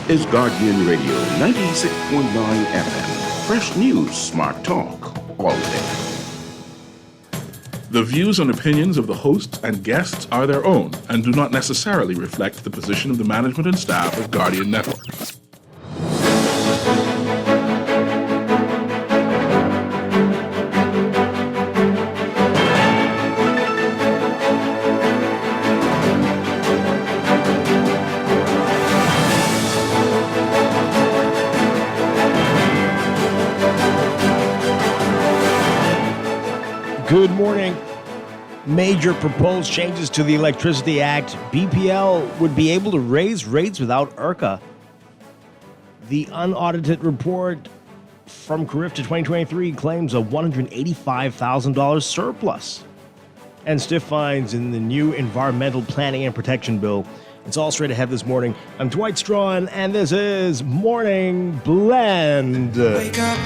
is Guardian Radio 96.9 FM. Fresh news, smart talk, all day. The views and opinions of the hosts and guests are their own and do not necessarily reflect the position of the management and staff of Guardian Network. Good morning. Major proposed changes to the Electricity Act. BPL would be able to raise rates without IRCA. The unaudited report from CARIF to 2023 claims a $185,000 surplus. And stiff fines in the new Environmental Planning and Protection Bill. It's all straight ahead this morning. I'm Dwight Strachan, and this is Morning Blend. Wake up,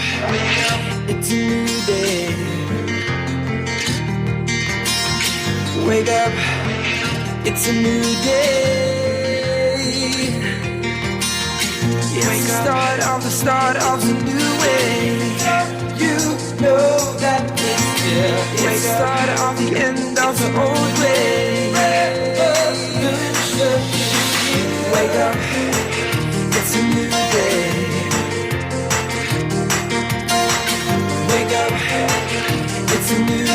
it's a new day. Wake up, it's a new day. It's the start of a new way. You know that it's the start of the end of the old way. Wake up, it's a new day. Wake up, it's a new day.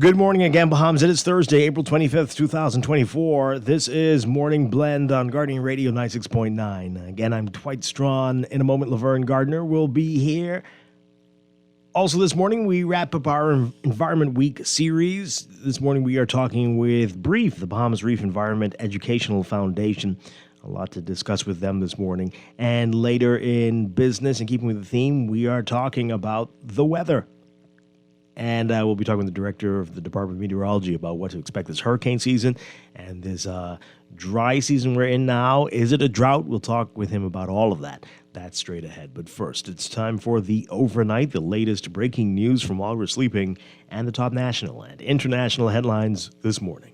Good morning again, Bahamas. It is Thursday, April 25th, 2024. This is Morning Blend on Guardian Radio 96.9. Again, I'm Dwight Strachan. In a moment, Laverne Gardner will be here. Also this morning, we wrap up our Environment Week series. This morning, we are talking with BREEF, the Bahamas Reef Environment Educational Foundation. A lot to discuss with them this morning. And later in business, and keeping with the theme, we are talking about the weather. And we'll be talking with the director of the Department of Meteorology about what to expect this hurricane season and this dry season we're in now. Is it a drought? We'll talk with him about all of that. That's straight ahead. But first, it's time for the overnight, the latest breaking news from while we're sleeping, and the top national and international headlines this morning.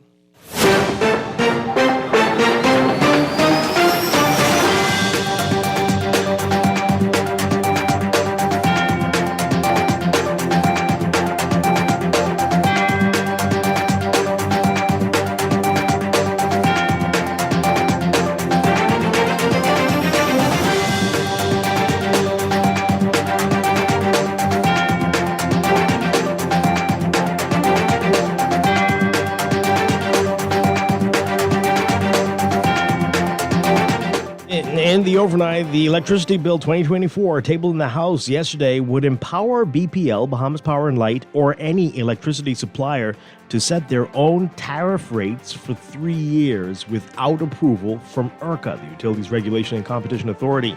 Overnight, the Electricity Bill 2024 tabled in the House yesterday would empower BPL, Bahamas Power and Light, or any electricity supplier to set their own tariff rates for 3 years without approval from IRCA, the Utilities Regulation and Competition Authority.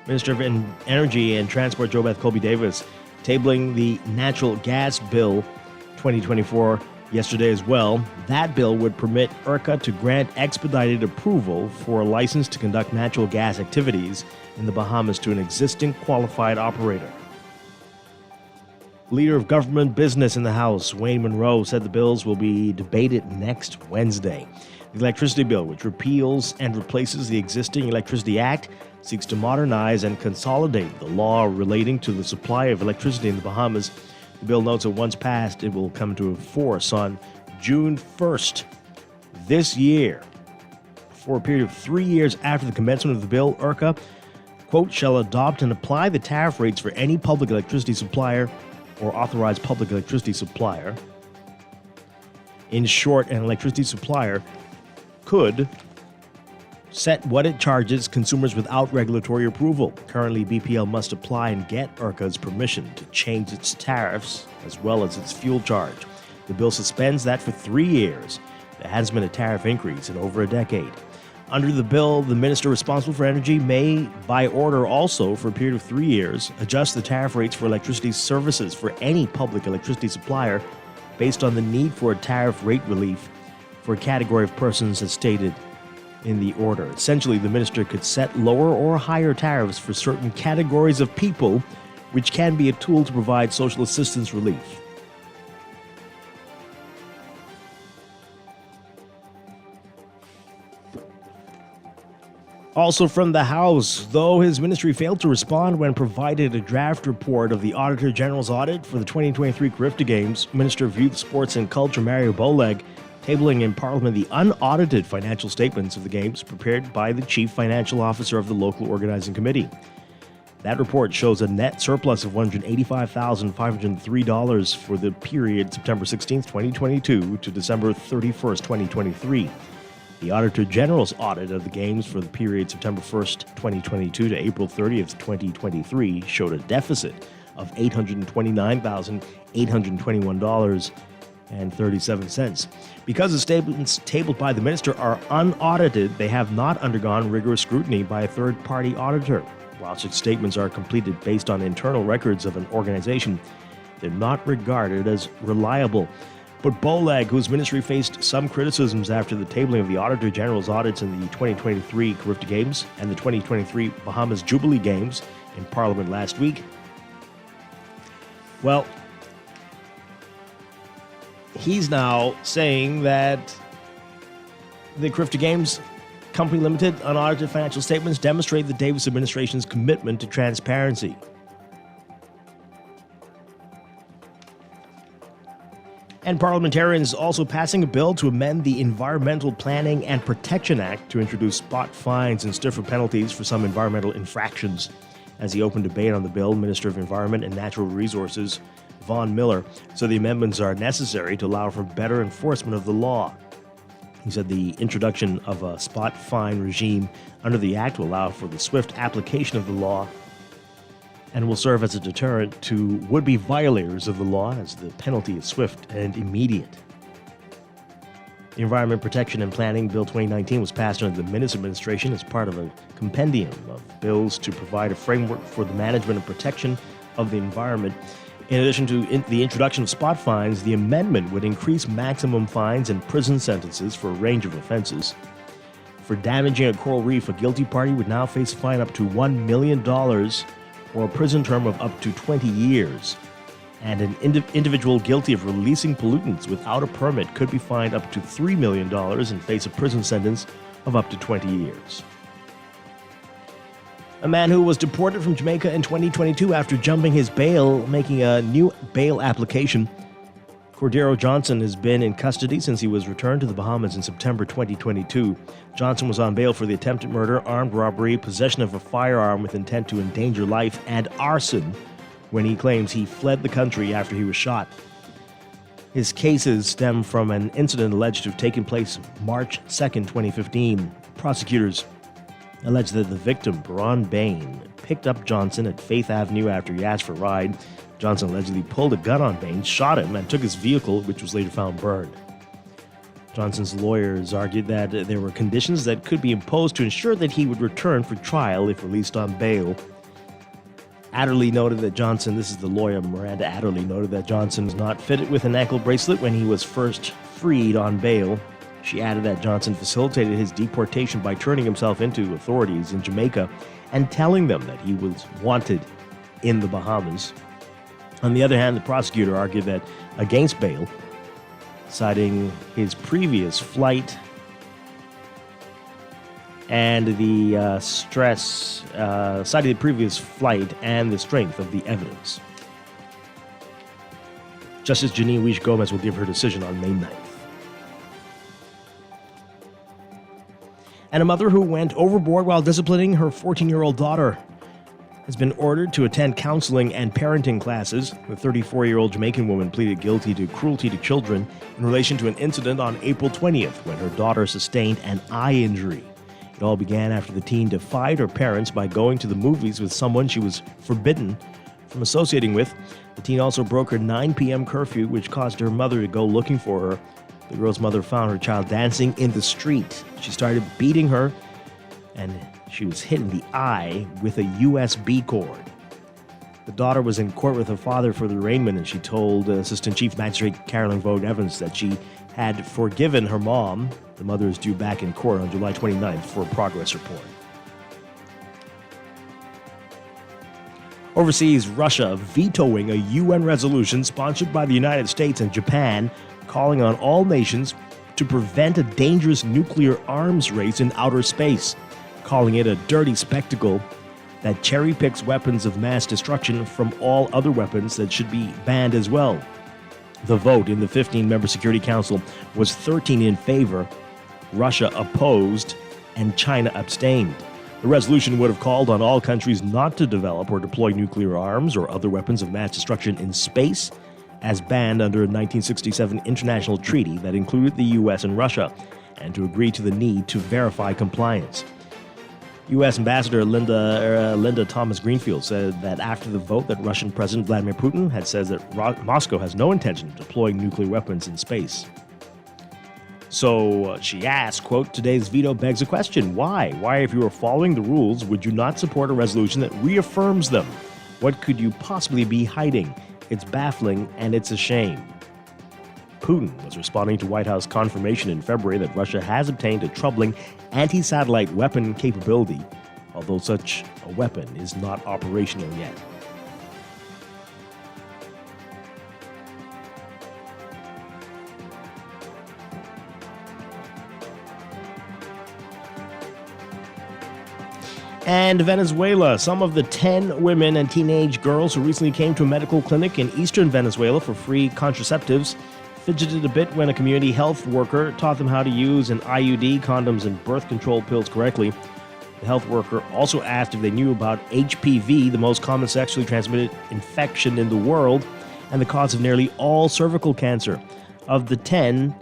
Minister of Energy and Transport JoBeth Colby-Davis tabling the Natural Gas Bill 2024 yesterday as well. That bill would permit IRCA to grant expedited approval for a license to conduct natural gas activities in the Bahamas to an existing qualified operator. Leader of Government Business in the House, Wayne Monroe, said the bills will be debated next Wednesday. The electricity bill, which repeals and replaces the existing Electricity Act, seeks to modernize and consolidate the law relating to the supply of electricity in the Bahamas. The bill notes that once passed, it will come to force on June 1st this year. For a period of 3 years after the commencement of the bill, IRCA, quote, shall adopt and apply the tariff rates for any public electricity supplier or authorized public electricity supplier. In short, an electricity supplier could set what it charges consumers without regulatory approval. Currently, BPL must apply and get IRCA's permission to change its tariffs as well as its fuel charge. The bill suspends that for 3 years. There has been a tariff increase in over a decade. Under the bill, the minister responsible for energy may, by order also for a period of 3 years, adjust the tariff rates for electricity services for any public electricity supplier based on the need for a tariff rate relief for a category of persons as stated in the order. Essentially, the minister could set lower or higher tariffs for certain categories of people, which can be a tool to provide social assistance relief. Also from the House, though his ministry failed to respond when provided a draft report of the Auditor General's audit for the 2023 Carifta Games, Minister of Youth, Sports and Culture Mario Boleg tabling in Parliament the unaudited financial statements of the Games prepared by the Chief Financial Officer of the local organizing committee. That report shows a net surplus of $185,503 for the period September 16, 2022 to December 31, 2023. The Auditor General's audit of the Games for the period September 1st, 2022 to April 30th, 2023 showed a deficit of $829,821.37. Because the statements tabled by the minister are unaudited, they have not undergone rigorous scrutiny by a third-party auditor. While such statements are completed based on internal records of an organization, they're not regarded as reliable. But Boleg, whose ministry faced some criticisms after the tabling of the Auditor General's audits in the 2023 Carifta Games and the 2023 Bahamas Jubilee Games in Parliament last week, well, he's now saying that the Carifta Games Company Limited unaudited financial statements demonstrate the Davis administration's commitment to transparency. And parliamentarians also passing a bill to amend the Environmental Planning and Protection Act to introduce spot fines and stiffer penalties for some environmental infractions. As he opened debate on the bill, Minister of Environment and Natural Resources Vaughn Miller said the amendments are necessary to allow for better enforcement of the law. He said the introduction of a spot fine regime under the Act will allow for the swift application of the law and will serve as a deterrent to would-be violators of the law, as the penalty is swift and immediate. The Environment Protection and Planning Bill 2019 was passed under the Minnis administration as part of a compendium of bills to provide a framework for the management and protection of the environment. In addition to the introduction of spot fines, the amendment would increase maximum fines and prison sentences for a range of offenses. For damaging a coral reef, a guilty party would now face a fine up to $1 million or a prison term of up to 20 years. And an individual guilty of releasing pollutants without a permit could be fined up to $3 million and face a prison sentence of up to 20 years. A man who was deported from Jamaica in 2022 after jumping his bail, making a new bail application. Cordero Johnson has been in custody since he was returned to the Bahamas in September 2022. Johnson was on bail for the attempted murder, armed robbery, possession of a firearm with intent to endanger life, and arson when he claims he fled the country after he was shot. His cases stem from an incident alleged to have taken place March 2, 2015. Prosecutors allege that the victim, Baron Bain, picked up Johnson at Faith Avenue after he asked for a ride. Johnson allegedly pulled a gun on Bain, shot him, and took his vehicle, which was later found burned. Johnson's lawyers argued that there were conditions that could be imposed to ensure that he would return for trial if released on bail. Adderley noted that Johnson, this is the lawyer Miranda Adderley, noted that Johnson was not fitted with an ankle bracelet when he was first freed on bail. She added that Johnson facilitated his deportation by turning himself into authorities in Jamaica and telling them that he was wanted in the Bahamas. On the other hand, the prosecutor argued that against bail, citing his previous flight and the citing the previous flight and the strength of the evidence. Justice Janine Weish Gomez will give her decision on May 9th. And a mother who went overboard while disciplining her 14-year-old daughter has been ordered to attend counseling and parenting classes. The 34-year-old Jamaican woman pleaded guilty to cruelty to children in relation to an incident on April 20th when her daughter sustained an eye injury. It all began after the teen defied her parents by going to the movies with someone she was forbidden from associating with. The teen also broke her 9 p.m. curfew, which caused her mother to go looking for her. The girl's mother found her child dancing in the street. She started beating her, and she was hit in the eye with a USB cord. The daughter was in court with her father for the arraignment, and she told Assistant Chief Magistrate Carolyn Vogt Evans that she had forgiven her mom. The mother is due back in court on July 29th for a progress report. Overseas, Russia vetoing a UN resolution sponsored by the United States and Japan, calling on all nations to prevent a dangerous nuclear arms race in outer space, calling it a dirty spectacle that cherry-picks weapons of mass destruction from all other weapons that should be banned as well. The vote in the 15-member Security Council was 13 in favor, Russia opposed, and China abstained. The resolution would have called on all countries not to develop or deploy nuclear arms or other weapons of mass destruction in space, as banned under a 1967 international treaty that included the U.S. and Russia, and to agree to the need to verify compliance. U.S. Ambassador Linda Thomas-Greenfield said that after the vote that Russian President Vladimir Putin had said that Moscow has no intention of deploying nuclear weapons in space. So she asked, quote, today's veto begs a question. Why? Why, if you were following the rules, would you not support a resolution that reaffirms them? What could you possibly be hiding? It's baffling and it's a shame. Putin was responding to White House confirmation in February that Russia has obtained a troubling anti-satellite weapon capability, although such a weapon is not operational yet. And Venezuela, some of the 10 women and teenage girls who recently came to a medical clinic in eastern Venezuela for free contraceptives fidgeted a bit when a community health worker taught them how to use an IUD, condoms, and birth control pills correctly. The health worker also asked if they knew about HPV, the most common sexually transmitted infection in the world, and the cause of nearly all cervical cancer. Of the 10,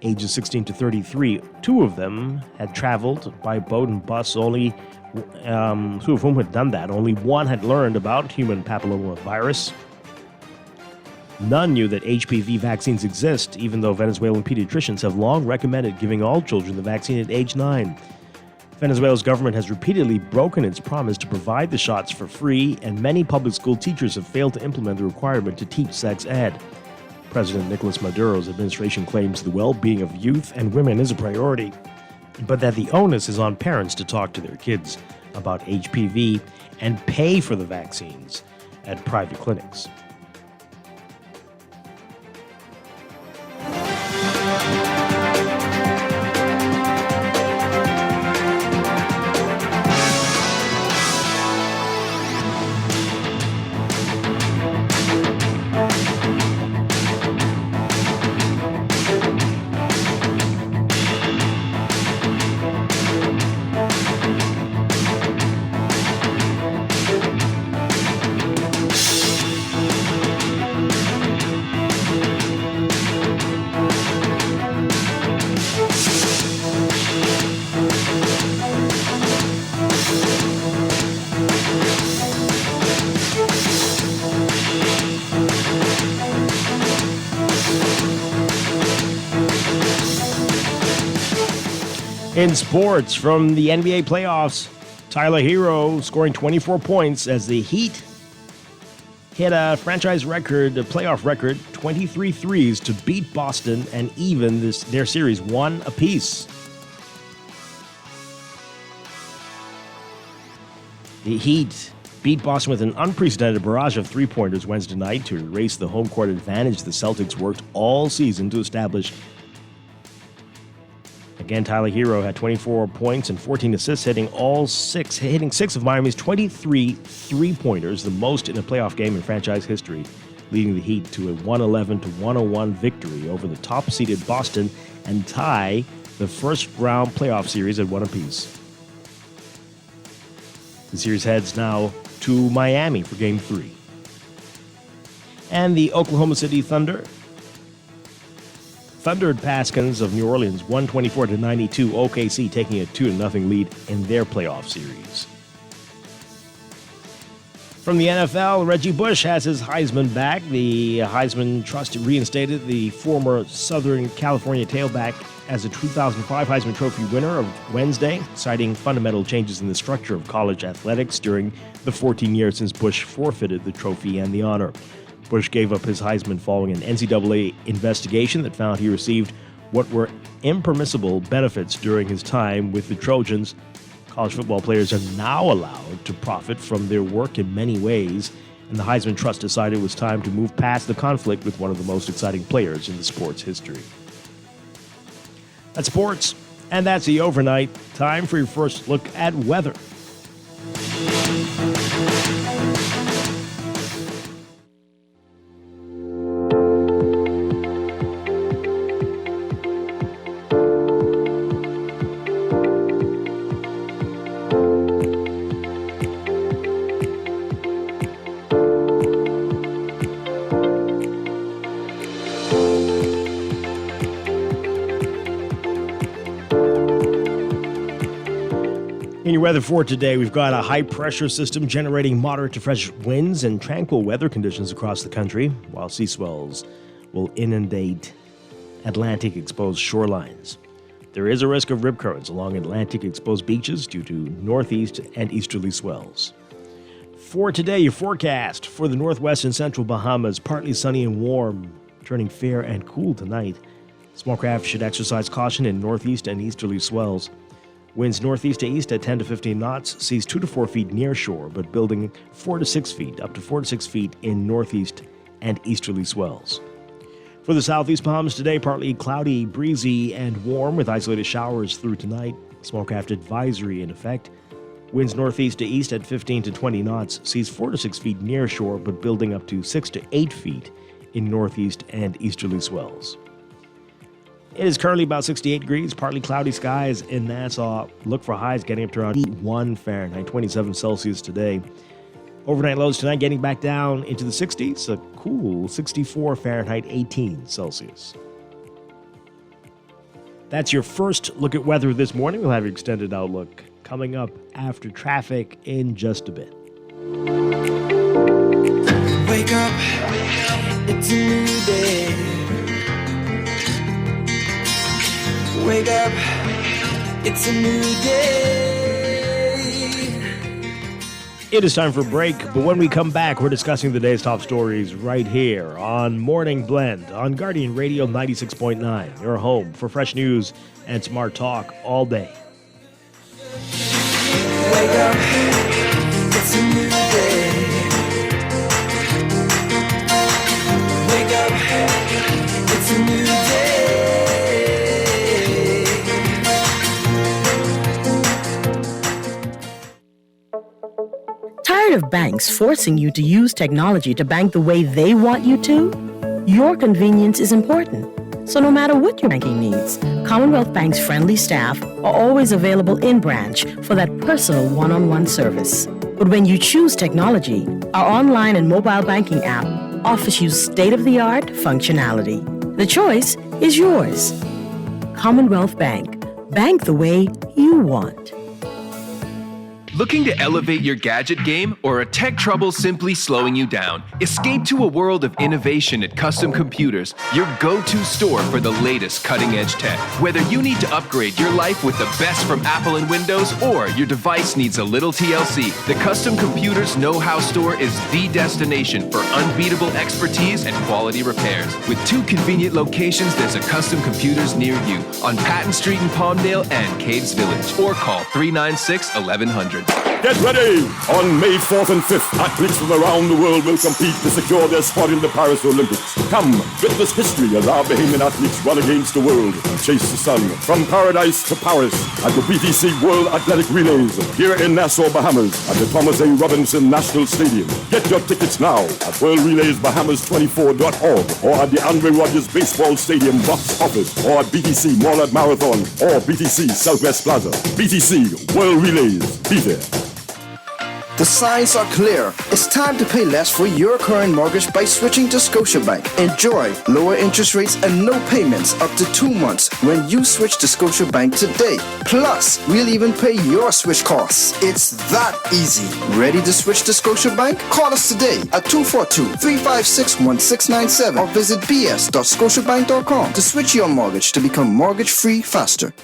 ages 16 to 33, 2 of them had traveled by boat and bus. Only 2 of whom had done that. Only 1 had learned about human papillomavirus. None knew that HPV vaccines exist, even though Venezuelan pediatricians have long recommended giving all children the vaccine at age 9. Venezuela's government has repeatedly broken its promise to provide the shots for free, and many public school teachers have failed to implement the requirement to teach sex ed. President Nicolas Maduro's administration claims the well-being of youth and women is a priority, but that the onus is on parents to talk to their kids about HPV and pay for the vaccines at private clinics. In sports, from the NBA playoffs, Tyler Hero scoring 24 points as the Heat hit a franchise record, a playoff record, 23 threes to beat Boston and even their series 1 apiece. The Heat beat Boston with an unprecedented barrage of three-pointers Wednesday night to erase the home court advantage the Celtics worked all season to establish. Again, Tyler Hero had 24 points and 14 assists, hitting 6 of Miami's 23 three-pointers, the most in a playoff game in franchise history, leading the Heat to a 111-101 victory over the top-seeded Boston and tie the first-round playoff series at 1 apiece. The series heads now to Miami for Game 3. And the Oklahoma City Thunder thundered Paskins of New Orleans 124-92, OKC taking a 2-0 lead in their playoff series. From the NFL, Reggie Bush has his Heisman back. The Heisman Trust reinstated the former Southern California tailback as a 2005 Heisman Trophy winner of Wednesday, citing fundamental changes in the structure of college athletics during the 14 years since Bush forfeited the trophy and the honor. Bush gave up his Heisman following an NCAA investigation that found he received what were impermissible benefits during his time with the Trojans. College football players are now allowed to profit from their work in many ways, and the Heisman Trust decided it was time to move past the conflict with one of the most exciting players in the sport's history. That's sports, and that's the overnight. Time for your first look at weather. In your weather for today, we've got a high-pressure system generating moderate to fresh winds and tranquil weather conditions across the country, while sea swells will inundate Atlantic-exposed shorelines. There is a risk of rip currents along Atlantic-exposed beaches due to northeast and easterly swells. For today, your forecast for the northwest and central Bahamas, partly sunny and warm, turning fair and cool tonight. Small craft should exercise caution in northeast and easterly swells. Winds northeast to east at 10 to 15 knots, seas 2 to 4 feet near shore, but building 4 to 6 feet, up to 4 to 6 feet in northeast and easterly swells. For the southeast Bahamas today, partly cloudy, breezy, and warm with isolated showers through tonight. Small craft advisory in effect. Winds northeast to east at 15 to 20 knots, seas 4 to 6 feet near shore, but building up to 6 to 8 feet in northeast and easterly swells. It is currently about 68 degrees, partly cloudy skies in Nassau. Look for highs getting up to around 81 Fahrenheit, 27 Celsius today. Overnight lows tonight getting back down into the 60s, a cool 64 Fahrenheit, 18 Celsius. That's your first look at weather this morning. We'll have your extended outlook coming up after traffic in just a bit. Wake up, it's a new day. Wake up, it's a new day. It is time for a break, but when we come back, we're discussing the day's top stories right here on Morning Blend on Guardian Radio 96.9, your home for fresh news and smart talk all day. Wake up, it's a new day. Wake up, it's a new day. Tired of banks forcing you to use technology to bank the way they want you to? Your convenience is important. So no matter what your banking needs, Commonwealth Bank's friendly staff are always available in branch for that personal one-on-one service. But when you choose technology, our online and mobile banking app offers you state-of-the-art functionality. The choice is yours. Commonwealth Bank. Bank the way you want. Looking to elevate your gadget game or a tech trouble simply slowing you down? Escape to a world of innovation at Custom Computers, your go-to store for the latest cutting-edge tech. Whether you need to upgrade your life with the best from Apple and Windows or your device needs a little TLC, the Custom Computers Know-How Store is the destination for unbeatable expertise and quality repairs. With 2 convenient locations, there's a Custom Computers near you on Patton Street in Palmdale and Caves Village, or call 396-1100. Get ready! On May 4th and 5th, athletes from around the world will compete to secure their spot in the Paris Olympics. Come, witness history as our Bahamian athletes run against the world and chase the sun. From paradise to Paris at the BTC World Athletic Relays here in Nassau, Bahamas at the Thomas A. Robinson National Stadium. Get your tickets now at worldrelaysbahamas24.org or at the Andre Rogers Baseball Stadium box office or at BTC Moreland Marathon or BTC Southwest Plaza. BTC World Relays. Be there. The signs are clear. It's time to pay less for your current mortgage by switching to Scotiabank. Enjoy lower interest rates and no payments up to 2 months when you switch to Scotiabank today. Plus, we'll even pay your switch costs. It's that easy. Ready to switch to Scotiabank? Call us today at 242-356-1697 or visit bs.scotiabank.com to switch your mortgage to become mortgage-free faster.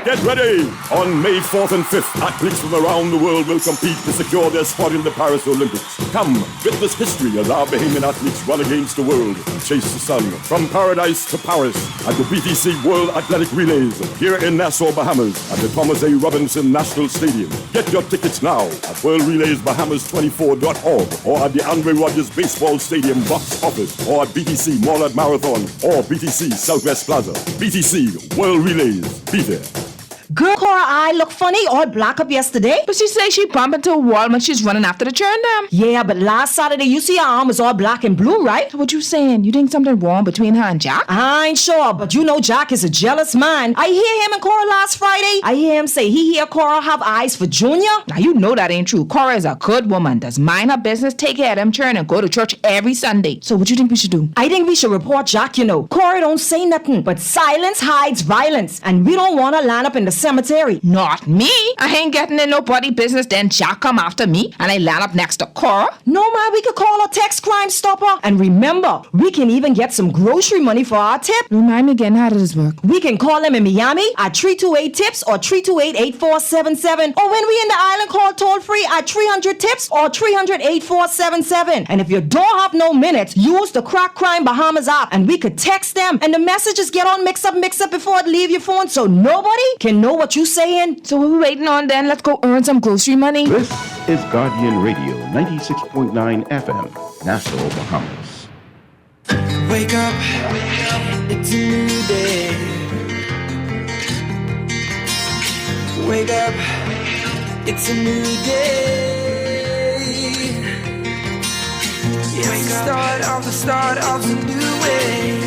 Get ready! On May 4th and 5th, athletes from around the world will compete to secure their spot in the Paris Olympics. Come, witness history as our Bahamian athletes run against the world and chase the sun. From paradise to Paris at the BTC World Athletic Relays here in Nassau, Bahamas at the Thomas A. Robinson National Stadium. Get your tickets now at worldrelaysbahamas24.org or at the Andre Rogers Baseball Stadium box office or at BTC Mall at Marathon or BTC Southwest Plaza. BTC World Relays. Be there. Girl, Cora eye look funny, all black up yesterday. But she say she bumped into a wall when she's running after the churn them. Yeah, but last Saturday you see her arm was all black and blue, right? What you saying? You think something wrong between her and Jack? I ain't sure, but you know Jack is a jealous man. I hear him and Cora last Friday. I hear him say he hear Cora have eyes for Junior. Now you know that ain't true. Cora is a good woman, does mind her business, take care of them churn and go to church every Sunday. So what you think we should do? I think we should report Jack, you know. Cora don't say nothing, but silence hides violence, and we don't want to line up in the cemetery. Not me. I ain't getting in nobody business, then Jack come after me and I land up next to Cora. No, man, we could call a text Crime Stopper. And remember, we can even get some grocery money for our tip. Remind me again, how does this work? We can call them in Miami at 328-TIPS or 328-8477. Or when we in the island, call toll-free at 300-TIPS or 300-8477. And if you don't have no minutes, use the Crack Crime Bahamas app and we could text them. And the messages get on mix up before it leave your phone so nobody can know what you saying. So what we waiting on then? Let's go earn some grocery money. This is Guardian Radio 96.9 FM, Nassau, Bahamas. Wake up, it's a new day. Wake up, it's a new day. It's the start of a new way.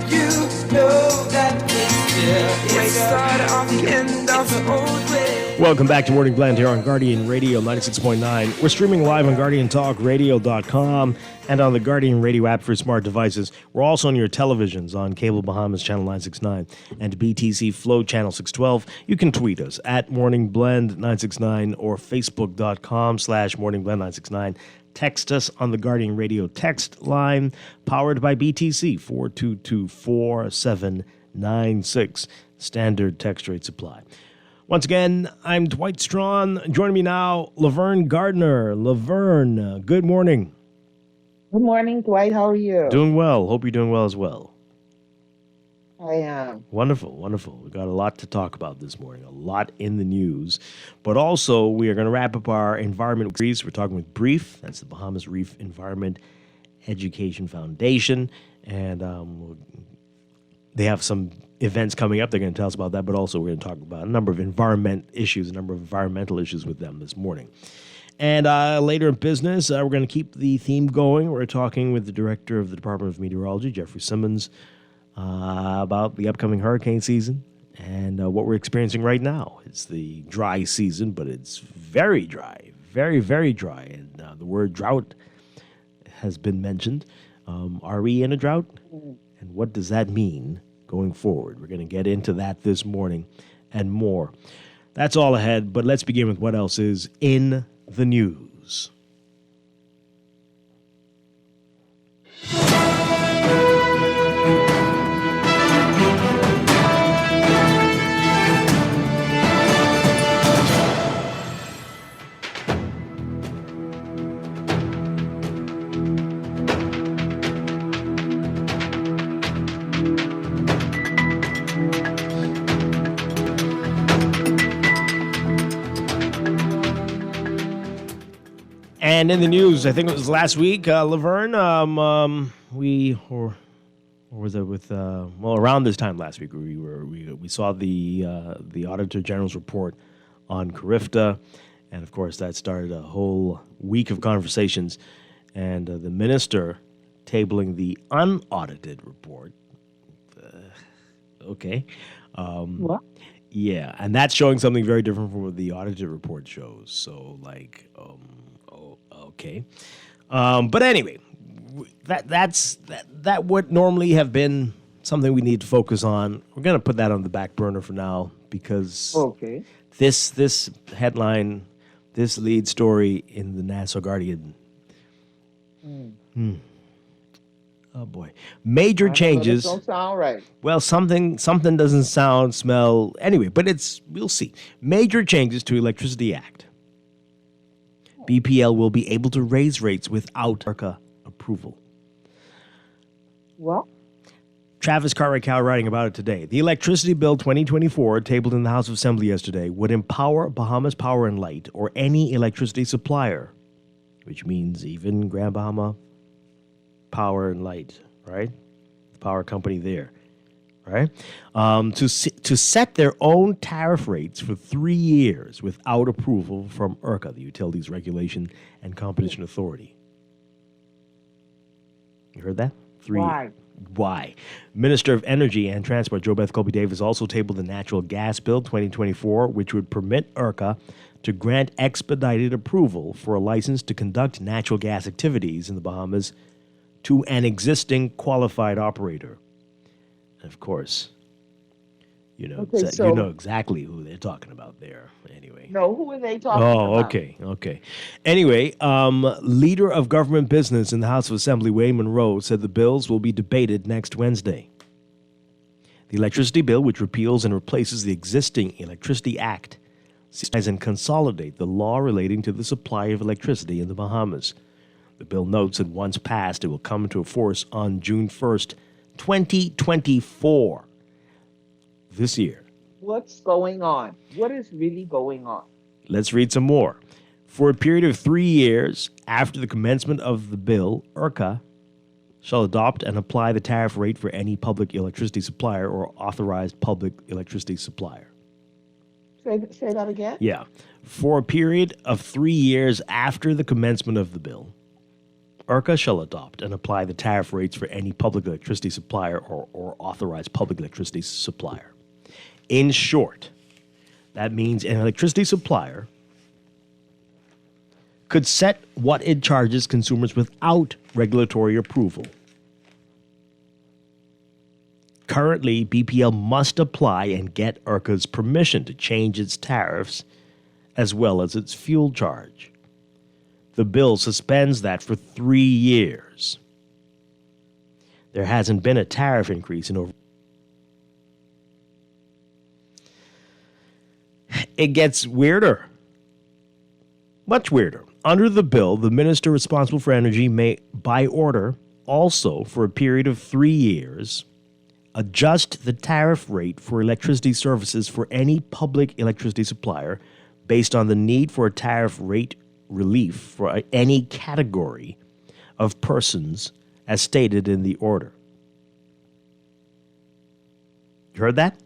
You know that it's the start of the end of the old way. Welcome back to Morning Blend here on Guardian Radio 96.9. We're streaming live on GuardianTalkRadio.com and on the Guardian Radio app for smart devices. We're also on your televisions on Cable Bahamas Channel 969 and BTC Flow Channel 612. You can tweet us at Morning Blend 969 or Facebook.com/Morning Blend 969. Text us on the Guardian Radio text line, powered by BTC 422-4796. Standard text rate supply. Once again, I'm Dwight Strachan. Joining me now, Laverne Gardner. Laverne, good morning. Good morning, Dwight. How are you? Doing well. Hope you're doing well as well. I am. Wonderful, wonderful. We've got a lot to talk about this morning, a lot in the news. But also, we are going to wrap up our environment briefs. We're talking with BREEF. That's the Bahamas Reef Environment Education Foundation. And they have some events coming up. They're going to tell us about that. But also, we're going to talk about a number of environmental issues with them this morning. And later in business, we're going to keep the theme going. We're talking with the director of the Department of Meteorology, Jeffrey Simmons, about the upcoming hurricane season and what we're experiencing right now. It's the dry season, but it's very dry, very, very dry. And the word drought has been mentioned. Are we in a drought? And what does that mean going forward? We're going to get into that this morning and more. That's all ahead, but let's begin with what else is in the news. And in the news, I think it was last week, Laverne, around this time last week, we saw the Auditor General's report on Carifta, and of course that started a whole week of conversations, and the minister tabling the unaudited report. Okay. What? Yeah, and that's showing something very different from what the audited report shows. So, okay. But anyway, that would normally have been something we need to focus on. We're going to put that on the back burner for now because this headline, this lead story in the Nassau Guardian. Oh boy, major changes. Don't sound right. Well, something doesn't smell anyway, but we'll see. Major changes to Electricity Act. BPL will be able to raise rates without ERCA approval. Well, Travis Carrical writing about it today. The Electricity Bill 2024, tabled in the House of Assembly yesterday, would empower Bahamas Power and Light or any electricity supplier, which means even Grand Bahama Power and Light, right? The power company there, right? To set their own tariff rates for 3 years without approval from ERCA, the Utilities Regulation and Competition Authority. You heard that? Why? Minister of Energy and Transport, JoBeth Colby-Davis, also tabled the Natural Gas Bill 2024, which would permit ERCA to grant expedited approval for a license to conduct natural gas activities in the Bahamas to an existing qualified operator. And of course, you know exactly who they're talking about there. Anyway. No, who are they talking about? Okay. Anyway, leader of government business in the House of Assembly, Wayne Monroe, said the bills will be debated next Wednesday. The electricity bill, which repeals and replaces the existing Electricity Act, seeks and consolidate the law relating to the supply of electricity in the Bahamas. The bill notes that once passed, it will come into force on June 1st, 2024, this year. What's going on? What is really going on? Let's read some more. For a period of 3 years after the commencement of the bill, ERCA shall adopt and apply the tariff rate for any public electricity supplier or authorized public electricity supplier. Say that again? Yeah. For a period of 3 years after the commencement of the bill, ERCA shall adopt and apply the tariff rates for any public electricity supplier or authorized public electricity supplier. In short, that means an electricity supplier could set what it charges consumers without regulatory approval. Currently, BPL must apply and get ERCA's permission to change its tariffs as well as its fuel charge. The bill suspends that for 3 years. There hasn't been a tariff increase in over. It gets weirder. Much weirder. Under the bill, the minister responsible for energy may, by order, also for a period of 3 years, adjust the tariff rate for electricity services for any public electricity supplier based on the need for a tariff rate relief for any category of persons as stated in the order. You heard that?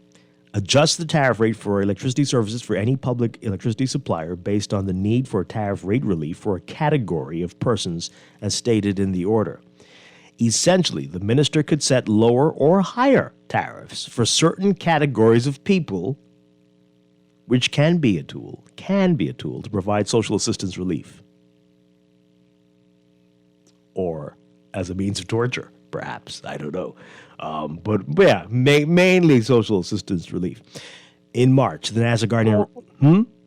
Adjust the tariff rate for electricity services for any public electricity supplier based on the need for a tariff rate relief for a category of persons as stated in the order. Essentially, the minister could set lower or higher tariffs for certain categories of people, which can be a tool to provide social assistance relief. Or as a means of torture, perhaps. I don't know. But yeah, mainly social assistance relief. In March, the Nassau Guardian...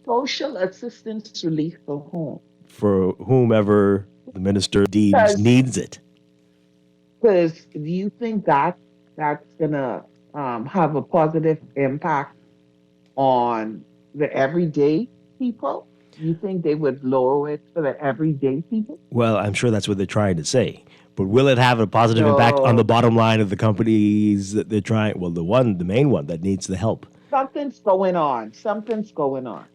Social assistance relief for whom? For whomever the minister needs it. Because do you think that's going to have a positive impact on the everyday people? You think they would lower it for the everyday people? Well, I'm sure that's what they're trying to say. But will it have a positive impact on the bottom line of the companies that they're trying? Well, the main one that needs the help. Something's going on.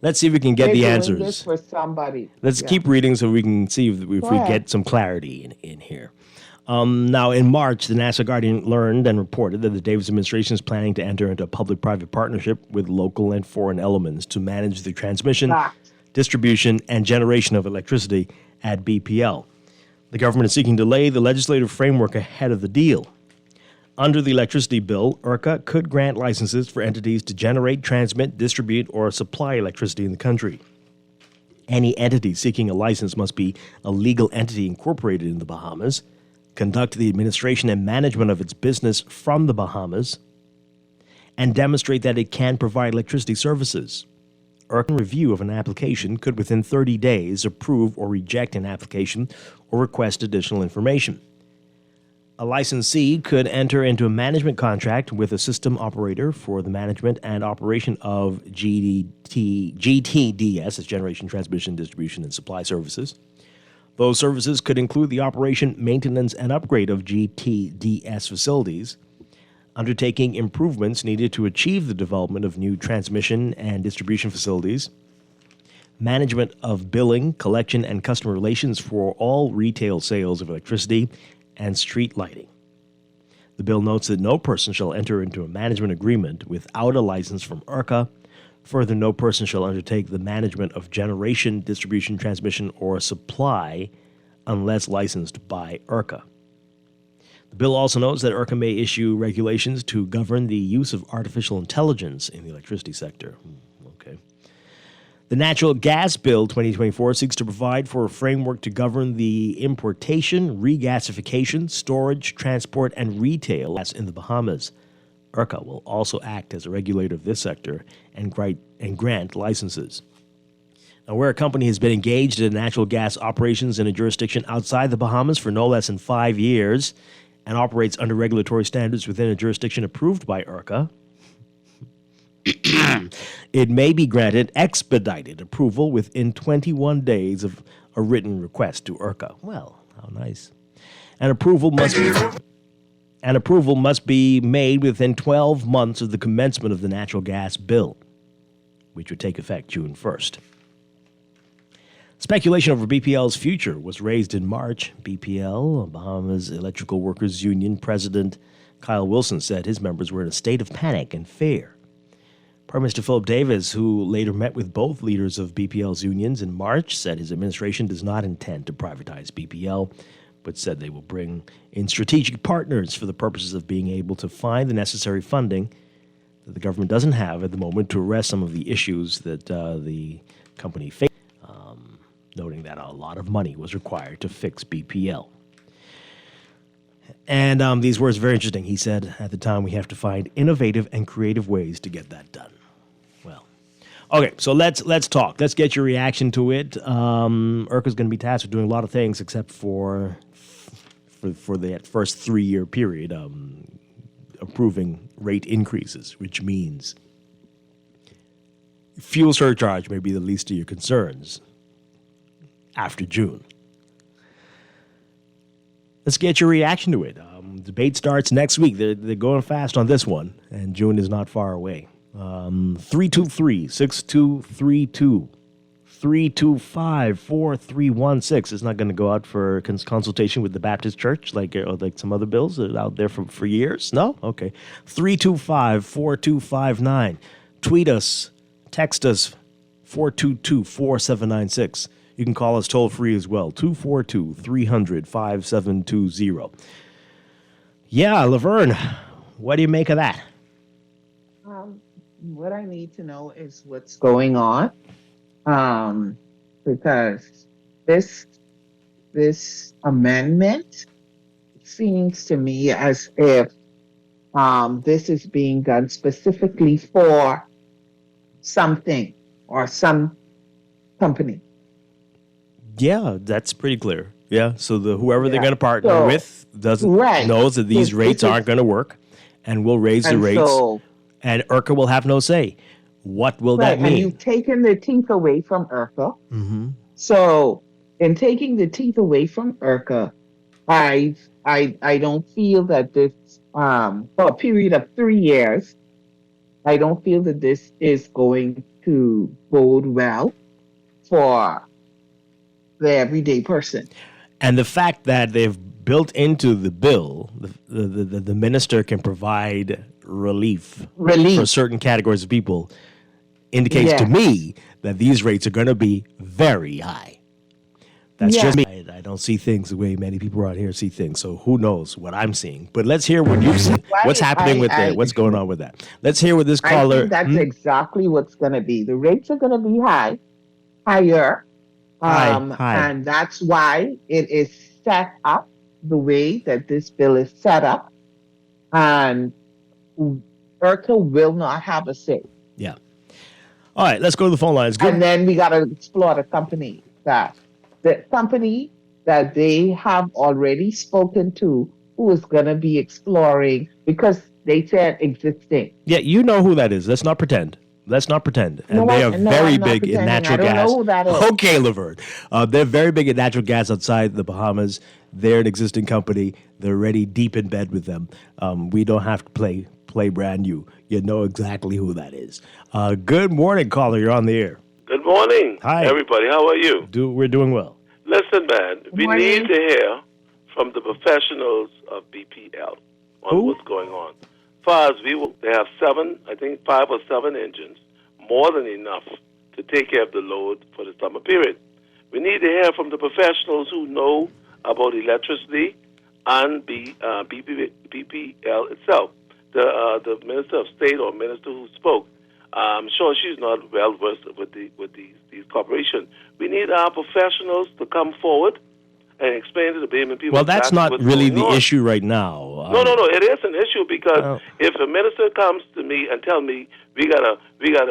Let's see if we can get the answers. Doing this for somebody. Let's keep reading so we can see if we get some clarity in here. Now, in March, the Nassau Guardian learned and reported that the Davis administration is planning to enter into a public-private partnership with local and foreign elements to manage the transmission, distribution, and generation of electricity at BPL. The government is seeking to lay the legislative framework ahead of the deal. Under the electricity bill, ERCA could grant licenses for entities to generate, transmit, distribute, or supply electricity in the country. Any entity seeking a license must be a legal entity incorporated in the Bahamas, conduct the administration and management of its business from the Bahamas, and demonstrate that it can provide electricity services. ERCA review of an application could within 30 days approve or reject an application or request additional information. A licensee could enter into a management contract with a system operator for the management and operation of GTDS, that's Generation, Transmission, Distribution, and Supply Services. Those services could include the operation, maintenance, and upgrade of GTDS facilities, undertaking improvements needed to achieve the development of new transmission and distribution facilities, management of billing, collection, and customer relations for all retail sales of electricity, and street lighting. The bill notes that no person shall enter into a management agreement without a license from ERCA. Further, no person shall undertake the management of generation, distribution, transmission, or supply unless licensed by ERCA. The bill also notes that ERCA may issue regulations to govern the use of artificial intelligence in the electricity sector. Okay. The Natural Gas Bill 2024 seeks to provide for a framework to govern the importation, regasification, storage, transport, and retail gas in the Bahamas. ERCA will also act as a regulator of this sector and grant licenses. Now, where a company has been engaged in natural gas operations in a jurisdiction outside the Bahamas for no less than 5 years and operates under regulatory standards within a jurisdiction approved by ERCA, it may be granted expedited approval within 21 days of a written request to ERCA. Well, how nice. And approval must be made within 12 months of the commencement of the natural gas bill, which would take effect June 1st. Speculation over BPL's future was raised in March. BPL, Bahamas Electrical Workers Union President Kyle Wilson said his members were in a state of panic and fear. Prime Minister Philip Davis, who later met with both leaders of BPL's unions in March, said his administration does not intend to privatize BPL, but said they will bring in strategic partners for the purposes of being able to find the necessary funding that the government doesn't have at the moment to address some of the issues that the company faced, noting that a lot of money was required to fix BPL. And these words are very interesting. He said, at the time, we have to find innovative and creative ways to get that done. Well, okay, so let's talk. Let's get your reaction to it. ERCA's going to be tasked with doing a lot of things except for that first 3-year period, approving rate increases, which means fuel surcharge may be the least of your concerns after June. Let's get your reaction to it. Debate starts next week. They're going fast on this one, and June is not far away. 323-6232. 325-4316. It's not going to go out for consultation with the Baptist Church like some other bills that are out there for years? No? Okay. 325-4259. Tweet us. Text us. 422-4796. You can call us toll-free as well, 242-300-5720. Yeah, Laverne, what do you make of that? What I need to know is what's going on, because this amendment seems to me as if this is being done specifically for something or some company. Yeah, that's pretty clear. Yeah, so whoever they're going to partner with knows that these rates aren't going to work, and will raise the rates, and ERCA will have no say. What will that mean? And you've taken the teeth away from ERCA. Mm-hmm. So, in taking the teeth away from ERCA, I don't feel that this, for a period of 3 years, I don't feel that this is going to bode well for the everyday person. And the fact that they've built into the bill, the minister can provide relief for certain categories of people, indicates to me that these rates are going to be very high. That's Yeah. just me. I don't see things the way many people around here see things. So who knows what I'm seeing? But let's hear what you've seen. What's happening with that? What's going on with that? Let's hear what this I caller. think that's exactly what's going to be. The rates are going to be higher. Hi. And that's why it is set up the way that this bill is set up. And ERCA will not have a say. Yeah. All right, let's go to the phone lines. Good. And then we got to explore the company that they have already spoken to, who is going to be exploring, because they said existing. Yeah, you know who that is. Let's not pretend. And they are very big in natural gas. I don't know who that is. Okay, Laverne. They're very big in natural gas outside the Bahamas. They're an existing company. They're already deep in bed with them. We don't have to play brand new. You know exactly who that is. Good morning, caller. You're on the air. Good morning. Hi. Everybody. How are you? We're doing well. Listen, man, we morning. need to hear from the professionals of BPL on what's going on. Far as they have 5 or 7 engines, more than enough to take care of the load for the summer period. We need to hear from the professionals who know about electricity and BPL itself. The Minister of State or Minister who spoke, I'm sure she's not well versed with these corporations. We need our professionals to come forward and explain to the Bahamian people. Well, that's exactly not what's really going the on. issue right now. No. It is an issue because if a minister comes to me and tell me we gotta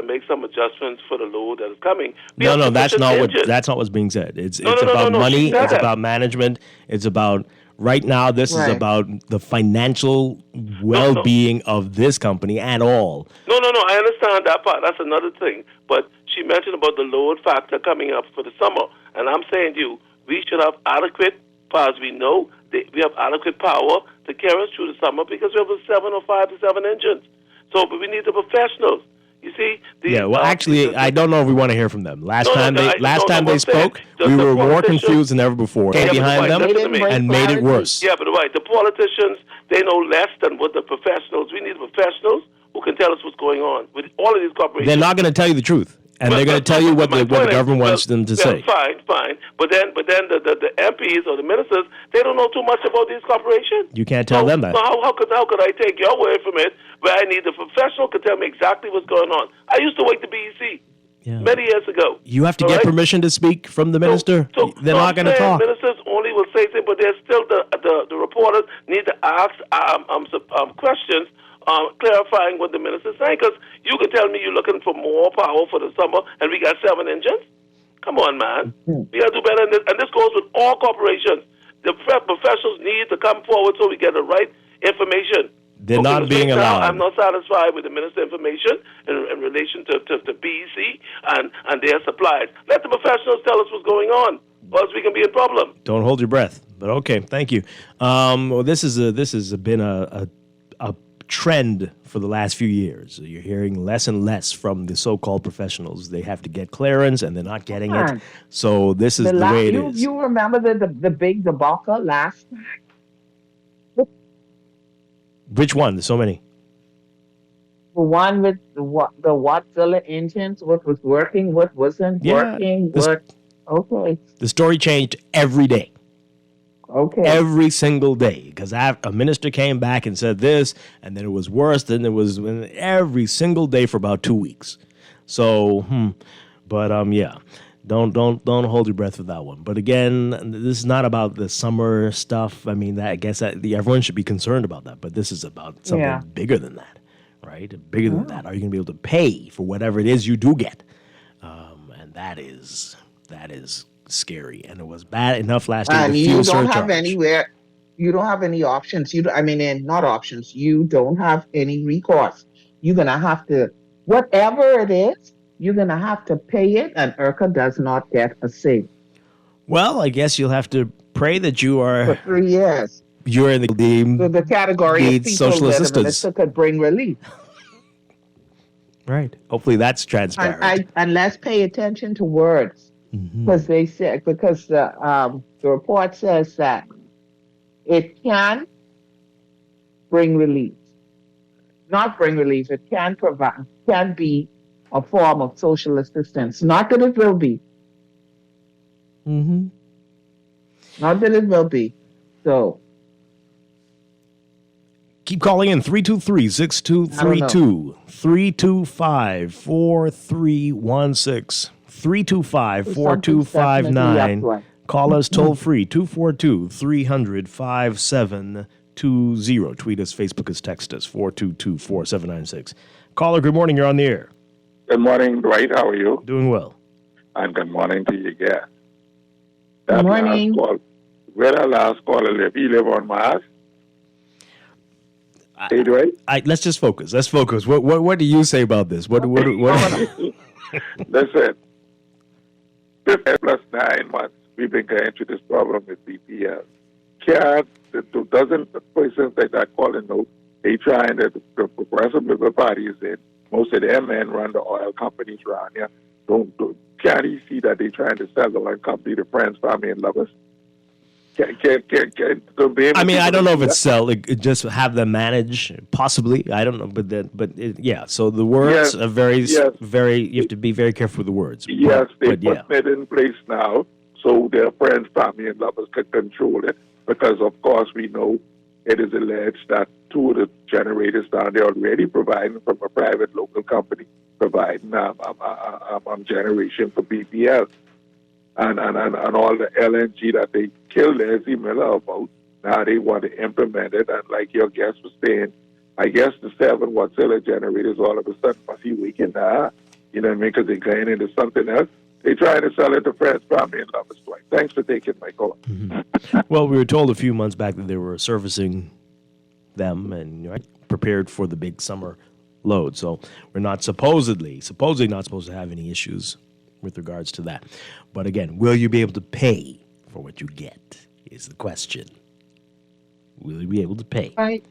make some adjustments for the load that is coming. No, that's not what's being said. It's about money. It's about management. It's about right now. This is about the financial well-being of this company and all. No. I understand that part. That's another thing. But she mentioned about the load factor coming up for the summer, and I'm saying to you, we should have adequate, as we know, we have adequate power to carry us through the summer because we have 5 to 7 engines. So, but we need the professionals. You see? Actually, I don't know if we want to hear from them. Last time they spoke, we were more confused than ever before. Came behind them and made it worse. Yeah, but the politicians, they know less than what the professionals. We need professionals who can tell us what's going on with all of these corporations. They're not going to tell you the truth. And they're going to tell you what the government wants them to say. Fine. But then the MPs or the ministers, they don't know too much about these corporations. You can't tell them that. So how could I take your word from it where I need the professional to tell me exactly what's going on? I used to work the BEC many years ago. You have to get permission to speak from the minister. They're not going to talk. Ministers only will say things, but there's still the reporters need to ask questions. Clarifying what the minister's saying, because you can tell me you're looking for more power for the summer, and we got 7 engines. Come on, man. We got to do better than this. And this goes with all corporations. The professionals need to come forward so we get the right information. They're not being allowed. I'm not satisfied with the minister's information in relation to BEC and their supplies. Let the professionals tell us what's going on, or else we can be in problem. Don't hold your breath. But okay, thank you. This has been a trend for the last few years. You're hearing less and less from the so-called professionals. They have to get clearance, and they're not getting it. So this is the way it is. You remember the big debacle last night? Which one? There's so many. The one with the Wattzilla engines, what was working, what wasn't working, okay. The story changed every day. Okay. Every single day, because a minister came back and said this, and then it was worse. Then it was every single day for about 2 weeks. So, yeah, don't hold your breath with that one. But again, this is not about the summer stuff. I mean, I guess everyone should be concerned about that. But this is about something bigger than that, right? Bigger than that. Are you going to be able to pay for whatever it is you do get? And that is scary, and it was bad enough last year. And you don't have anywhere. You don't have any options. Not options. You don't have any recourse. You're gonna have to, whatever it is, you're gonna have to pay it, and ERCA does not get a say. Well, I guess you'll have to pray that you are for 3 years. You're in the category of people social that assistance. the minister could bring relief. Right. Hopefully, that's transparent. And let's pay attention to words. Because the report says that it can bring relief. Not bring relief, it can be a form of social assistance. Not that it will be. Not that it will be. So Keep calling in 323-6232, 325-4316, 325-4259. Call us toll free 242-300-5720. Tweet us, Facebook us, text us 422-4796. Caller, good morning. You're on the air. Good morning, Dwight. How are you? Doing well. And good morning to you, guest. Good morning. Where that last caller live? He live on Mars? Hey, Dwight? Let's just focus. Let's focus. What do you say about this? What? Listen, 50 plus 9 months, we've been going through this problem with BPL. The dozen persons that are calling out, they trying to, the progressive Liberal Party is in. Most of them men run the oil companies around here. Can't you see that they trying to sell the oil company to friends, family, and lovers? I don't know if it's sell. Just have them manage, possibly. I don't know, yeah. So the words are very. You have to be very careful with the words. Yes, they put it in place now, so their friends, family, and lovers can control it. Because of course we know it is alleged that 2 of the generators down there already providing from a private local company providing generation for BPL. And all the LNG that they killed Leslie Miller about, now they want to implement it. And like your guest was saying, I guess the 7 Wärtsilä generators all of a sudden must be weakened now. You know what I mean? Because they're going into something else. They're trying to sell it to friends, family, and lovers. Twice. Thanks for taking my call. Mm-hmm. Well, we were told a few months back that they were servicing them and prepared for the big summer load. So we're not supposedly not supposed to have any issues with regards to that. But again, will you be able to pay for what you get is the question. Will you be able to pay? Right.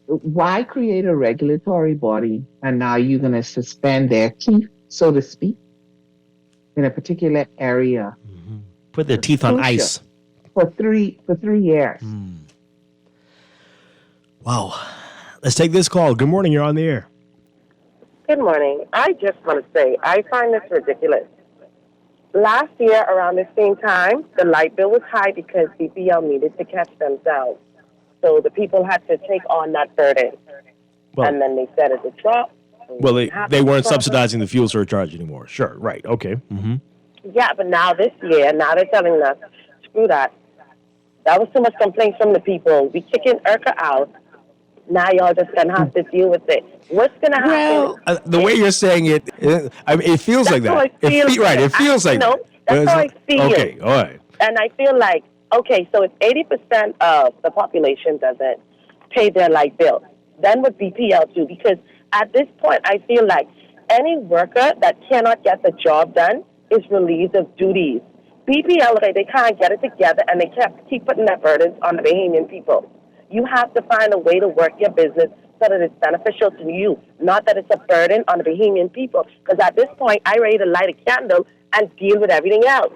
Why create a regulatory body and now you're going to suspend their teeth, so to speak, in a particular area? Mm-hmm. Put their teeth on ice. For 3 years. Wow. Let's take this call. Good morning. You're on the air. Good morning. I just want to say, I find this ridiculous. Last year, around the same time, the light bill was high because BPL needed to catch themselves. So the people had to take on that burden. And then they said it would drop. Well, they weren't subsidizing the fuel surcharge anymore. Sure. Right. Okay. Mm-hmm. Yeah, but now this year, now they're telling us, screw that. That was too much complaints from the people. We kicking ERCA out. Now y'all just going to have to deal with it. What's going to happen? Well, the way you're saying it, it feels like that. It feels like that. That's how I feel. Okay, all right. And I feel like, okay, so if 80% of the population doesn't pay their light bill, then with BPL too, because at this point, I feel like any worker that cannot get the job done is relieved of duties. BPL, they can't get it together, and they keep putting their burdens on the Bahamian people. You have to find a way to work your business so that it's beneficial to you, not that it's a burden on the Bahamian people. Because at this point, I'm ready to light a candle and deal with everything else.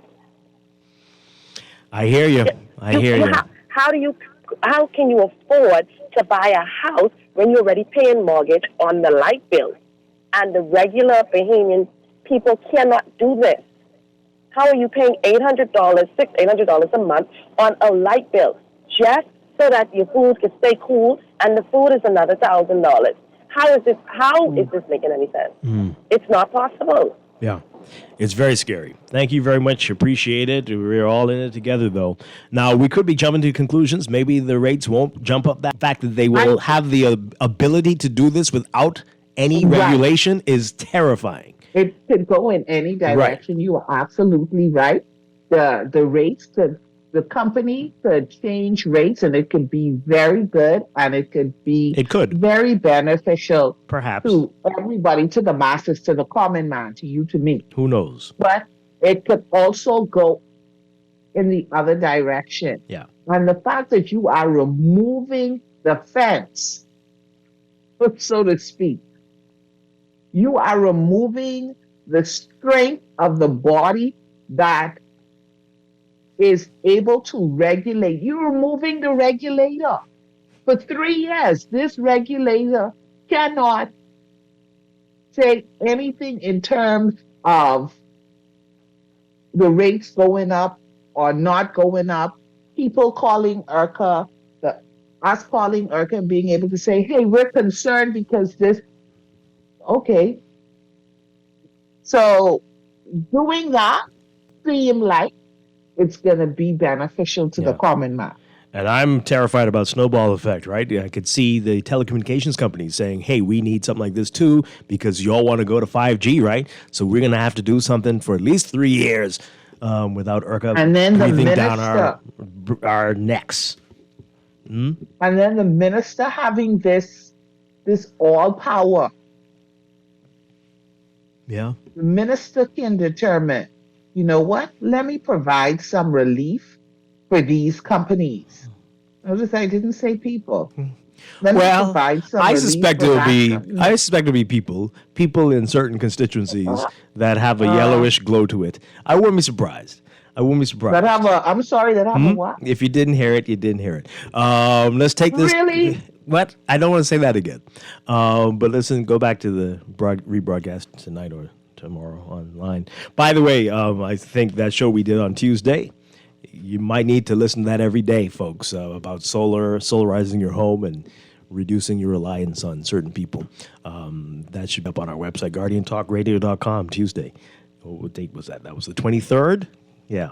I hear you. How can you afford to buy a house when you're already paying mortgage on the light bill? And the regular Bahamian people cannot do this. How are you paying $800 a month on a light bill just so that your food can stay cool, and the food is another $1,000? How is this making any sense? It's not possible. Yeah. It's very scary. Thank you very much. Appreciate it. We're all in it together, though. Now, we could be jumping to conclusions. Maybe the rates won't jump up. That fact that they will have the ability to do this without any regulation is terrifying. It could go in any direction. Right. You are absolutely right. The rates could, the company could change rates, and it could be very good, and it could be very beneficial, perhaps, to everybody, to the masses, to the common man, to you, to me. Who knows? But it could also go in the other direction. Yeah. And the fact that you are removing the fence, so to speak, you are removing the strength of the body that is able to regulate. You're removing the regulator. For 3 years, this regulator cannot say anything in terms of the rates going up or not going up, people calling IRCA, us calling IRCA and being able to say, hey, we're concerned because this, okay. So doing that seem like it's going to be beneficial to the common man. And I'm terrified about snowball effect, right? I could see the telecommunications companies saying, hey, we need something like this too because y'all want to go to 5G, right? So we're going to have to do something for at least 3 years without IRCA And then the breathing down our necks. And then the minister having this all power. Yeah. The minister can determine, you know what? Let me provide some relief for these companies. Notice I didn't say people. Let me provide some I relief suspect for that company. I suspect it'll be people in certain constituencies that have a yellowish glow to it. I wouldn't be surprised. That have a, I'm sorry, that have a what? If you didn't hear it, you didn't hear it. Let's take this. Really? What? I don't want to say that again. But listen, go back to the rebroadcast tonight or tomorrow online. By the way, I think that show we did on Tuesday, you might need to listen to that every day, folks, about solarizing your home and reducing your reliance on certain people. That should be up on our website, guardiantalkradio.com, Tuesday. What date was that? That was the 23rd? Yeah.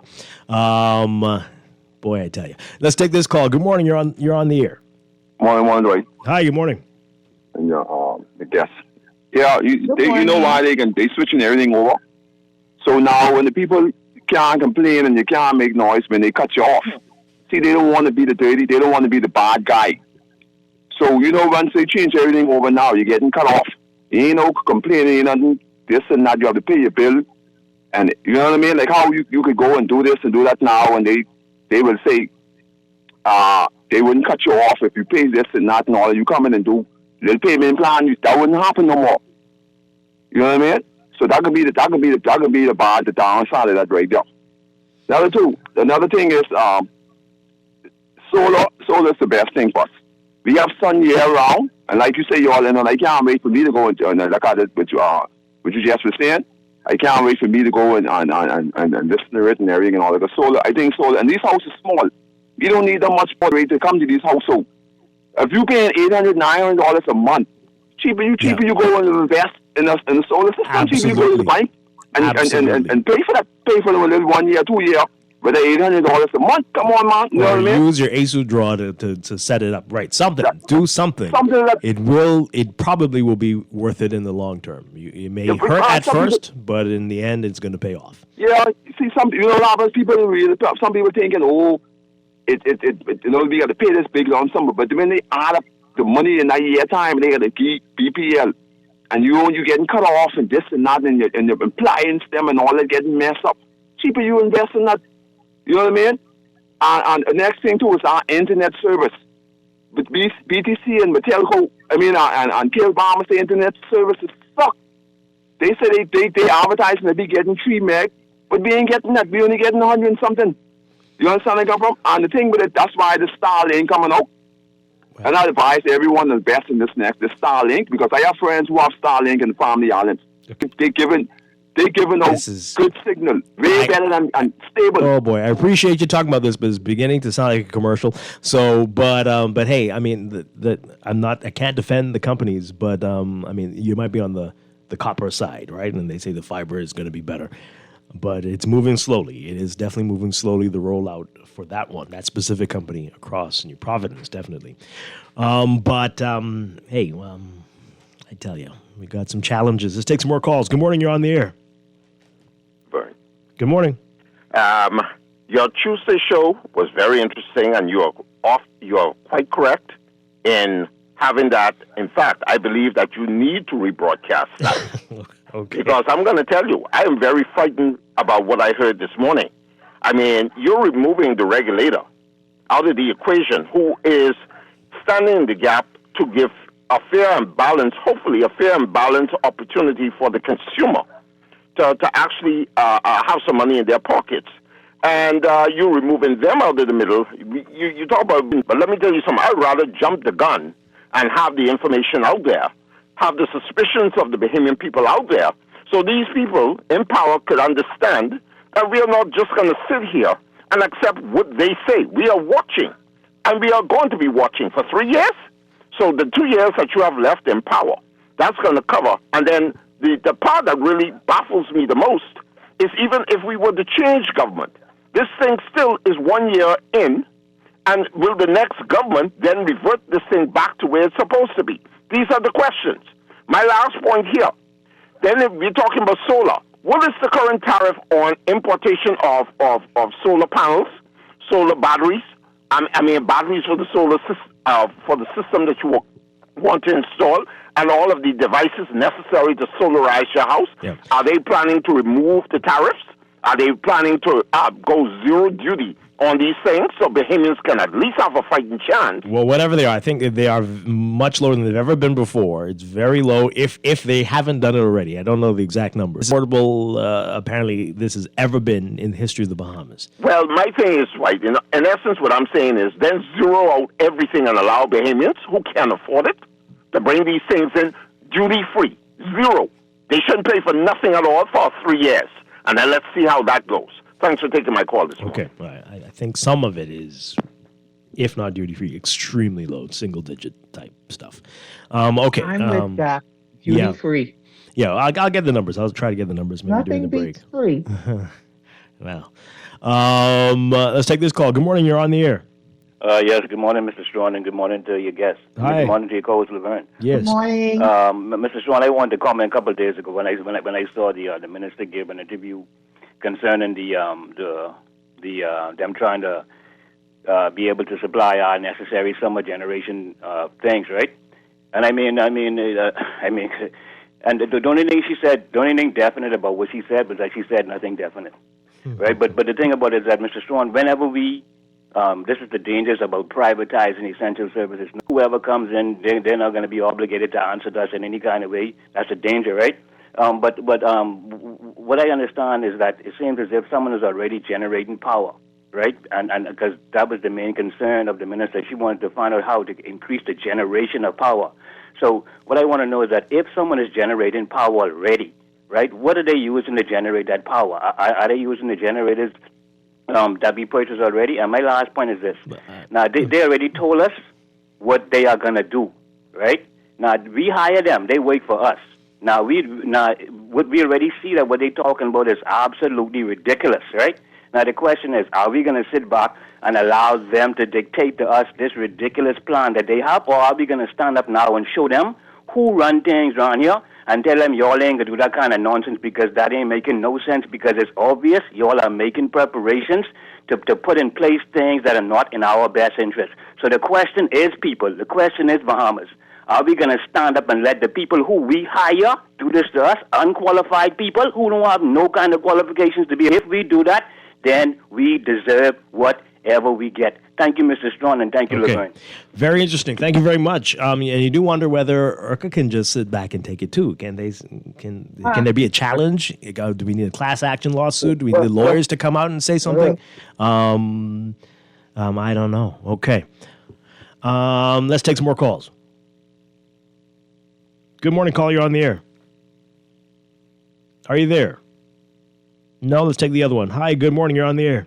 Boy, I tell you. Let's take this call. Good morning. You're on the air. Morning, Dwight. Hi, good morning. And the guests. Yeah, you know why they switching everything over. So now when the people can't complain and you can't make noise when they cut you off. See, they don't want to be the dirty, they don't want to be the bad guy. So, once they change everything over now, you're getting cut off. You ain't no complaining, ain't nothing, this and that, you have to pay your bill. And you know what I mean? Like how you could go and do this and do that now and they will say, they wouldn't cut you off if you pay this and that and all. You come in and do a little payment plan, that wouldn't happen no more. You know what I mean? So that could be the downside of that right there. Another thing is solar is the best thing for us. We have sun year round, and like you say, y'all, I can't wait for me to go and look at it, what you just were saying. I can't wait for me to go and listen to it and everything and all that. Solar, I think solar, and these houses small. You don't need that much money to come to these households. If you paying $800, $900 a month, cheaper you go and invest in the solar system. Absolutely. Cheaper you go to the bank and pay for that. Pay for them a little 1 year, 2 year, with $800 a month. Come on, man. You know what I mean? Use your ASU draw to set it up right. Do something. Something It probably will be worth it in the long term. It may hurt at first, but in the end, it's going to pay off. Yeah, see, a lot of people some people thinking, we got to pay this big lump sum, but when they add up the money in that year time, they got to keep BPL, and you getting cut off and this and that, and your appliance them and all that getting messed up. Cheaper you invest in that. You know what I mean? And the next thing too is our internet service. With BTC and Telco, and Kill Bombers, the internet services suck. They say they advertise and they be getting 3 meg, but we ain't getting that. We only getting 100 and something. You understand where I come from? And the thing with it, that's why the Starlink coming out. Wow. And I advise everyone to invest in this Starlink, because I have friends who have Starlink in the family islands. They're giving out good signal, way better and stable. Oh boy, I appreciate you talking about this, but it's beginning to sound like a commercial. So, but hey, I can't defend the companies, but you might be on the copper side, right? And they say the fiber is going to be better, but it's moving slowly. It is definitely moving slowly. The rollout for that specific company across New Providence, definitely. Hey, I tell you, we got some challenges. Let's take some more calls. Good morning. You're on the air. Good morning. Your Tuesday show was very interesting, and you are quite correct in having that. In fact, I believe that you need to rebroadcast that. Okay. Because I'm going to tell you, I am very frightened about what I heard this morning. You're removing the regulator out of the equation, who is standing in the gap to give a fair and balanced, hopefully a fair and balanced opportunity for the consumer to actually have some money in their pockets. And you're removing them out of the middle. You talk about, but let me tell you something. I'd rather jump the gun and have the information out there, have the suspicions of the Bahamian people out there, so these people in power could understand And we are not just going to sit here and accept what they say. We are watching, and we are going to be watching for 3 years. So the 2 years that you have left in power, that's going to cover. And then the part that really baffles me the most is even if we were to change government, this thing still is 1 year in, and will the next government then revert this thing back to where it's supposed to be? These are the questions. My last point here. Then if we're talking about solar, what is the current tariff on importation of solar panels, solar batteries? I mean batteries for the solar for the system that you want to install, and all of the devices necessary to solarize your house. Yeah. Are they planning to remove the tariffs? Are they planning to go zero duty on these things so Bahamians can at least have a fighting chance? Well, whatever they are, I think they are much lower than they've ever been before. It's very low if they haven't done it already. I don't know the exact numbers. Affordable, apparently, this has ever been in the history of the Bahamas. Well, my thing is, right, in essence, what I'm saying is then zero out everything and allow Bahamians who can't afford it to bring these things in duty-free. Zero. They shouldn't pay for nothing at all for 3 years. And then let's see how that goes. Thanks for taking my call this morning. Okay. I think some of it is, if not duty-free, extremely low, single-digit type stuff. Okay. I'm with that. Duty-free. Yeah, I'll get the numbers. I'll try to get the numbers maybe during the break. Beats free. Wow. Let's take this call. Good morning. You're on the air. Yes, good morning, Mr. Strachan, and good morning to your guests. Hi. Good morning to your co-host, Laverne. Yes. Good morning. Mr. Strachan, I wanted to comment a couple of days ago when I saw the minister give an interview concerning them trying to be able to supply our necessary summer generation things, right? And I mean, and the only thing definite about what she said was that she said nothing definite, right? But the thing about it is that, Mr. Strachan, whenever we this is the dangers about privatizing essential services. Whoever comes in, they're not going to be obligated to answer to us in any kind of way. That's a danger, right? But what I understand is that it seems as if someone is already generating power, right? And because that was the main concern of the minister. She wanted to find out how to increase the generation of power. So what I want to know is that if someone is generating power already, right, what are they using to generate that power? Are they using the generators that we purchased already? And my last point is this. Now, they already told us what they are going to do, right? Now, we hire them. They work for us. Now, we already see that what they're talking about is absolutely ridiculous, right? Now, the question is, are we going to sit back and allow them to dictate to us this ridiculous plan that they have, or are we going to stand up now and show them who run things around here and tell them y'all ain't going to do that kind of nonsense because that ain't making no sense, because it's obvious y'all are making preparations to put in place things that are not in our best interest. So the question is, people, the question is, Bahamas, are we going to stand up and let the people who we hire do this to us, unqualified people who don't have no kind of qualifications to be? If we do that, then we deserve whatever we get. Thank you, Mr. Strachan, and thank you, Laverne. Very interesting. Thank you very much. And you do wonder whether IRCA can just sit back and take it too. Can there be a challenge? Do we need a class action lawsuit? Do we need lawyers to come out and say something? I don't know. Okay. Let's take some more calls. Good morning, caller. You're on the air. Are you there? No, let's take the other one. Hi, good morning. You're on the air.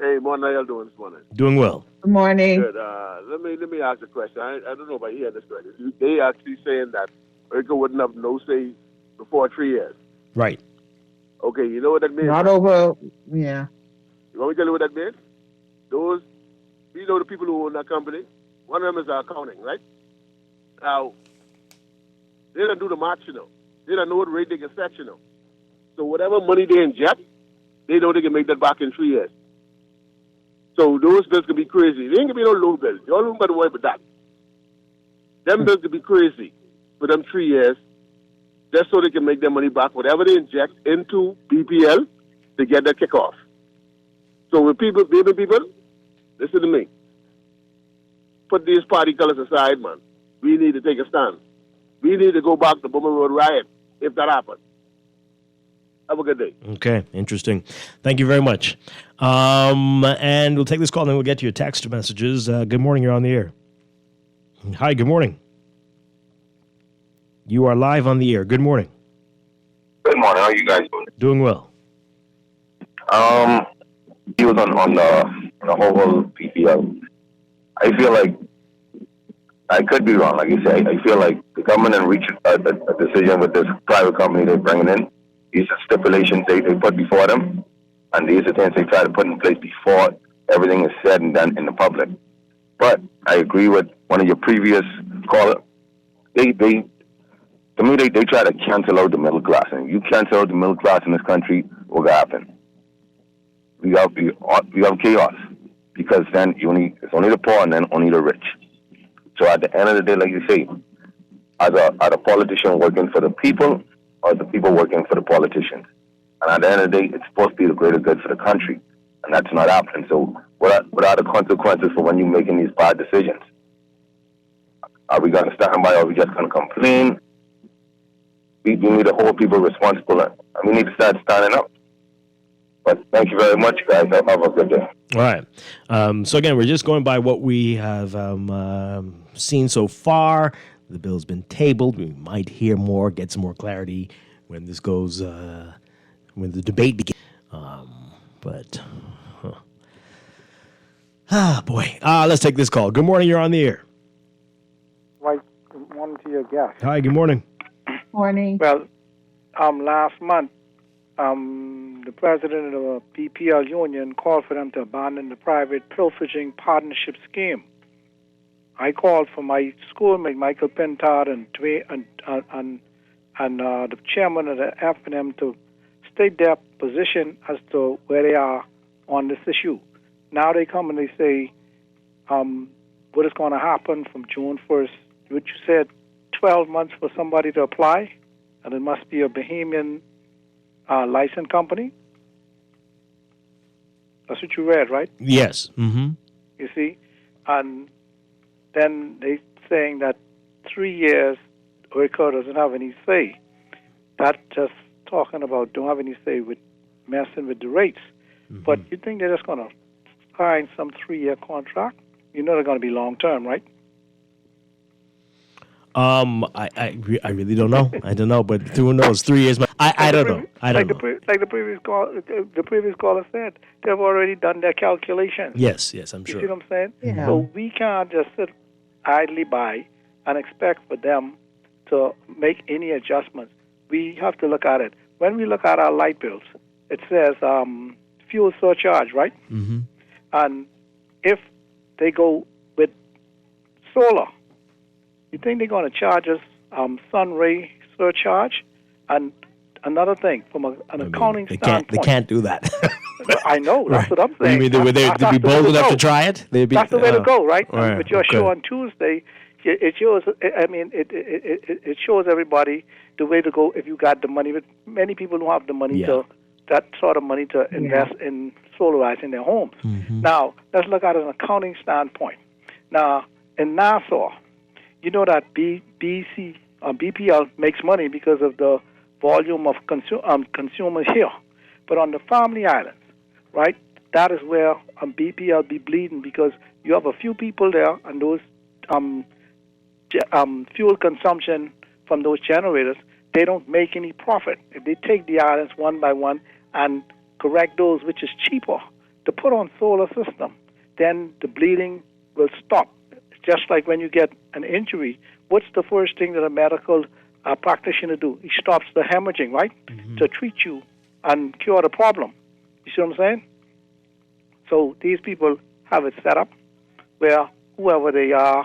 Hey, morning. How y'all doing this morning? Doing well. Good morning. Good. Let me ask a question. I don't know if I hear this right. They actually saying that IRCA wouldn't have no say before 3 years. Right. Okay, you know what that means? Not over, yeah. You want me to tell you what that means? Those, you know the people who own that company? One of them is accounting, right? Now, they don't do the math, you know. They don't know what rate they can set, you know. So whatever money they inject, they know they can make that back in 3 years. So those bills can be crazy. There ain't gonna be no low bills. Y'all don't gotta worry about that. Them bills can be crazy for them 3 years, just so they can make their money back, whatever they inject into BPL to get their kickoff. So with people, baby people, listen to me. Put these party colors aside, man. We need to take a stand. We need to go back to Boomer Road riot if that happens. Have a good day. Okay, interesting. Thank you very much. And we'll take this call, and then we'll get to your text messages. Good morning. You're on the air. Hi, good morning. You are live on the air. Good morning. Good morning. How are you guys doing? Doing well. He was on the whole PPL. I feel like I could be wrong, like you say. I feel like the government didn't reach a decision with this private company they're bringing in. These are stipulations they put before them, and these are things they try to put in place before everything is said and done in the public. But I agree with one of your previous callers. To me, they try to cancel out the middle class. And if you cancel out the middle class in this country, what will happen? We have chaos. Because then it's only the poor and then only the rich. So at the end of the day, like you say, are the politician working for the people or the people working for the politicians? And at the end of the day, it's supposed to be the greater good for the country. And that's not happening. So what are the consequences for when you're making these bad decisions? Are we going to stand by or are we just going to complain? We need to hold people responsible and we need to start standing up. But thank you very much, guys. Have a good day. All right. So again, we're just going by what we have seen so far. The bill's been tabled. We might hear more, get some more clarity when this goes, when the debate begins. Boy. Let's take this call. Good morning. You're on the air. Right. Good morning to your guest. Hi. Good morning. Morning. Well, last month, the president of the PPL union called for them to abandon the private pilfering partnership scheme. I called for my schoolmate Michael Pintard and the chairman of the F&M to state their position as to where they are on this issue. Now they come and they say what is going to happen from June 1st. Which you said 12 months for somebody to apply, and it must be a Bahamian license company. That's what you read, right? Yes. Mm-hmm. You see? And then they saying that 3 years, OICO doesn't have any say. That just talking about don't have any say with messing with the rates. Mm-hmm. But you think they're just going to sign some 3-year contract? You know they're going to be long-term, right? I really don't know. I don't know, but who knows? 3 years. I don't know. I don't know. Like the previous caller said, they've already done their calculations. Yes, I'm sure. You see what I'm saying? Yeah. So we can't just sit idly by and expect for them to make any adjustments. We have to look at it. When we look at our light bills, it says fuel surcharge, right? Mm-hmm. And if they go with solar, you think they're going to charge us sun ray surcharge? And another thing, from an accounting standpoint, they can't do that. I know. That's what I'm saying. You mean would they be bold enough to try it? That's the way to go, right? Right. But your show on Tuesday, it shows. I mean, it shows everybody the way to go if you got the money. But many people don't have the money to that sort of money to invest in solarizing their homes. Mm-hmm. Now let's look at an accounting standpoint. Now in Nassau, you know that BPL makes money because of the volume of consumers here. But on the Family Islands, right, that is where BPL be bleeding because you have a few people there and those fuel consumption from those generators, they don't make any profit. If they take the islands one by one and correct those which is cheaper to put on solar system, then the bleeding will stop. Just like when you get an injury, what's the first thing that a medical practitioner do? He stops the hemorrhaging, right, to treat you and cure the problem. You see what I'm saying? So these people have it set up where whoever they are,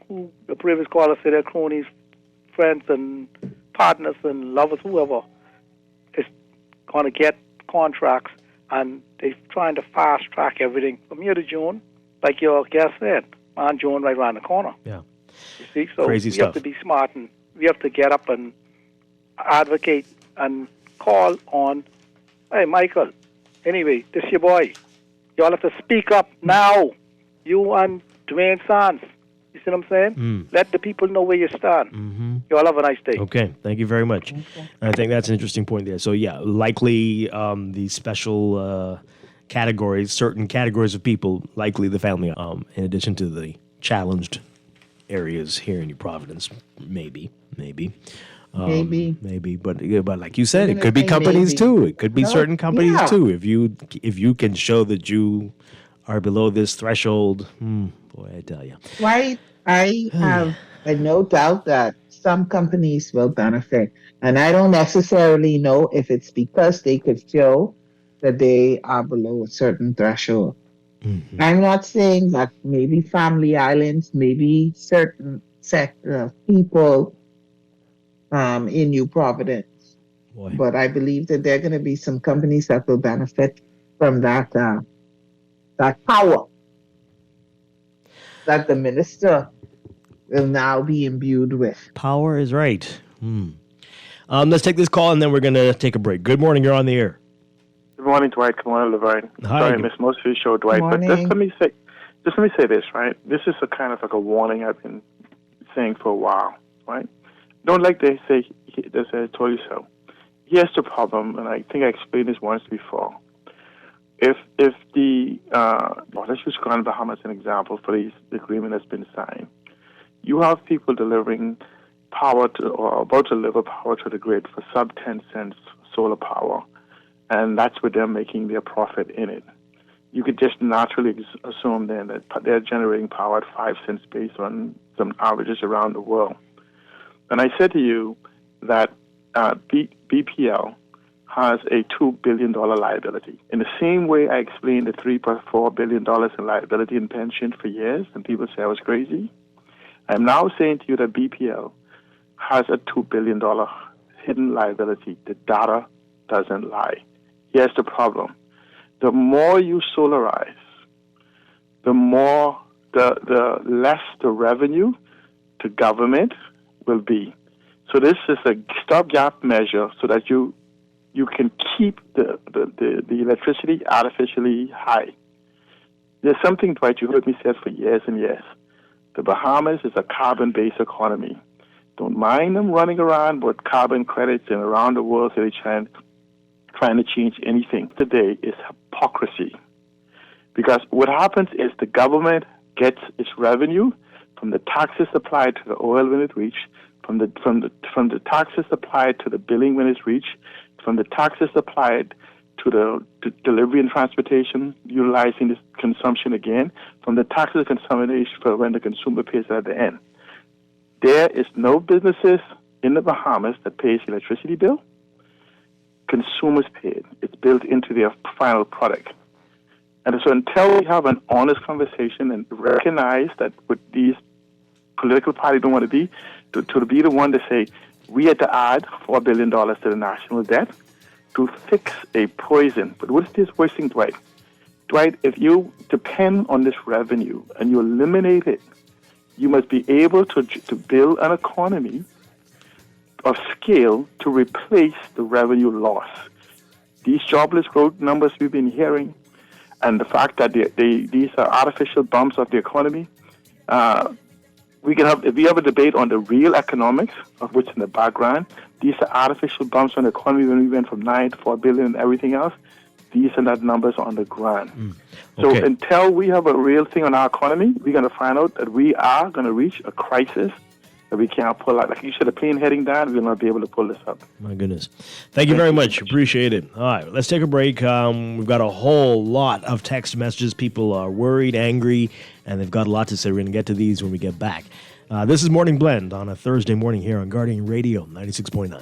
who the previous caller said they're cronies, friends and partners and lovers, whoever is going to get contracts, and they're trying to fast track everything from here to June, like your guest said. On June right around the corner. Yeah. You see, so Crazy we stuff. have to be smart and we have to get up and advocate and call on, hey, Michael, anyway, this your boy. Y'all have to speak up now. You and Dwayne Sands. You see what I'm saying? Let the people know where you stand. Mm-hmm. Y'all have a nice day. Okay, thank you very much. I think that's an interesting point there. So yeah, likely the special categories, certain categories of people, likely the family, in addition to the challenged areas here in New Providence, maybe. Maybe, but like you said, I'm it could be gonna say companies maybe. too. It could be No, certain companies yeah. too. If you can show that you are below this threshold, boy, I tell you. Right. I have no doubt that some companies will benefit. And I don't necessarily know if it's because they could show that they are below a certain threshold. I'm not saying that maybe family islands, maybe certain sector of people in New Providence. But I believe that there are going to be some companies that will benefit from that power that the minister will now be imbued with. Power is right. Let's take this call and then we're going to take a break. Good morning. You're on the air. Good morning, Dwight. Good morning, Laverne. Hi. Sorry, I missed most of your show, Dwight. But just let me say this, right? This is a kind of like a warning I've been saying for a while, right? Don't like they say, I told you so. Here's the problem, and I think I explained this once before. If the let's use Grand Bahamas as an example for the agreement that's been signed. You have people delivering power to, or about to deliver power to the grid for sub 10 cents solar power, and that's where they're making their profit in it. You could just naturally assume then that they're generating power at 5 cents based on some averages around the world. And I said to you that BPL has a $2 billion liability. In the same way I explained the $3.4 billion in liability in pension for years, and people say I was crazy. I'm now saying to you that BPL has a $2 billion hidden liability. The data doesn't lie. Here's the problem. The more you solarize, the more the less the revenue to government will be. So this is a stopgap measure so that you can keep the electricity artificially high. There's something, Dwight, you heard me say for years and years. The Bahamas is a carbon-based economy. Don't mind them running around with carbon credits and around the world so they're trying to change anything. Today is hypocrisy. Because what happens is the government gets its revenue from the taxes applied to the oil when it reaches, from the taxes applied to the billing when it's reached, from the taxes applied to the delivery and transportation, utilizing this consumption again, from the taxes consumption for when the consumer pays at the end. There is no businesses in the Bahamas that pays electricity bill. Consumers pay it. It's built into their final product. And so until we have an honest conversation and recognize that what these political parties don't want to be, to be the one to say, we had to add $4 billion to the national debt to fix a poison. But what is this poison, Dwight? Dwight, if you depend on this revenue and you eliminate it, you must be able to build an economy of scale to replace the revenue loss. These jobless growth numbers we've been hearing, and the fact that these are artificial bumps of the economy, if we have a debate on the real economics of what's in the background, these are artificial bumps on the economy when we went from 9 to 4 billion and everything else. These are not numbers on the ground. Okay. So until we have a real thing on our economy, we're going to find out that we are going to reach a crisis that we can't pull out. Like you said, a plane heading down, we'll not be able to pull this up. My goodness. Thank you very much. Appreciate it. All right, let's take a break. We've got a whole lot of text messages. People are worried, angry, and they've got a lot to say. We're going to get to these when we get back. This is Morning Blend on a Thursday morning here on Guardian Radio 96.9.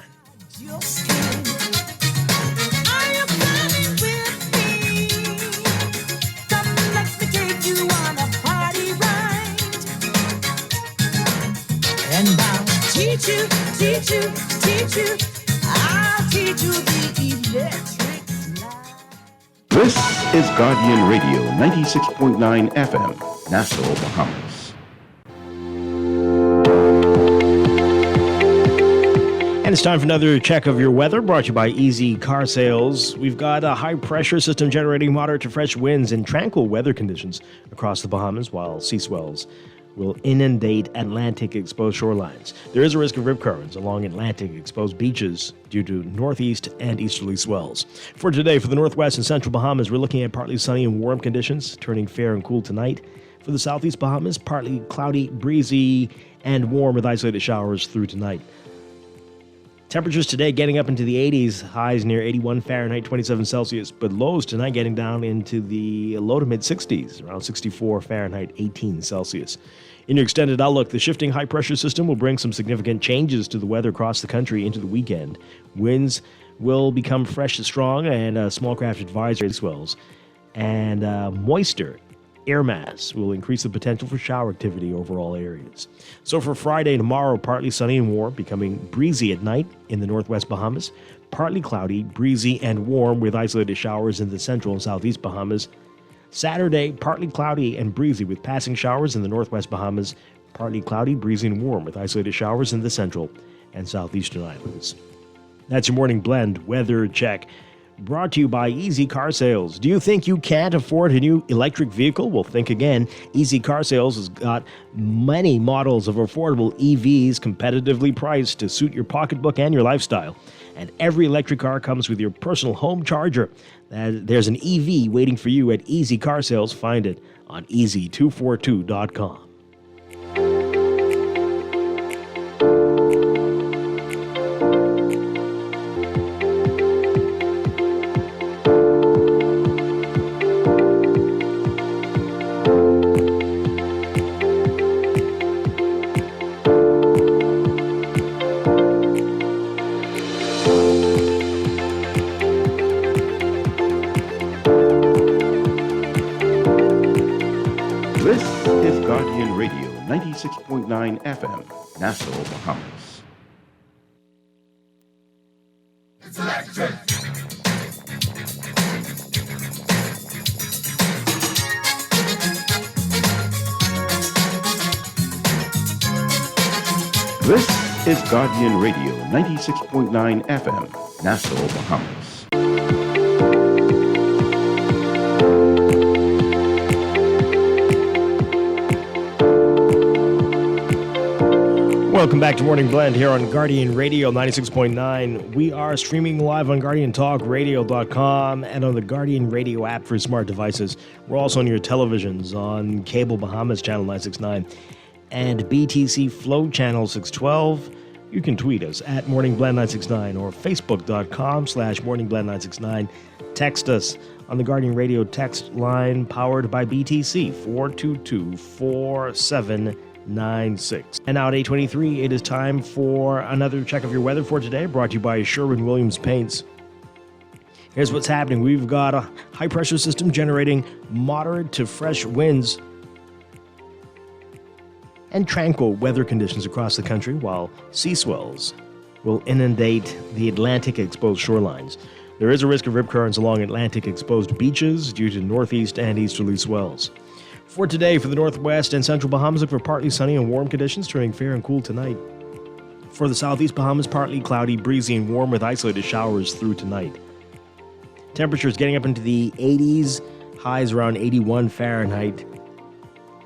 And I'll teach you, I'll teach you the electric light. This is Guardian Radio 96.9 FM, Nassau, Bahamas. And it's time for another check of your weather, brought to you by Easy Car Sales. We've got a high-pressure system generating moderate to fresh winds and tranquil weather conditions across the Bahamas, while sea swells will inundate Atlantic-exposed shorelines. There is a risk of rip currents along Atlantic-exposed beaches due to northeast and easterly swells. For today, for the northwest and central Bahamas, we're looking at partly sunny and warm conditions, turning fair and cool tonight. For the southeast Bahamas, partly cloudy, breezy, and warm with isolated showers through tonight. Temperatures today getting up into the 80s, highs near 81 Fahrenheit, 27 Celsius, but lows tonight getting down into the low to mid 60s, around 64 Fahrenheit, 18 Celsius. In your extended outlook, the shifting high pressure system will bring some significant changes to the weather across the country into the weekend. Winds will become fresh to strong and small craft advisory swells. And moisture air mass will increase the potential for shower activity over all areas. So for Friday, tomorrow, partly sunny and warm, becoming breezy at night in the northwest Bahamas. Partly cloudy, breezy, and warm with isolated showers in the central and southeast Bahamas. Saturday, partly cloudy and breezy with passing showers in the northwest Bahamas. Partly cloudy, breezy, and warm with isolated showers in the central and southeastern islands. That's your morning blend weather check. Brought to you by Easy Car Sales. Do you think you can't afford a new electric vehicle? Well, think again. Easy Car Sales has got many models of affordable EVs competitively priced to suit your pocketbook and your lifestyle. And every electric car comes with your personal home charger. There's an EV waiting for you at Easy Car Sales. Find it on easy242.com. This is Guardian Radio, 96.9 FM, Nassau, Bahamas. It's electric. This is Guardian Radio, 96.9 FM, Nassau, Bahamas. Welcome back to Morning Blend here on Guardian Radio 96.9. We are streaming live on GuardianTalkRadio.com and on the Guardian Radio app for smart devices. We're also on your televisions on Cable Bahamas Channel 969 and BTC Flow Channel 612. You can tweet us at MorningBlend969 or Facebook.com/MorningBlend969. Text us on the Guardian Radio text line powered by BTC 422-4796. And now at 8:23, it is time for another check of your weather for today, brought to you by Sherwin-Williams Paints. Here's what's happening. We've got a high-pressure system generating moderate to fresh winds and tranquil weather conditions across the country, while sea swells will inundate the Atlantic-exposed shorelines. There is a risk of rip currents along Atlantic-exposed beaches due to northeast and easterly swells. For today, for the northwest and central Bahamas, look for partly sunny and warm conditions, turning fair and cool tonight. For the southeast Bahamas, partly cloudy, breezy, and warm with isolated showers through tonight. Temperatures getting up into the 80s, highs around 81 Fahrenheit,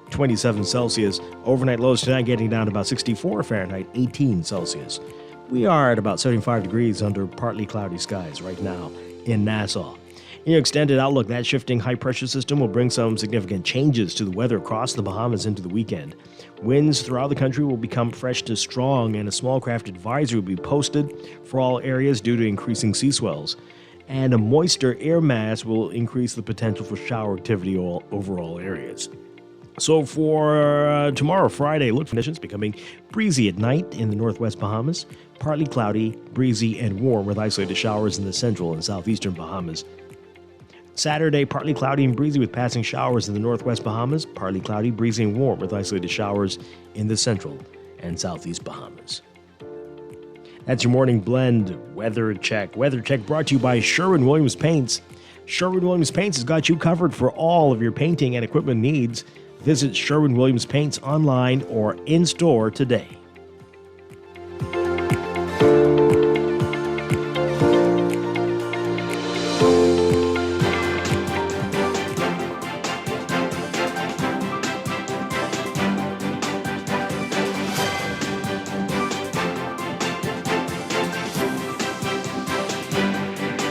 27 Celsius. Overnight lows tonight getting down to about 64 Fahrenheit, 18 Celsius. We are at about 75 degrees under partly cloudy skies right now in Nassau. In your extended outlook, that shifting high-pressure system will bring some significant changes to the weather across the Bahamas into the weekend. Winds throughout the country will become fresh to strong, and a small craft advisory will be posted for all areas due to increasing sea swells. And a moisture air mass will increase the potential for shower activity over all areas. So for tomorrow, Friday, look for conditions becoming breezy at night in the northwest Bahamas, partly cloudy, breezy, and warm with isolated showers in the central and southeastern Bahamas. Saturday, partly cloudy and breezy with passing showers in the northwest Bahamas, partly cloudy, breezy, and warm with isolated showers in the central and southeast Bahamas. That's your morning blend weather check. Weather check brought to you by Sherwin-Williams Paints. Sherwin-Williams Paints has got you covered for all of your painting and equipment needs. Visit Sherwin-Williams Paints online or in-store today.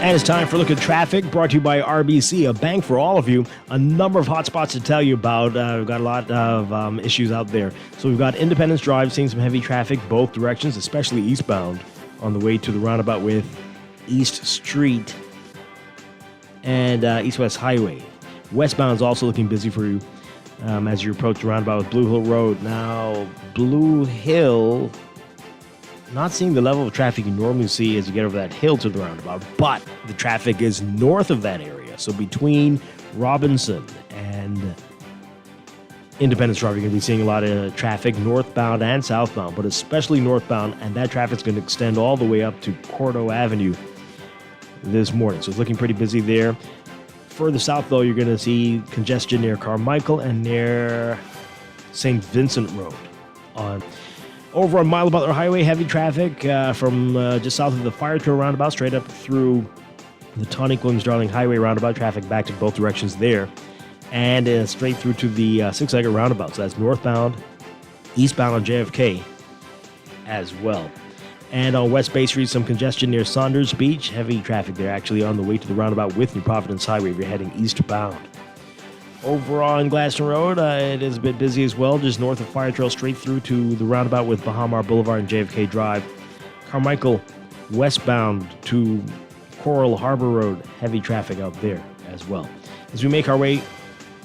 And it's time for a look at traffic, brought to you by RBC, a bank for all of you. A number of hot spots to tell you about. We've got a lot of issues out there. So we've got Independence Drive seeing some heavy traffic both directions, especially eastbound on the way to the roundabout with East Street and East-West Highway. Westbound is also looking busy for you as you approach the roundabout with Blue Hill Road. Now, Blue Hill, not seeing the level of traffic you normally see as you get over that hill to the roundabout, but the traffic is north of that area. So between Robinson and Independence Drive, you're going to be seeing a lot of traffic northbound and southbound, but especially northbound, and that traffic's going to extend all the way up to Cordo Avenue this morning. So it's looking pretty busy there. Further south, though, you're going to see congestion near Carmichael and near St. Vincent Road. Over on Mile Butler Highway, heavy traffic from just south of the Fire Trail roundabout straight up through the Tonic Williams Darling Highway roundabout. Traffic back to both directions there. And straight through to the Six-Legged roundabout. So that's northbound, eastbound on JFK as well. And on West Bay Street, some congestion near Saunders Beach. Heavy traffic there actually on the way to the roundabout with New Providence Highway if you're heading eastbound. Over on Glaston Road, it is a bit busy as well, just north of Fire Trail, straight through to the roundabout with Bahamar Boulevard and JFK Drive. Carmichael, westbound to Coral Harbor Road, heavy traffic out there as well. As we make our way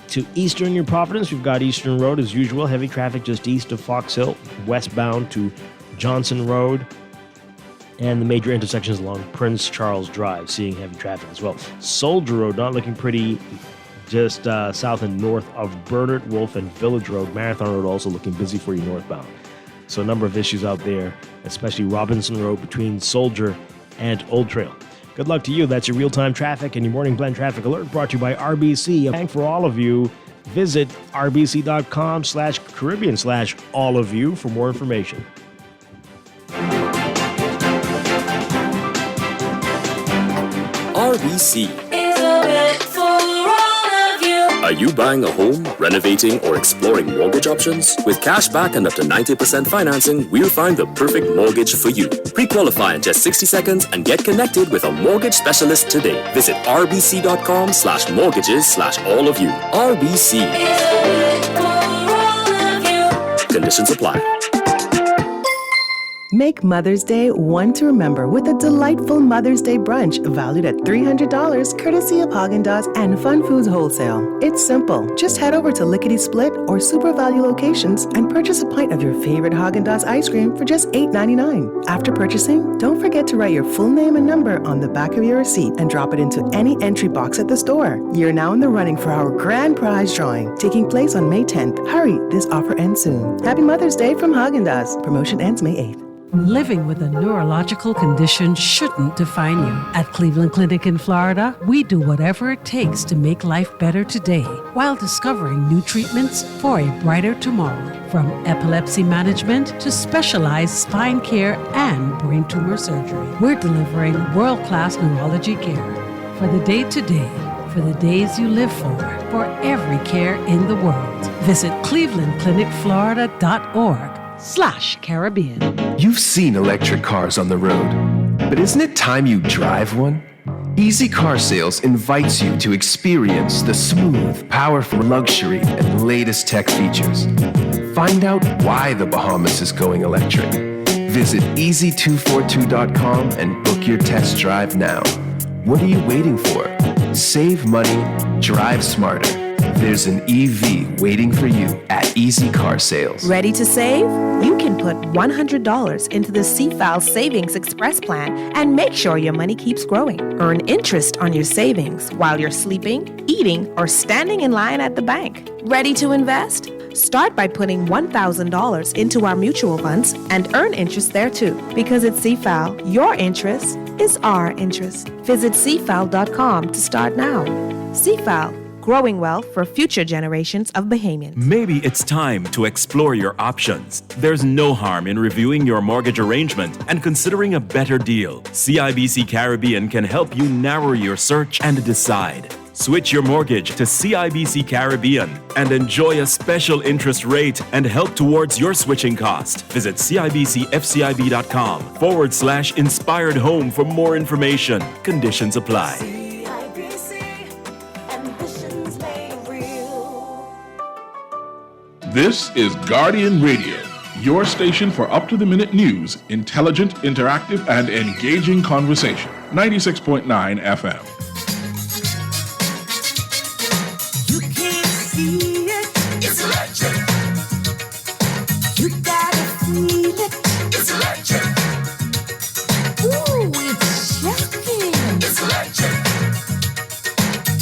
to eastern New Providence, we've got Eastern Road as usual, heavy traffic just east of Fox Hill, westbound to Johnson Road, and the major intersections along Prince Charles Drive, seeing heavy traffic as well. Soldier Road, not looking pretty, just south and north of Bernard, Wolf, and Village Road. Marathon Road also looking busy for you northbound. So a number of issues out there, especially Robinson Road between Soldier and Old Trail. Good luck to you. That's your real-time traffic and your Morning Blend Traffic Alert brought to you by RBC. A bank for all of you. Visit rbc.com/Caribbean/all of you for more information. RBC is a bank for all of you. Are you buying a home, renovating, or exploring mortgage options? With cash back and up to 90% financing, we'll find the perfect mortgage for you. Pre-qualify in just 60 seconds and get connected with a mortgage specialist today. Visit rbc.com/mortgages/all of you. RBC. Is a bank for all of you. Conditions apply. Make Mother's Day one to remember with a delightful Mother's Day brunch valued at $300 courtesy of Haagen-Dazs and Fun Foods Wholesale. It's simple. Just head over to Lickety Split or Super Value locations and purchase a pint of your favorite Haagen-Dazs ice cream for just $8.99. After purchasing, don't forget to write your full name and number on the back of your receipt and drop it into any entry box at the store. You're now in the running for our grand prize drawing, taking place on May 10th. Hurry, this offer ends soon. Happy Mother's Day from Haagen-Dazs. Promotion ends May 8th. Living with a neurological condition shouldn't define you. At Cleveland Clinic in Florida, we do whatever it takes to make life better today while discovering new treatments for a brighter tomorrow. From epilepsy management to specialized spine care and brain tumor surgery, we're delivering world-class neurology care for the day-to-day, for the days you live for every care in the world. Visit clevelandclinicflorida.org/Caribbean. You've seen electric cars on the road, but isn't it time you drive one? Easy Car Sales invites you to experience the smooth, powerful luxury and latest tech features. Find out why the Bahamas is going electric. Visit easy242.com and book your test drive now. What are you waiting for? Save money, drive smarter. There's an EV waiting for you at Easy Car Sales. Ready to save? You can put $100 into the CFAL Savings Express Plan and make sure your money keeps growing. Earn interest on your savings while you're sleeping, eating, or standing in line at the bank. Ready to invest? Start by putting $1,000 into our mutual funds and earn interest there too. Because at CFAL, your interest is our interest. Visit CFAL.com to start now. CFAL. Growing wealth for future generations of Bahamians. Maybe it's time to explore your options. There's no harm in reviewing your mortgage arrangement and considering a better deal. CIBC Caribbean can help you narrow your search and decide. Switch your mortgage to CIBC Caribbean and enjoy a special interest rate and help towards your switching cost. Visit CIBCFCIB.com/inspired home for more information. Conditions apply. This is Guardian Radio, Your station for up-to-the-minute news, intelligent, interactive, and engaging conversation. 96.9 FM. You can't see it. It's electric. You gotta feel it. It's electric. Ooh, it's shocking. It's electric.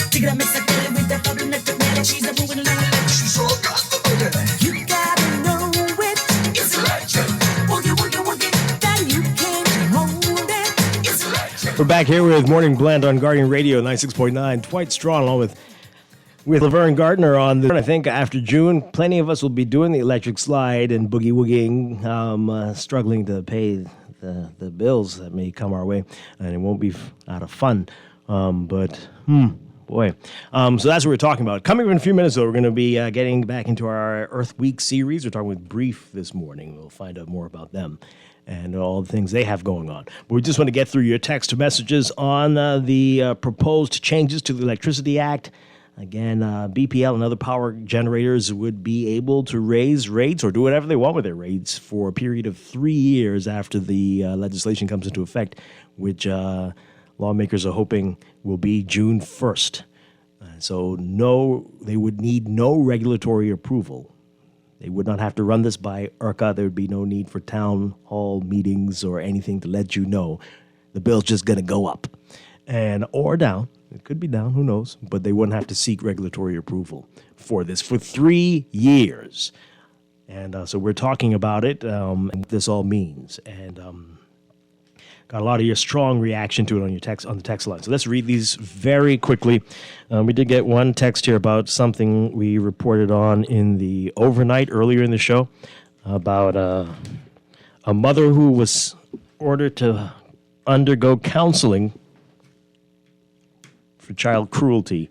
Tigre me saqué with the bubble net the man. She's a moving along like she's all got the boogie. You gotta know it. It's electric. Woogie, woogie, woogie. That you can't hold it. It's electric. We're back here with Morning Blend on Guardian Radio 96.9. Dwight Strachan along with Laverne Gardner on the. I think after June, plenty of us will be doing the electric slide and boogie woogieing, struggling to pay the bills that may come our way, and it won't be out of fun. Boy. So that's what we're talking about. Coming up in a few minutes, though, we're going to be getting back into our Earth Week series. We're talking with Brief this morning. We'll find out more about them and all the things they have going on. But we just want to get through your text messages on the proposed changes to the Electricity Act. Again, BPL and other power generators would be able to raise rates or do whatever they want with their rates for a period of 3 years after the legislation comes into effect, which lawmakers are hoping will be June 1st. So they would need no regulatory approval. They would not have to run this by ERCA. There would be no need for town hall meetings or anything to let you know. The bill's just going to go up or down. It could be down, who knows? But they wouldn't have to seek regulatory approval for this for 3 years. And so we're talking about it and what this all means. And got a lot of your strong reaction to it on the text line. So let's read these very quickly. We did get one text here about something we reported on in the overnight earlier in the show about a mother who was ordered to undergo counseling for child cruelty.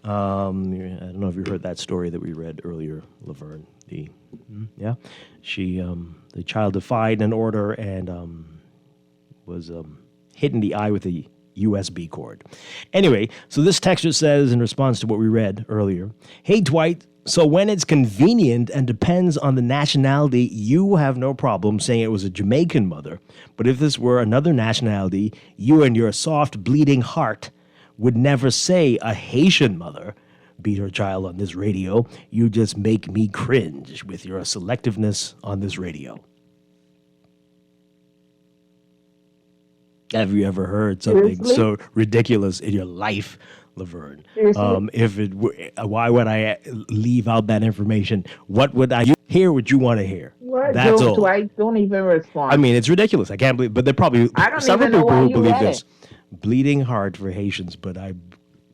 I don't know if you heard that story that we read earlier, Laverne. The child defied an order and was hit in the eye with a USB cord. Anyway, so this texter says in response to what we read earlier, "Hey Dwight, so when it's convenient and depends on the nationality, you have no problem saying it was a Jamaican mother. But if this were another nationality, you and your soft bleeding heart would never say a Haitian mother beat her child on this radio. You just make me cringe with your selectiveness on this radio." Have you ever heard something so ridiculous in your life, Laverne? Why would I leave out that information? What would I hear? What you want to hear? What? That's all. Dwight, don't even respond. I mean, it's ridiculous. I can't believe, but there probably several people who believe this. Bleeding hard for Haitians, but I'm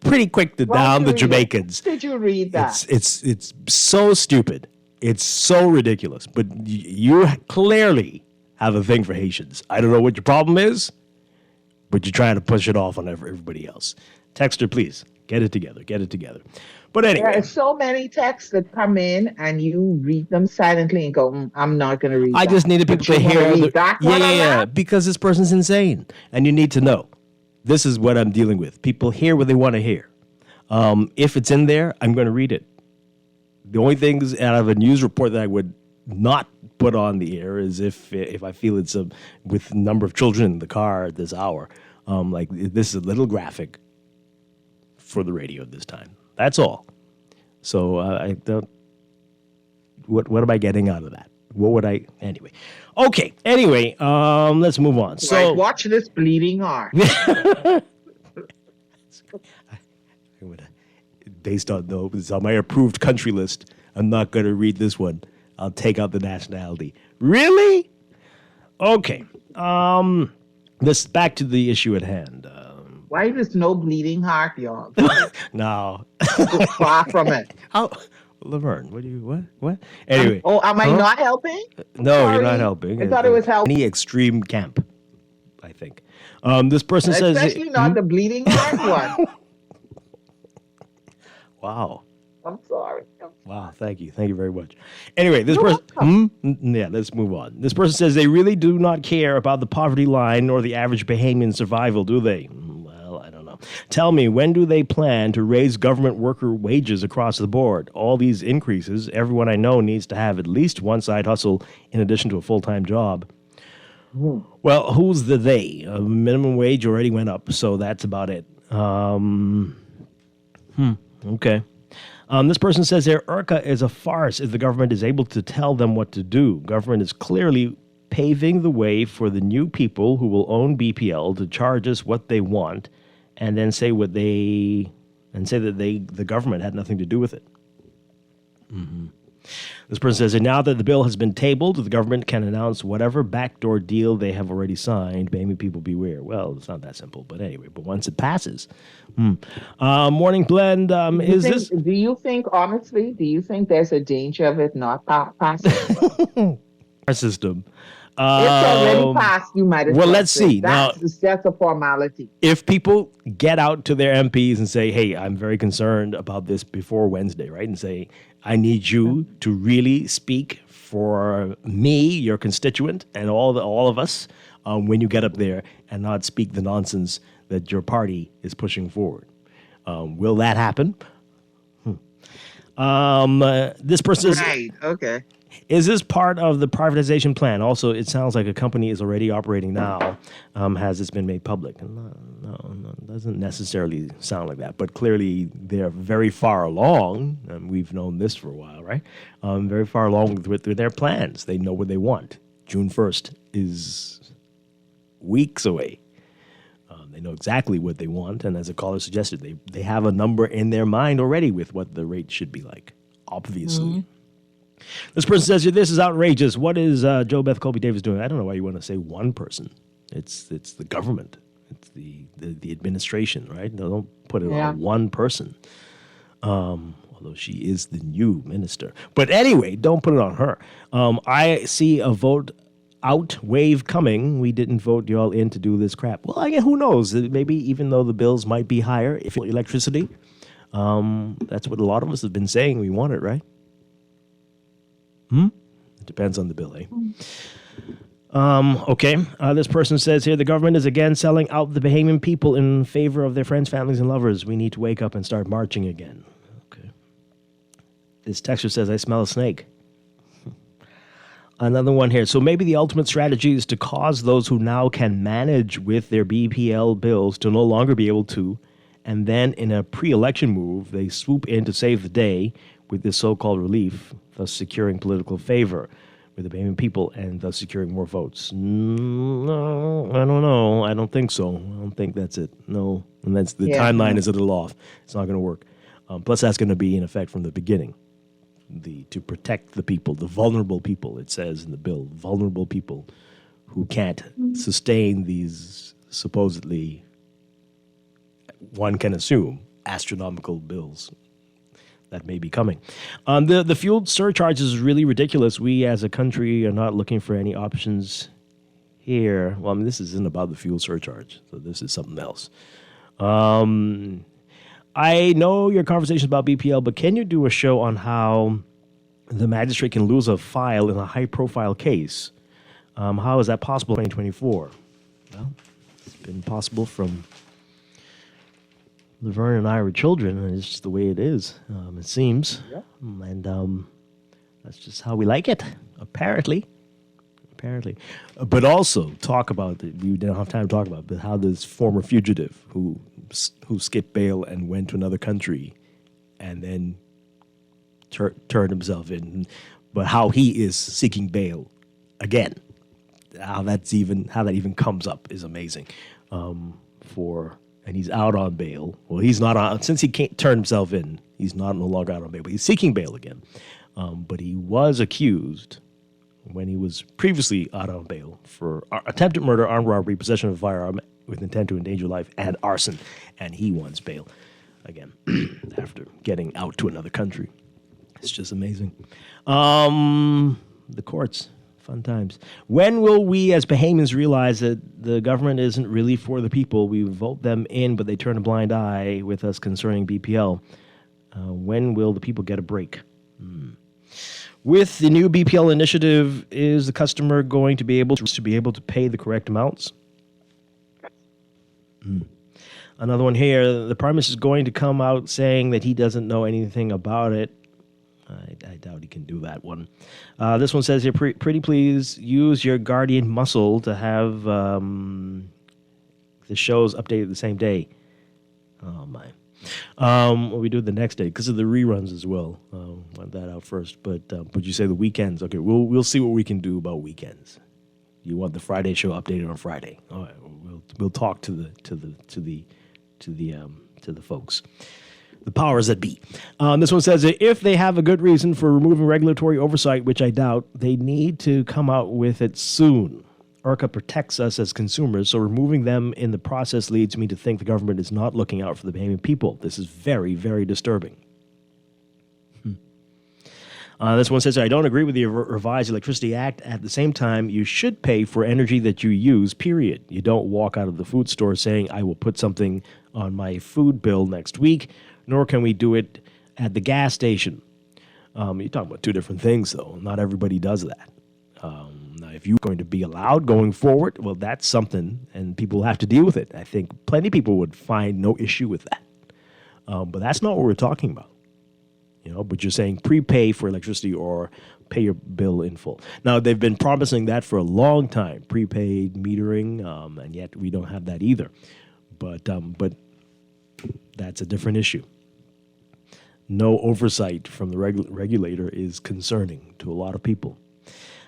pretty quick to down the Jamaicans. Did you read that? It's so stupid. It's so ridiculous. But you clearly have a thing for Haitians. I don't know what your problem is, but you're trying to push it off on everybody else. Texter, please, get it together. Get it together. But anyway. There are so many texts that come in and you read them silently and go, I'm not going to read I that. just needed people to hear. Yeah, because this person's insane. And you need to know. This is what I'm dealing with. People hear what they want to hear. If it's in there, I'm going to read it. The only things out of a news report that I would not put on the air is if I feel it's with number of children in the car at this hour. Like this is a little graphic for the radio this time. That's all. So I don't. What am I getting out of that? What would I anyway? Okay. Anyway, let's move on. So watch this bleeding heart. Based on it's on my approved country list, I'm not going to read this one. I'll take out the nationality. Really? Okay. Let's back to the issue at hand. Why there's no bleeding heart, y'all? No. Far from it. How, Laverne? What? Anyway. Am I not helping? No, Sorry. you're not helping. I thought it was helping. Any extreme camp, I think. This person says, especially not the bleeding heart one. Wow. I'm sorry. Wow, thank you very much. Anyway, this person, let's move on. This person says they really do not care about the poverty line or the average Bahamian survival, do they? Well, I don't know. Now, tell me, when do they plan to raise government worker wages across the board? All these increases, everyone I know needs to have at least one side hustle in addition to a full-time job. Well, who's the they? Minimum wage already went up, so that's about it. Okay. This person says here, IRCA is a farce if the government is able to tell them what to do. Government is clearly paving the way for the new people who will own BPL to charge us what they want and then say that the government had nothing to do with it. This person says, and now that the bill has been tabled, the government can announce whatever backdoor deal they have already signed. Maybe people beware. Well, it's not that simple, but anyway, but once it passes. Morning Blend, Do you think, honestly, there's a danger of it not passing? Our system. It's already passed, you might as well. Well, let's see. That's a formality. If people get out to their MPs and say, hey, I'm very concerned about this before Wednesday, right? And say, I need you to really speak for me, your constituent, and all of us when you get up there and not speak the nonsense that your party is pushing forward. Will that happen? This person says, right, okay. Is this part of the privatization plan? Also, it sounds like a company is already operating now. Has this been made public? No, it doesn't necessarily sound like that. But clearly, they're very far along. And we've known this for a while, right? Very far along with their plans. They know what they want. June 1st is weeks away. They know exactly what they want. And as a caller suggested, they have a number in their mind already with what the rate should be like, obviously. This person says, this is outrageous. What is Joe Beth Colby Davis doing? I don't know why you want to say one person. It's the government. It's the administration, right? Don't put it on one person. Although she is the new minister. But anyway, don't put it on her. I see a vote out wave coming. We didn't vote y'all in to do this crap. Well, again, who knows? Maybe even though the bills might be higher, if electricity, that's what a lot of us have been saying we want it, right? It depends on the bill, eh? Okay. This person says here, the government is again selling out the Bahamian people in favor of their friends, families, and lovers. We need to wake up and start marching again. Okay. This texter says, I smell a snake. Another one here. So maybe the ultimate strategy is to cause those who now can manage with their BPL bills to no longer be able to, and then in a pre-election move, they swoop in to save the day with this so-called relief, thus securing political favor with the Bahamian people and thus securing more votes. No, I don't know. I don't think so. I don't think that's it. No. And that's the timeline is a little off. It's not going to work. Plus, that's going to be in effect from the beginning. To protect the people, the vulnerable people, it says in the bill, vulnerable people who can't sustain these supposedly, one can assume, astronomical bills that may be coming. The fuel surcharge is really ridiculous. We as a country are not looking for any options here. Well, I mean, this isn't about the fuel surcharge, so this is something else. I know your conversations about BPL, but can you do a show on how the magistrate can lose a file in a high-profile case? How is that possible in 2024? Well, it's been possible from Laverne and I were children, and it's just the way it is, it seems. Yeah. And that's just how we like it, apparently. But also talk about, we don't have time to talk about, but how this former fugitive who skipped bail and went to another country and then turned himself in, but how he is seeking bail again. How that even comes up is amazing. And he's out on bail. Well, he's not on, since he can't turn himself in, he's no longer out on bail, but he's seeking bail again. But he was accused when he was previously out on bail for attempted murder, armed robbery, possession of a firearm with intent to endanger life, and arson. And he wants bail again after getting out to another country. It's just amazing. The courts. Fun times. When will we as Bahamians realize that the government isn't really for the people? We vote them in, but they turn a blind eye with us concerning BPL. When will the people get a break? With the new BPL initiative, is the customer going to be able to pay the correct amounts? Another one here. The Prime Minister is going to come out saying that he doesn't know anything about it. I doubt he can do that one. This one says here, pretty please use your Guardian muscle to have the shows updated the same day. Oh, my. We do it the next day because of the reruns as well. Want that out first. But you say the weekends. Okay, we'll see what we can do about weekends. You want the Friday show updated on Friday. All right, we'll talk to the folks, the powers that be. This one says that if they have a good reason for removing regulatory oversight, which I doubt, they need to come out with it soon. IRCA protects us as consumers, so removing them in the process leads me to think the government is not looking out for the Bahamian people. This is very, very disturbing. This one says, I don't agree with the revised Electricity Act. At the same time, you should pay for energy that you use, period. You don't walk out of the food store saying, I will put something on my food bill next week, nor can we do it at the gas station. You're talking about two different things, though. Not everybody does that. Now, if you're going to be allowed going forward, well, that's something, and people have to deal with it. I think plenty of people would find no issue with that. But that's not what we're talking about. But you're saying prepay for electricity or pay your bill in full. Now, they've been promising that for a long time, prepaid metering, and yet we don't have that either. But that's a different issue. No oversight from the regulator is concerning to a lot of people.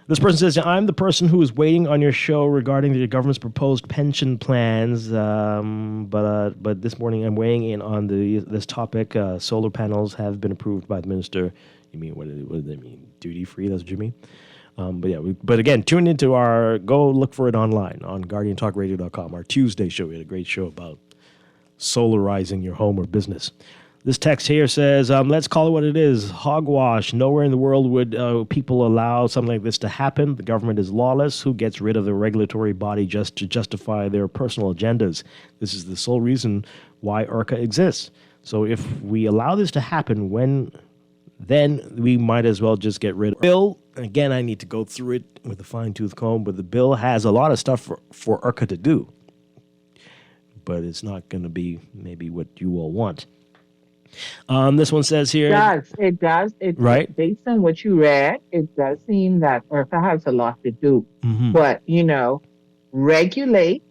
This person says, I'm the person who is waiting on your show regarding the government's proposed pension plans, but this morning I'm weighing in on this topic. Solar panels have been approved by the minister. You mean, what do they mean? Duty-free, that's what you mean? But again, tune into go look for it online on GuardianTalkRadio.com, our Tuesday show. We had a great show about solarizing your home or business. This text here says, let's call it what it is, hogwash. Nowhere in the world would people allow something like this to happen. The government is lawless. Who gets rid of the regulatory body just to justify their personal agendas? This is the sole reason why IRCA exists. So if we allow this to happen, then we might as well just get rid of the bill. Again, I need to go through it with a fine-tooth comb, but the bill has a lot of stuff for IRCA to do. But it's not going to be maybe what you all want. This one says here. It does. Right. Based on what you read, it does seem that IRCA has a lot to do. Mm-hmm. But, regulate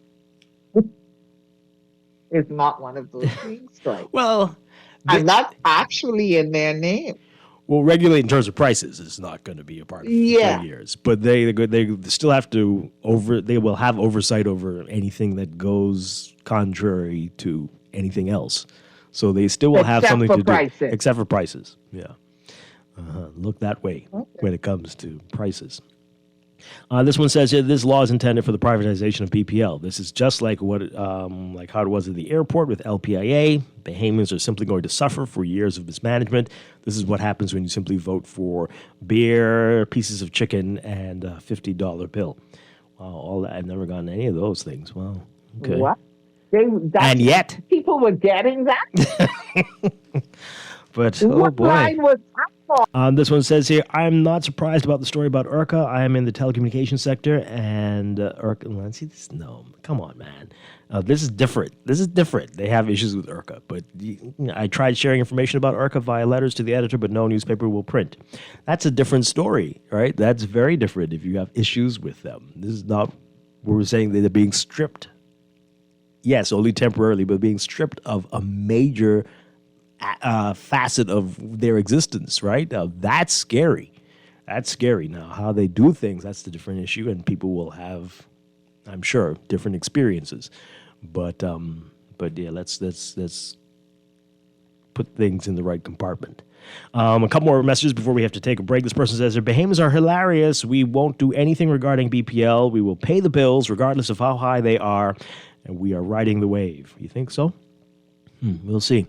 is not one of those things. Right? Well, and that's actually in their name. Well, regulate in terms of prices is not going to be a part of 3 years. But they still have to they will have oversight over anything that goes contrary to anything else. So they still will have something to do, except for prices. Yeah, look that way when it comes to prices. This one says this law is intended for the privatization of PPL. This is just like how it was at the airport with LPIA. Bahamians are simply going to suffer for years of mismanagement. This is what happens when you simply vote for beer, pieces of chicken, and a $50 bill. Wow, I've never gotten any of those things. Wow. Okay. What? And yet people were getting that. But what boy. line was that for? This one says here, I'm not surprised about the story about IRCA. I am in the telecommunications sector, and IRCA. See this? No, come on, man. This is different. They have issues with IRCA, but I tried sharing information about IRCA via letters to the editor, but no newspaper will print. That's a different story, right? That's very different if you have issues with them. This is not where we're saying that they're being stripped. Yes, only temporarily, but being stripped of a major facet of their existence, right? Now, that's scary. Now, how they do things, that's the different issue, and people will have, I'm sure, different experiences. But yeah, let's put things in the right compartment. A couple more messages before we have to take a break. This person says, their Bahamians are hilarious. We won't do anything regarding BPL. We will pay the bills regardless of how high they are, and we are riding the wave. You think so? We'll see.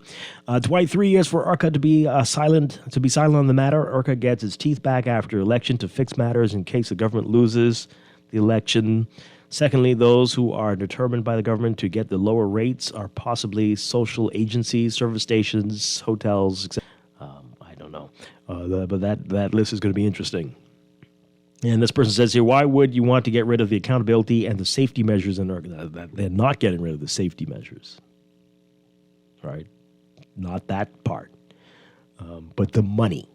Dwight, 3 years for IRCA to be silent on the matter. IRCA gets its teeth back after election to fix matters in case the government loses the election. Secondly, those who are determined by the government to get the lower rates are possibly social agencies, service stations, hotels, etc. I don't know. But that list is going to be interesting. And this person says here, why would you want to get rid of the accountability and the safety measures in IRCA? They're not getting rid of the safety measures. right? Not that part, but the money,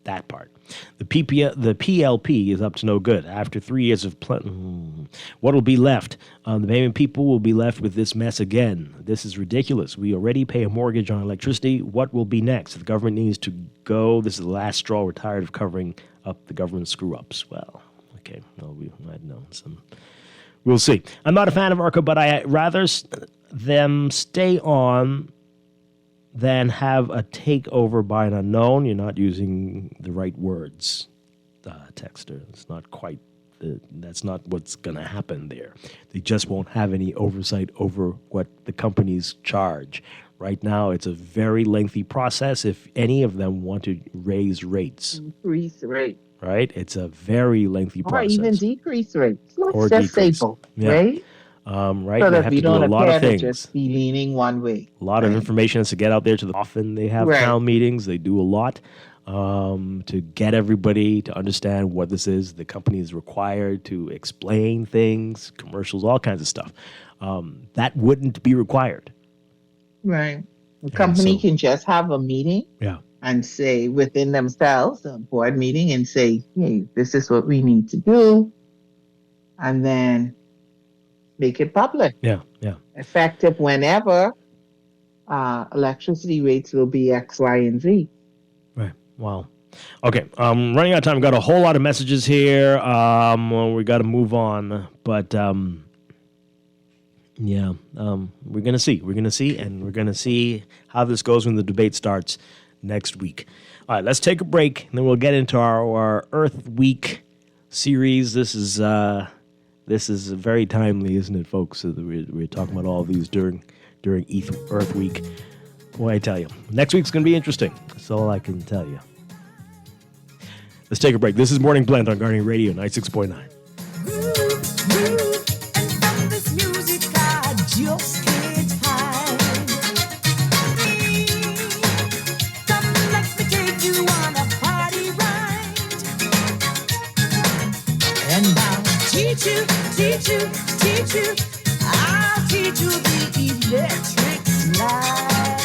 that part. The PLP is up to no good. After 3 years of what will be left? The payment people will be left with this mess again. This is ridiculous. We already pay a mortgage on electricity. What will be next? The government needs to go. This is the last straw. We're tired of covering up the government screw-ups. Well, okay. Well, I'd known some. We'll see. I'm not a fan of ARCA, but I rather them stay on than have a takeover by an unknown. You're not using the right words, Texter. It's not quite, that's not what's going to happen there. They just won't have any oversight over what the companies charge. Right now, it's a very lengthy process if any of them want to raise rates. Increase rate. Right? It's a very lengthy process. Or even decrease rates. Let's Or just decrease. say both, Yeah. right? Right? So They that have we to do don't a lot of appear to things. just be leaning one way. A lot of information has to get out there to the often they have Right. town meetings. They do a lot to get everybody to understand what this is. The company is required to explain things, commercials, all kinds of stuff. That wouldn't be required. Right. The company can just have a meeting Yeah. and say within themselves, a board meeting, and say, hey, this is what we need to do. And then make it public. Yeah, yeah. Effective whenever electricity rates will be X, Y, and Z. Right. Wow. Okay. Running out of time. Got a whole lot of messages here. We got to move on. But yeah, we're going to see. We're going to see, and we're going to see how this goes when the debate starts next week. All right, let's take a break, and then we'll get into our Earth Week series. This is very timely, isn't it, folks? We're talking about all of these during Earth Week. Boy, I tell you, next week's going to be interesting. That's all I can tell you. Let's take a break. This is Morning Blend on Guardian Radio 96.9. Just can't hide. Come, let me take you on a party ride. And I'll teach you. I'll teach you the electric slide.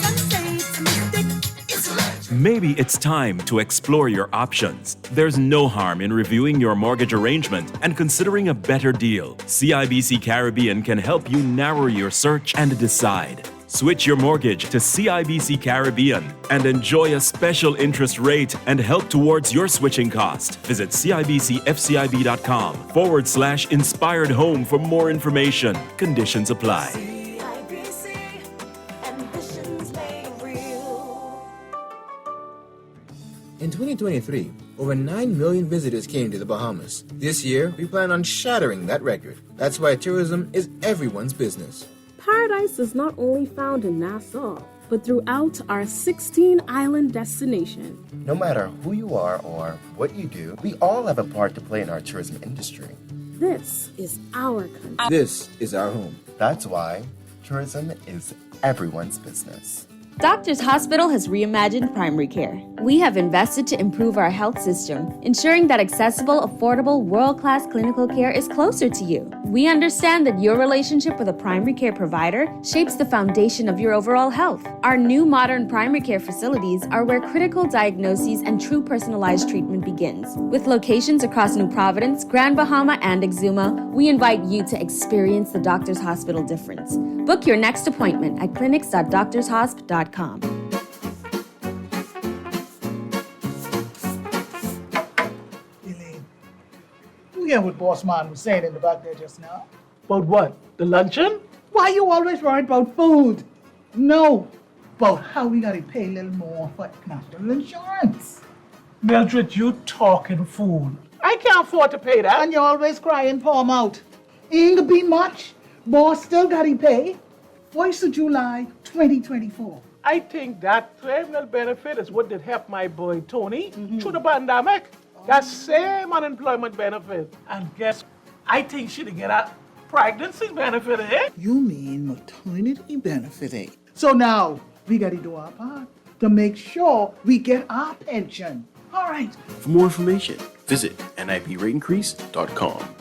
Some say it's a mistake, it's electric. Maybe it's time to explore your options. There's no harm in reviewing your mortgage arrangement and considering a better deal. CIBC Caribbean can help you narrow your search and decide. Switch your mortgage to CIBC Caribbean and enjoy a special interest rate and help towards your switching cost. Visit CIBCFCIB.com/inspired home for more information. Conditions apply. In 2023, over 9 million visitors came to the Bahamas. This year, we plan on shattering that record. That's why tourism is everyone's business. Paradise is not only found in Nassau, but throughout our 16-island destination. No matter who you are or what you do, we all have a part to play in our tourism industry. This is our country. This is our home. That's why tourism is everyone's business. Doctors Hospital has reimagined primary care. We have invested to improve our health system, ensuring that accessible, affordable, world-class clinical care is closer to you. We understand that your relationship with a primary care provider shapes the foundation of your overall health. Our new modern primary care facilities are where critical diagnoses and true personalized treatment begins. With locations across New Providence, Grand Bahama, and Exuma, we invite you to experience the Doctors Hospital difference. Book your next appointment at clinics.doctorshosp.com. You hear what Boss Man was saying in the back there just now? About what? The luncheon? Why you always worried about food? No, about how we gotta pay a little more for national insurance. Mildred, you talking fool. I can't afford to pay that. And you're always crying, palm out. Ain't gonna be much. Boss still gotta pay. 1st of July, 2024. I think that annual benefit is what did help my boy Tony through the pandemic. That same unemployment benefit. And guess, I think she did get a pregnancy benefit, eh? You mean maternity benefit, eh? So now, we gotta do our part to make sure we get our pension. All right. For more information, visit niprateIncrease.com.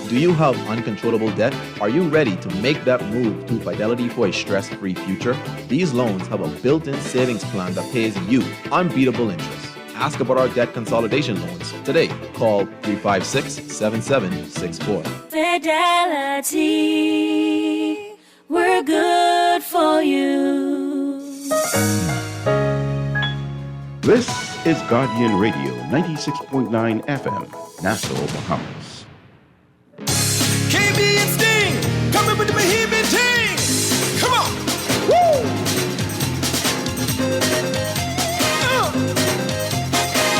Do you have uncontrollable debt? Are you ready to make that move to Fidelity for a stress-free future? These loans have a built-in savings plan that pays you unbeatable interest. Ask about our debt consolidation loans today. Call 356-7764. Fidelity, we're good for you. This is Guardian Radio 96.9 FM, Nassau, Bahamas. KB and Sting, coming with the Bohemian team. Come on. Woo!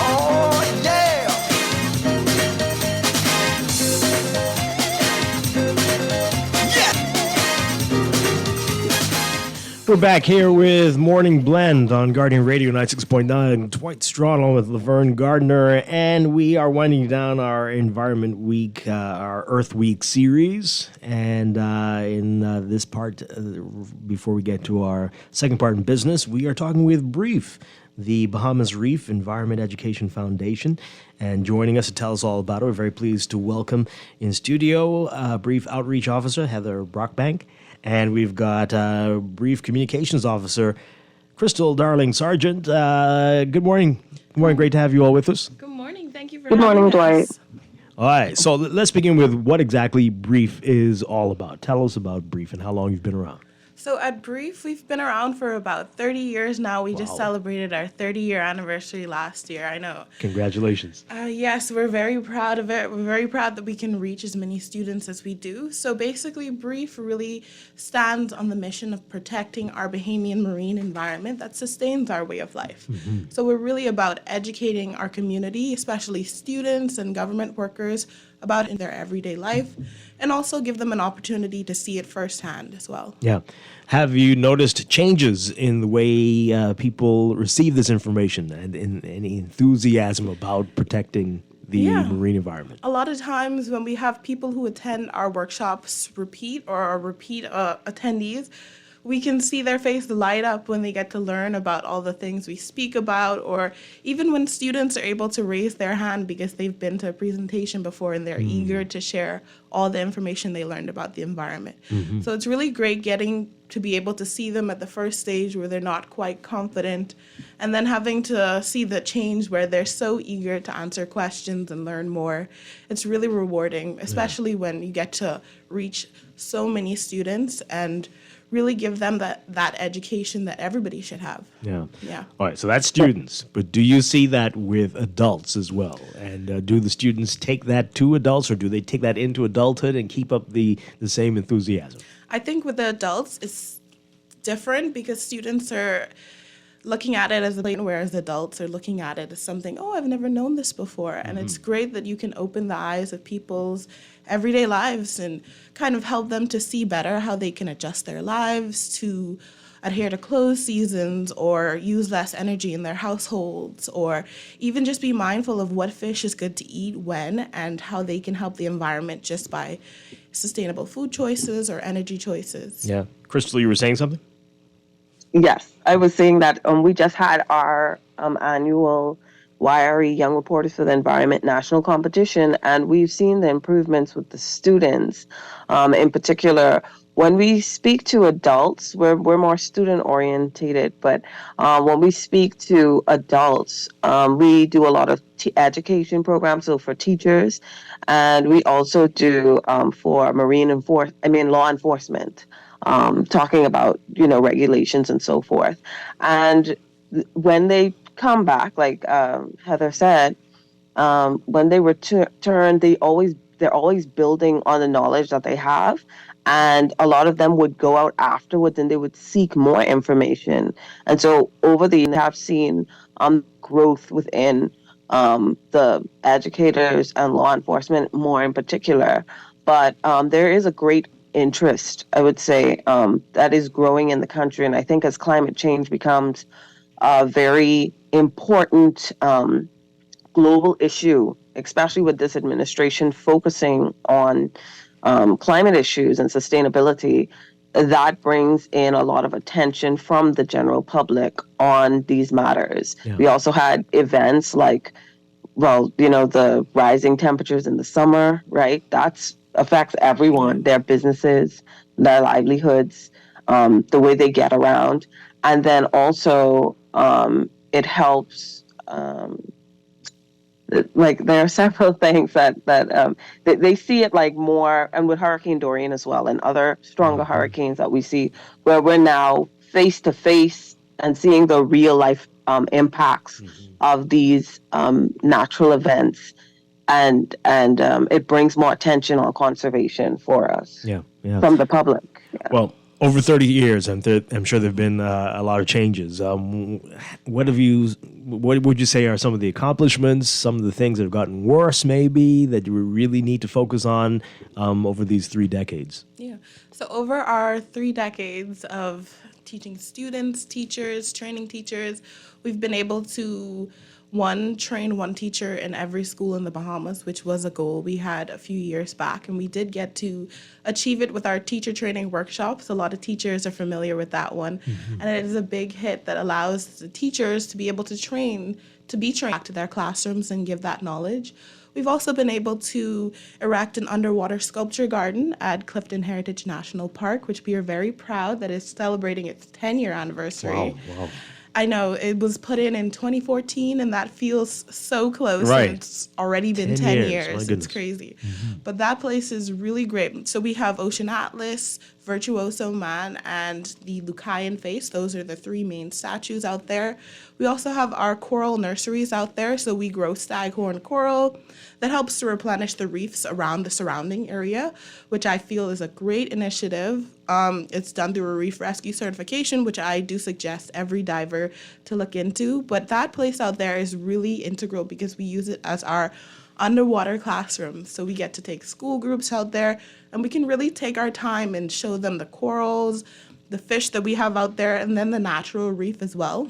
Oh, yeah. We're back here with Morning Blend on Guardian Radio 96.9. Dwight Strachan along with Laverne Gardner, and we are winding down our Environment Week, our Earth Week series. And in this part, before we get to our second part in business, we are talking with BREEF, the Bahamas Reef Environment Education Foundation. And joining us to tell us all about it, we're very pleased to welcome in studio BREEF Outreach Officer Heather Brockbank. And we've got BREEF Communications Officer Crystal Darling Sargent. Good morning. Good morning. Great to have you all with us. Good morning. Thank you for Good morning, Dwight. All right. So let's begin with what exactly BREEF is all about. Tell us about BREEF and how long you've been around. So at BREEF, we've been around for about 30 years now. We just celebrated our 30-year anniversary last year. I know. Congratulations. Yes, we're very proud of it. We're very proud that we can reach as many students as we do. So basically, BREEF really stands on the mission of protecting our Bahamian marine environment that sustains our way of life. Mm-hmm. So we're really about educating our community, especially students and government workers, about in their everyday life, and also give them an opportunity to see it firsthand as well. Yeah. Have you noticed changes in the way people receive this information and in any enthusiasm about protecting the marine environment? A lot of times when we have people who attend our workshops repeat attendees, we can see their face light up when they get to learn about all the things we speak about, or even when students are able to raise their hand because they've been to a presentation before and they're eager to share all the information they learned about the environment. Mm-hmm. So it's really great getting to be able to see them at the first stage where they're not quite confident, and then having to see the change where they're so eager to answer questions and learn more. It's really rewarding, especially when you get to reach so many students and really give them that education that everybody should have. Yeah. Yeah. All right, so that's students, but do you see that with adults as well? And do the students take that to adults, or do they take that into adulthood and keep up the same enthusiasm? I think with the adults, it's different because students are looking at it as a plane, whereas adults are looking at it as something, oh, I've never known this before. And it's great that you can open the eyes of people's everyday lives and kind of help them to see better how they can adjust their lives to adhere to closed seasons or use less energy in their households, or even just be mindful of what fish is good to eat when and how they can help the environment just by sustainable food choices or energy choices. Yeah. Crystal, you were saying something? Yes, I was saying that we just had our annual YRE Young Reporters for the Environment National Competition, and we've seen the improvements with the students. In particular, when we speak to adults, we're more student orientated, but when we speak to adults, we do a lot of education programs, so for teachers, and we also do for law enforcement. Talking about, regulations and so forth. And when they come back, like Heather said, when they return, they're always building on the knowledge that they have. And a lot of them would go out afterwards and they would seek more information. And so over the years, I've seen growth within the educators and law enforcement more in particular. But there is a great interest, I would say, that is growing in the country. And I think as climate change becomes a very important global issue, especially with this administration focusing on climate issues and sustainability, that brings in a lot of attention from the general public on these matters. Yeah. We also had events like, the rising temperatures in the summer, right? That affects everyone, their businesses, their livelihoods, the way they get around. And then also it helps, there are several things that they see it like more, and with Hurricane Dorian as well, and other stronger hurricanes that we see, where we're now face to face and seeing the real life impacts of these natural events, and it brings more attention on conservation for us from the public. Well, over 30 years, I'm sure there have been a lot of changes. What would you say are some of the accomplishments, some of the things that have gotten worse maybe, that you really need to focus on over these 3 decades? Yeah. So over our 3 decades of teaching students, teachers, training teachers, we've been able to train one teacher in every school in the Bahamas, which was a goal we had a few years back, and we did get to achieve it with our teacher training workshops. A lot of teachers are familiar with that one, and it is a big hit that allows the teachers to be able to be trained back to their classrooms and give that knowledge. We've also been able to erect an underwater sculpture garden at Clifton Heritage National Park, which we are very proud that is celebrating its 10-year anniversary. Wow. I know, it was put in 2014, and that feels so close. Right. And it's already been 10 10 years. My It's goodness. crazy. But that place is really great. So we have Ocean Atlas, Virtuoso Man, and the Lucayan Face. Those are the 3 main statues out there. We also have our coral nurseries out there. So we grow staghorn coral that helps to replenish the reefs around the surrounding area, which I feel is a great initiative. It's done through a reef rescue certification, which I do suggest every diver to look into. But that place out there is really integral because we use it as our underwater classroom. So we get to take school groups out there, and we can really take our time and show them the corals, the fish that we have out there, and then the natural reef as well.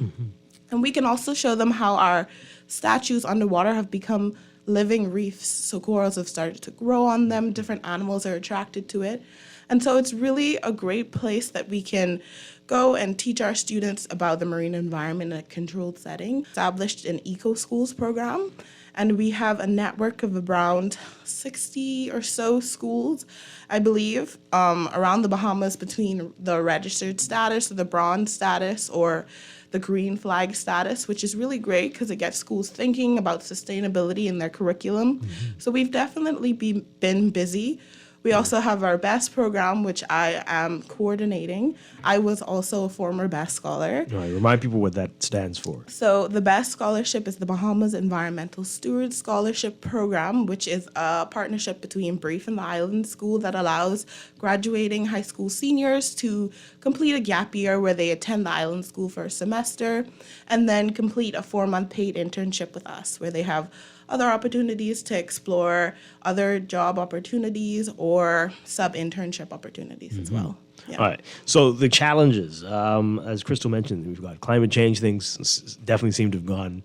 And we can also show them how our statues underwater have become living reefs. So corals have started to grow on them, different animals are attracted to it. And so it's really a great place that we can go and teach our students about the marine environment in a controlled setting. Established an Eco Schools program, and we have a network of around 60 or so schools, I believe, around the Bahamas, between the registered status, the bronze status, or the green flag status, which is really great because it gets schools thinking about sustainability in their curriculum. So we've definitely been busy. We also have our BEST program, which I am coordinating. I was also a former BEST scholar. All right, remind people what that stands for. So the BEST scholarship is the Bahamas Environmental Steward Scholarship Program, which is a partnership between Brief and the Island School that allows graduating high school seniors to complete a gap year where they attend the island school for a semester and then complete a 4-month paid internship with us, where they have other opportunities to explore other job opportunities or sub-internship opportunities as well. Yeah. All right. So the challenges, as Crystal mentioned, we've got climate change. Things definitely seem to have gone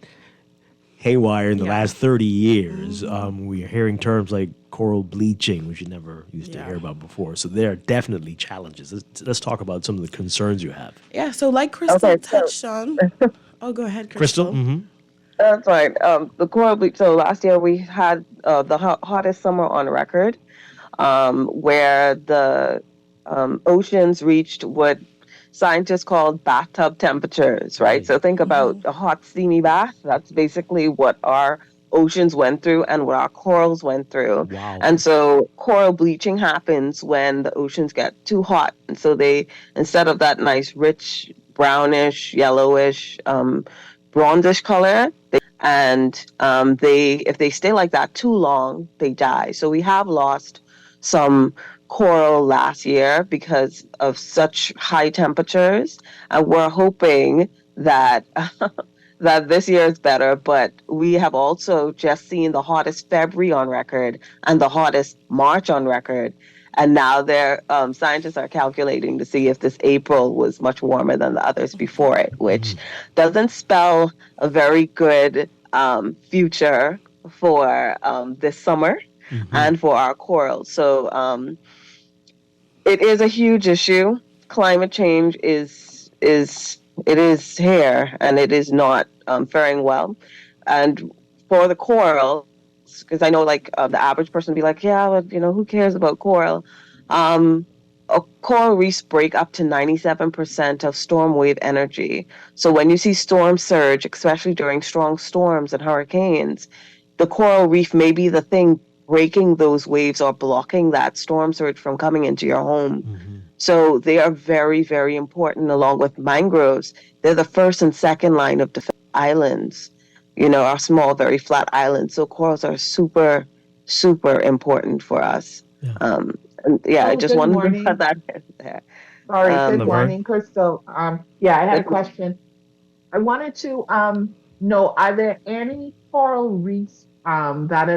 haywire in the last 30 years. We're hearing terms like coral bleaching, which you never used to hear about before. So there are definitely challenges. Let's talk about some of the concerns you have. Yeah, so like Crystal touched on. Oh, go ahead, Crystal. That's right. The coral bleach. So last year we had the hottest summer on record, where the oceans reached what scientists call bathtub temperatures, right? So think about a hot, steamy bath. That's basically what our oceans went through and what our corals went through. Wow. And so coral bleaching happens when the oceans get too hot. And so they, instead of that nice, rich, brownish, yellowish, bronzish color, if they stay like that too long, they die. So we have lost some coral last year because of such high temperatures, and we're hoping that that this year is better. But we have also just seen the hottest February on record and the hottest March on record. And now scientists are calculating to see if this April was much warmer than the others before it, which doesn't spell a very good future for this summer and for our corals. So it is a huge issue. climate change is here, and it is not faring well. And for the coral, because I know like the average person would be like, yeah, but who cares about coral? Coral reefs break up to 97% of storm wave energy. So when you see storm surge, especially during strong storms and hurricanes, the coral reef may be the thing breaking those waves or blocking that storm surge from coming into your home. So they are very, very important along with mangroves. They're the first and second line of defense islands, our small, very flat islands. So corals are super, super important for us. I just Good wanted to morning. put that in there. Sorry, good Laverne? morning, Crystal. Yeah, I had a question. I wanted to know, are there any coral reefs that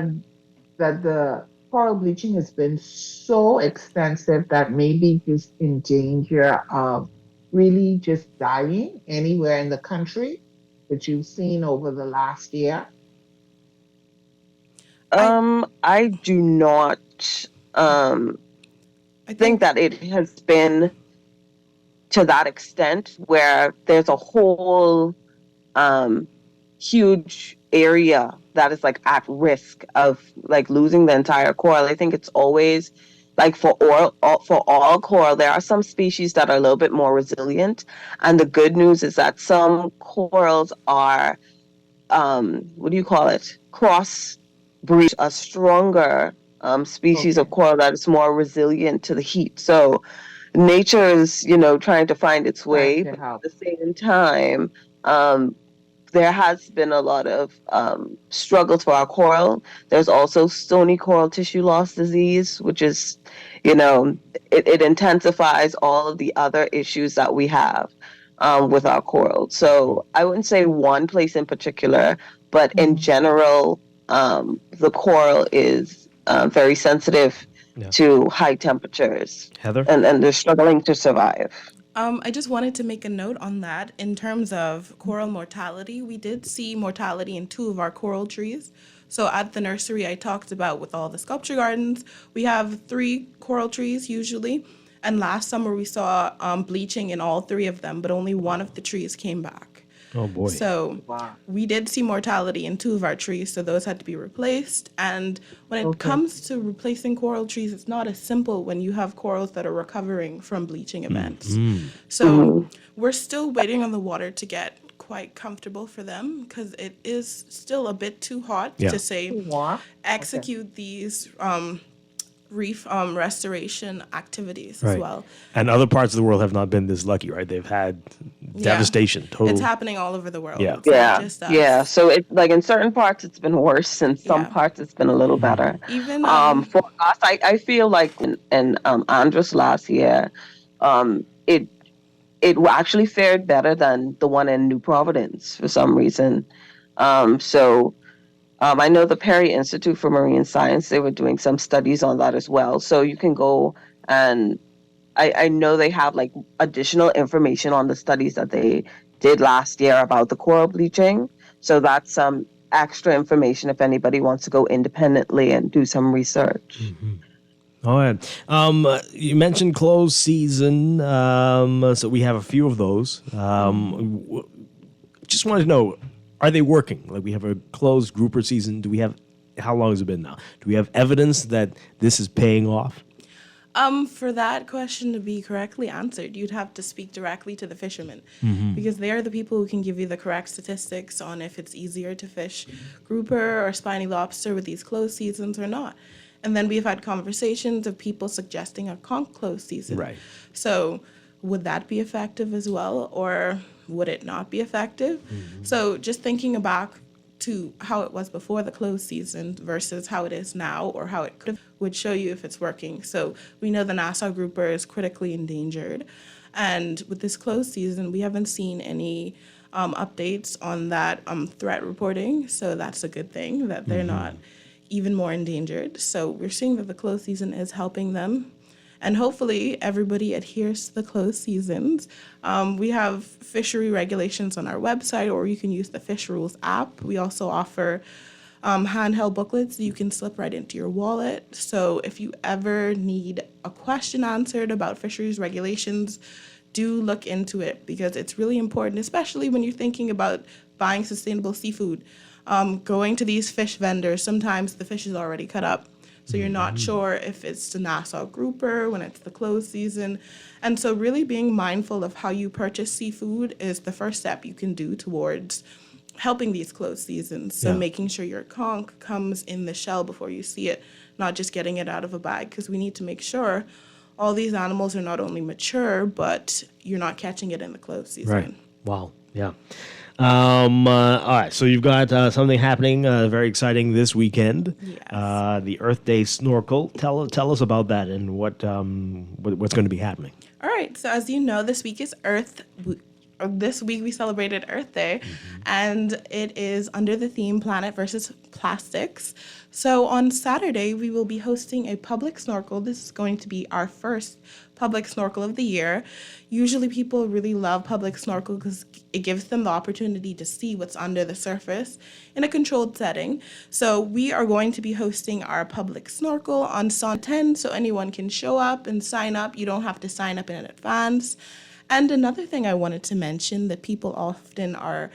the coral bleaching has been so extensive that maybe just in danger of really just dying anywhere in the country that you've seen over the last year? I do not think that it has been to that extent where there's a whole huge area that is like at risk of like losing the entire coral. I think it's always like for all coral, there are some species that are a little bit more resilient, and the good news is that some corals are what do you call it? Cross breed a stronger species of coral that is more resilient to the heat. So nature is, trying to find its way, but at the same time, there has been a lot of struggles for our coral. There's also stony coral tissue loss disease, which is, it intensifies all of the other issues that we have with our coral. So I wouldn't say one place in particular, but in general, the coral is very sensitive to high temperatures. Heather? And they're struggling to survive. I just wanted to make a note on that. In terms of coral mortality, we did see mortality in 2 of our coral trees. So at the nursery I talked about with all the sculpture gardens, we have 3 coral trees usually. And last summer we saw bleaching in all 3 of them, but only 1 of the trees came back. Oh boy. So we did see mortality in 2 of our trees, so those had to be replaced. And when it comes to replacing coral trees, it's not as simple when you have corals that are recovering from bleaching events. So we're still waiting on the water to get quite comfortable for them because it is still a bit too hot to say execute these reef restoration activities as well. And other parts of the world have not been this lucky, right? They've had devastation. Total. It's happening all over the world. Yeah. It's not just us. Yeah. So it like in certain parts it's been worse, and some parts it's been a little better. Even for us, I feel like in Andros last year, it actually fared better than the one in New Providence for some reason. I know the Perry Institute for Marine Science, they were doing some studies on that as well. So you can go and I know they have like additional information on the studies that they did last year about the coral bleaching. So that's some extra information if anybody wants to go independently and do some research. All right. You mentioned closed season, so we have a few of those. Just wanted to know, are they working? Like we have a closed grouper season. How long has it been now? Do we have evidence that this is paying off? For that question to be correctly answered, you'd have to speak directly to the fishermen because they're the people who can give you the correct statistics on if it's easier to fish grouper or spiny lobster with these closed seasons or not. And then we've had conversations of people suggesting a closed season. Right. So would that be effective as well, or would it not be effective? So just thinking back to how it was before the closed season versus how it is now or how it could would show you if it's working. So we know the Nassau grouper is critically endangered. And with this closed season, we haven't seen any updates on that threat reporting. So that's a good thing that they're not even more endangered. So we're seeing that the closed season is helping them. And hopefully everybody adheres to the closed seasons. We have fishery regulations on our website, or you can use the Fish Rules app. We also offer handheld booklets that you can slip right into your wallet. So if you ever need a question answered about fisheries regulations, do look into it because it's really important, especially when you're thinking about buying sustainable seafood. Going to these fish vendors, sometimes the fish is already cut up. So you're not sure if it's the Nassau grouper when it's the closed season. And so really being mindful of how you purchase seafood is the first step you can do towards helping these closed seasons. So making sure your conch comes in the shell before you see it, not just getting it out of a bag, because we need to make sure all these animals are not only mature, but you're not catching it in the closed season. Right. Wow. Yeah. All right. So you've got something happening very exciting this weekend. Yes. The Earth Day Snorkel. Tell us about that and what's going to be happening. All right. So as you know, this week is this week we celebrated Earth Day, and it is under the theme Planet versus Plastics. So on Saturday, we will be hosting a public snorkel. This is going to be our first public snorkel of the year. Usually people really love public snorkel because it gives them the opportunity to see what's under the surface in a controlled setting. So we are going to be hosting our public snorkel on Sunday 10, so anyone can show up and sign up. You don't have to sign up in advance. And another thing I wanted to mention that people often are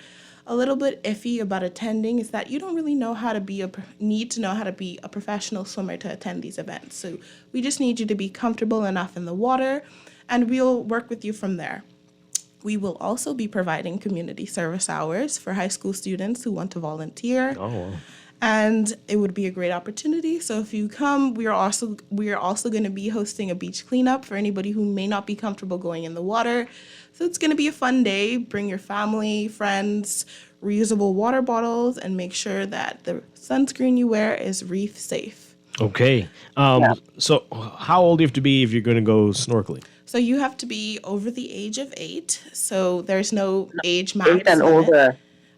a little bit iffy about attending is that you don't really know how to need to know how to be a professional swimmer to attend these events. So we just need you to be comfortable enough in the water, and we'll work with you from there. We will also be providing community service hours for high school students who want to volunteer. Oh, wow. And it would be a great opportunity. So if you come, we are also going to be hosting a beach cleanup for anybody who may not be comfortable going in the water. So it's going to be a fun day. Bring your family, friends, reusable water bottles, and make sure that the sunscreen you wear is reef safe. Okay. So how old do you have to be if you're going to go snorkeling? So you have to be over the age of 8. So there's no age max. 8 and older.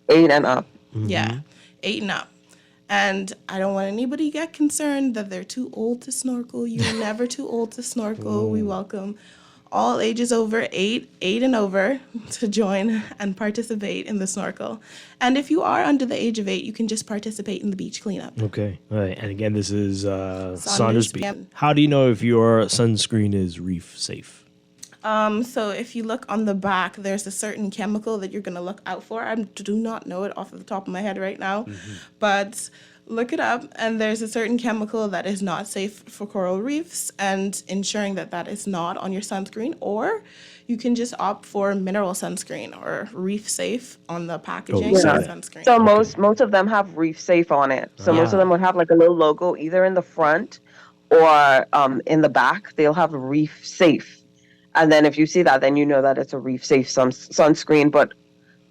8 and up. Yeah, 8 and up. And I don't want anybody to get concerned that they're too old to snorkel. You're never too old to snorkel. We welcome all ages over 8 and over to join and participate in the snorkel. And if you are under the age of 8, you can just participate in the beach cleanup. Okay. All right. And again, this is Saunders Beach. Yep. How do you know if your sunscreen is reef safe? So if you look on the back, there's a certain chemical that you're going to look out for. I do not know it off of the top of my head right now, but look it up. And there's a certain chemical that is not safe for coral reefs, and ensuring that that is not on your sunscreen. Or you can just opt for mineral sunscreen or reef safe on the packaging of the sunscreen. So most of them have reef safe on it. So most of them would have like a little logo either in the front or in the back. They'll have reef safe. And then if you see that, then you know that it's a reef safe sunscreen. But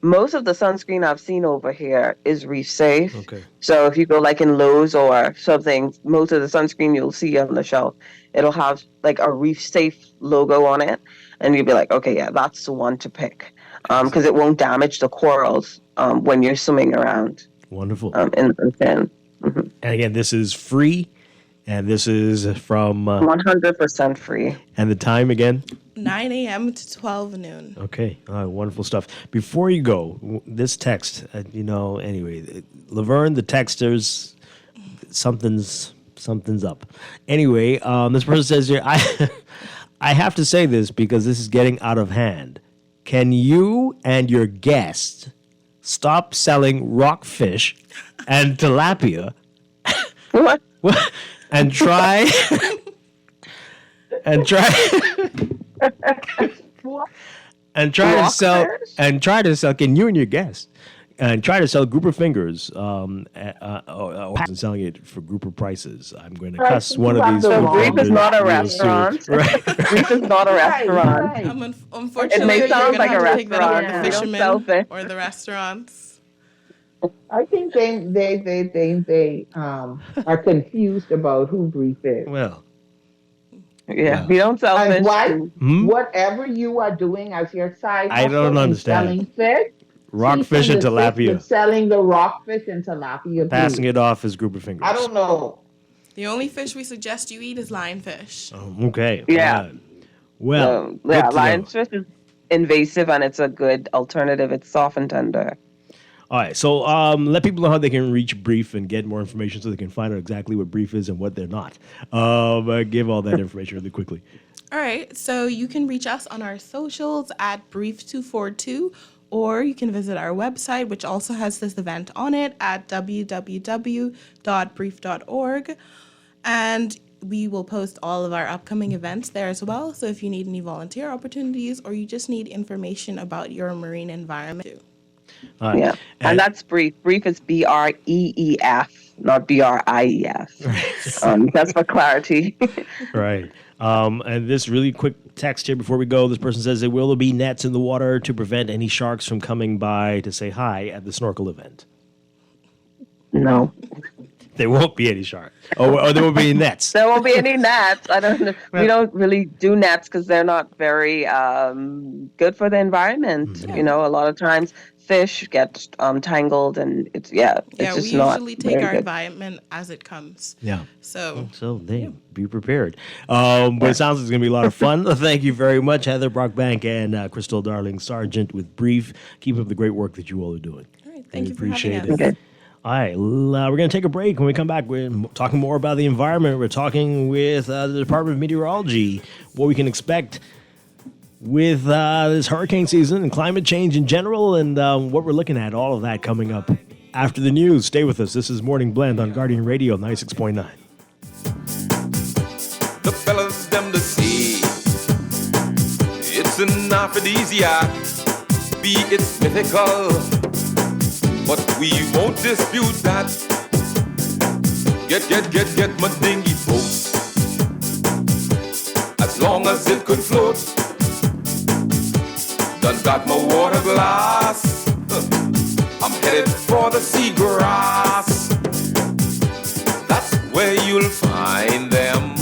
most of the sunscreen I've seen over here is reef safe. Okay. So if you go like in Lowe's or something, most of the sunscreen you'll see on the shelf, it'll have like a reef safe logo on it. And you'll be like, okay, yeah, that's the one to pick. Because it won't damage the corals when you're swimming around. Wonderful. In the fin. And again, this is free. And this is from 100% free. And the time again? 9 a.m. to 12 noon. Okay. All right. Wonderful stuff. Before you go, this text, anyway, Laverne, the texters, something's up. Anyway, this person says here, I have to say this because this is getting out of hand. Can you and your guest stop selling rockfish and tilapia? What? And try to sell. Can you and your guests and try to sell grouper fingers and selling it for grouper prices? I'm going to cuss one of these. So Reef is not a restaurant. Right. Reef is not a restaurant. Right. Unfortunately, it may you're sound going like to a have to take that up with restaurant. the They don't fishermen sell fish. or the restaurants. I think they are confused about who Brief is. Well, yeah, we don't sell And fish. why? Hmm? Whatever you are doing as your side I don't hustle in understand. selling fish, Rockfish and tilapia. selling the rockfish and tilapia. Passing it off as grouper fingers. I don't know. The only fish we suggest you eat is lionfish. Okay. Yeah. Fine. Well, good to know. lionfish is invasive and it's a good alternative. It's soft and tender. All right, so let people know how they can reach Brief and get more information so they can find out exactly what Brief is and what they're not. Give all that information really quickly. All right, so you can reach us on our socials at Brief242, or you can visit our website, which also has this event on it, at www.brief.org. And we will post all of our upcoming events there as well. So if you need any volunteer opportunities or you just need information about your marine environment too. Yeah, and that's Brief. Brief is BREEF, not BRIEF. Right. That's for clarity. Right. And this really quick text here before we go. This person says, will there be nets in the water to prevent any sharks from coming by to say hi at the snorkel event? No. There won't be any sharks. Or there won't be any nets. There won't be any nets. I don't know. We don't really do nets because they're not very good for the environment. You know, a lot of times fish get tangled, and it's just we not usually take our good. environment as it comes. Yeah. So be prepared. But it sounds like it's going to be a lot of fun. Thank you very much, Heather Brockbank and Crystal Darling Sargent with Brief. Keep up the great work that you all are doing. All right, thank you for appreciate having us. it. All right, we're going to take a break. When we come back, we're talking more about the environment. We're talking with the Department of Meteorology, what we can expect with this hurricane season and climate change in general, and what we're looking at. All of that coming up after the news. Stay with us. This is Morning Blend on Guardian Radio 96.9. The fellas them to see it's an aphrodisiac, be it mythical, but we won't dispute that. Get my dinghy boat, as long as it could float. Done got my water glass, I'm headed for the seagrass. That's where you'll find them.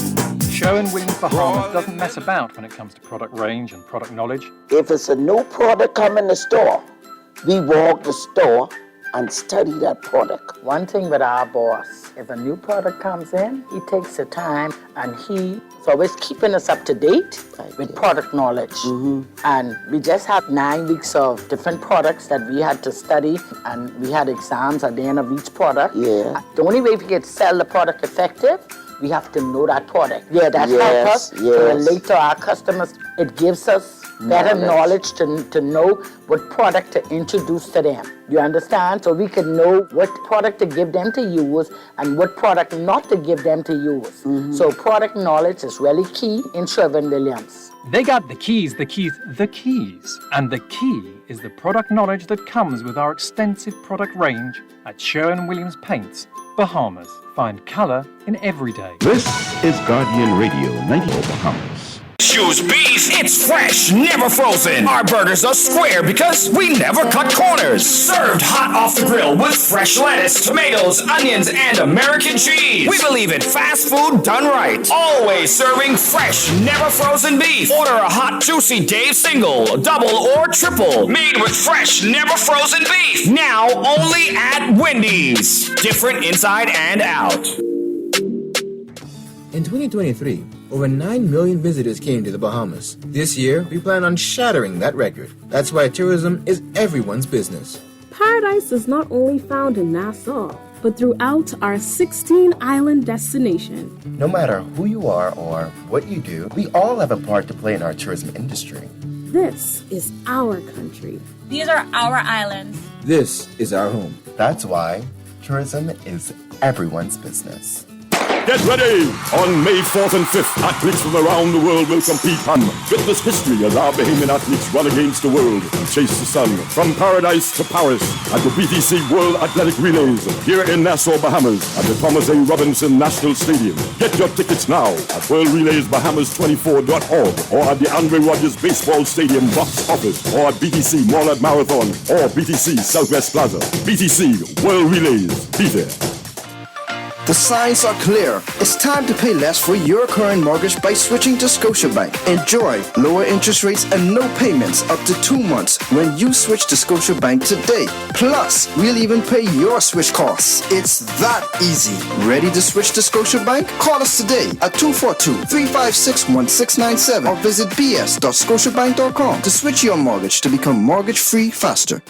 Sherwin-Williams Bahamas doesn't mess about when it comes to product range and product knowledge. If it's a new product come in the store, we walk the store and study that product. One thing with our boss, if a new product comes in, he takes the time and he's always keeping us up to date with product knowledge. And we just had 9 weeks of different products that we had to study, and we had exams at the end of each product. Yeah. The only way we can sell the product effective, we have to know that product. Yeah, that helps us to relate to our customers. It gives us better knowledge to know what product to introduce to them. You understand? So we can know what product to give them to use and what product not to give them to use. So product knowledge is really key in Sherwin-Williams. They got the keys. And the key is the product knowledge that comes with our extensive product range at Sherwin-Williams Paints, Bahamas. Find color in every day. This is Guardian Radio 94 Bahamas. Choose beef. It's fresh, never frozen. Our burgers are square because we never cut corners. Served hot off the grill with fresh lettuce, tomatoes, onions, and American cheese. We believe in fast food done right. Always serving fresh, never frozen beef. Order a hot, juicy Dave single, double, or triple. Made with fresh, never frozen beef. Now only at Wendy's. Different inside and out. In 2023, over 9 million visitors came to the Bahamas. This year, we plan on shattering that record. That's why tourism is everyone's business. Paradise is not only found in Nassau, but throughout our 16-island destination. No matter who you are or what you do, we all have a part to play in our tourism industry. This is our country. These are our islands. This is our home. That's why tourism is everyone's business. Get ready! On May 4th and 5th, athletes from around the world will compete on Fitness History as our Bahamian athletes run against the world and chase the sun. From paradise to Paris at the BTC World Athletic Relays here in Nassau, Bahamas at the Thomas A. Robinson National Stadium. Get your tickets now at worldrelaysbahamas24.org or at the Andre Rogers Baseball Stadium box office or at BTC Moreland Marathon or BTC Southwest Plaza. BTC World Relays. Be there. The signs are clear. It's time to pay less for your current mortgage by switching to Scotiabank. Enjoy lower interest rates and no payments up to 2 months when you switch to Scotiabank today. Plus, we'll even pay your switch costs. It's that easy. Ready to switch to Scotiabank? Call us today at 242-356-1697 or visit bs.scotiabank.com to switch your mortgage to become mortgage-free faster.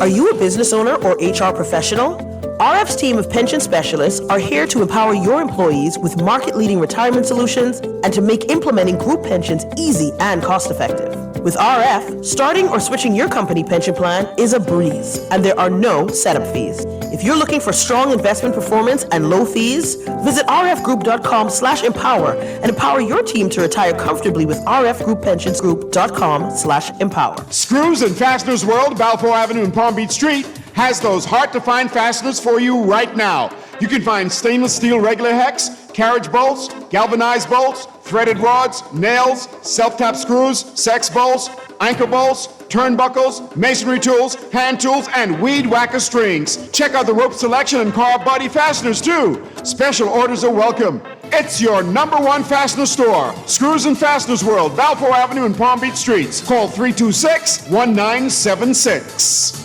Are you a business owner or HR professional? RF's team of pension specialists are here to empower your employees with market-leading retirement solutions and to make implementing group pensions easy and cost-effective. With RF, starting or switching your company pension plan is a breeze, and there are no setup fees. If you're looking for strong investment performance and low fees, visit rfgroup.com/empower and empower your team to retire comfortably with rfgrouppensionsgroup.com/empower. Screws and Fasteners World, Balfour Avenue and Palm Beach Street, has those hard-to-find fasteners for you right now. You can find stainless steel regular hex, carriage bolts, galvanized bolts, threaded rods, nails, self-tap screws, sex bolts, anchor bolts, turnbuckles, masonry tools, hand tools, and weed whacker strings. Check out the rope selection and carved body fasteners, too. Special orders are welcome. It's your #1 fastener store. Screws and Fasteners World, Balfour Avenue and Palm Beach Streets. Call 326-1976.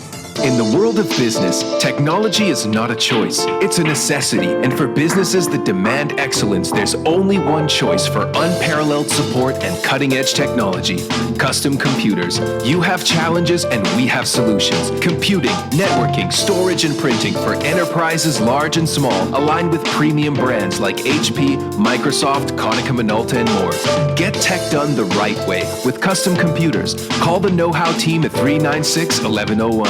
In the world of business, technology is not a choice, it's a necessity. And for businesses that demand excellence, there's only one choice for unparalleled support and cutting-edge technology: Custom Computers. You have challenges and we have solutions. Computing, networking, storage, and printing for enterprises large and small, aligned with premium brands like HP, Microsoft, Konica Minolta, and more. Get tech done the right way with Custom Computers. Call the Know-How team at 396-1101.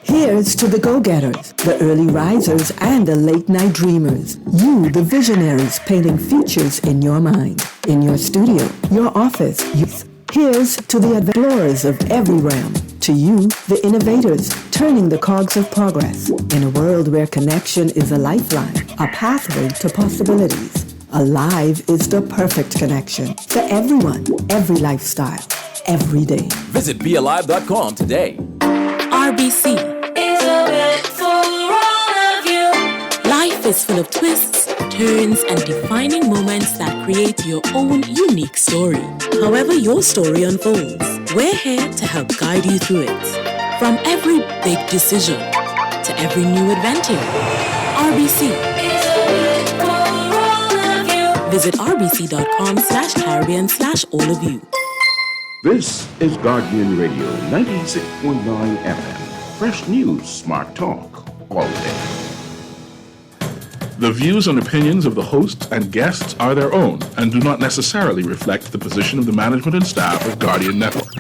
Here's to the go-getters, the early risers, and the late-night dreamers. You, the visionaries, painting futures in your mind, in your studio, your office. Here's to the explorers of every realm. To you, the innovators, turning the cogs of progress. In a world where connection is a lifeline, a pathway to possibilities. Alive is the perfect connection for everyone, every lifestyle, every day. Visit BeAlive.com today. RBC is a bit for all of you. Life is full of twists, turns, and defining moments that create your own unique story. However your story unfolds, we're here to help guide you through it. From every big decision to every new adventure, RBC is a bit for all of you. Visit rbc.com/Caribbean/all of you. This is Guardian Radio 96.9 FM. Fresh news, smart talk, all day. The views and opinions of the hosts and guests are their own and do not necessarily reflect the position of the management and staff of Guardian Network.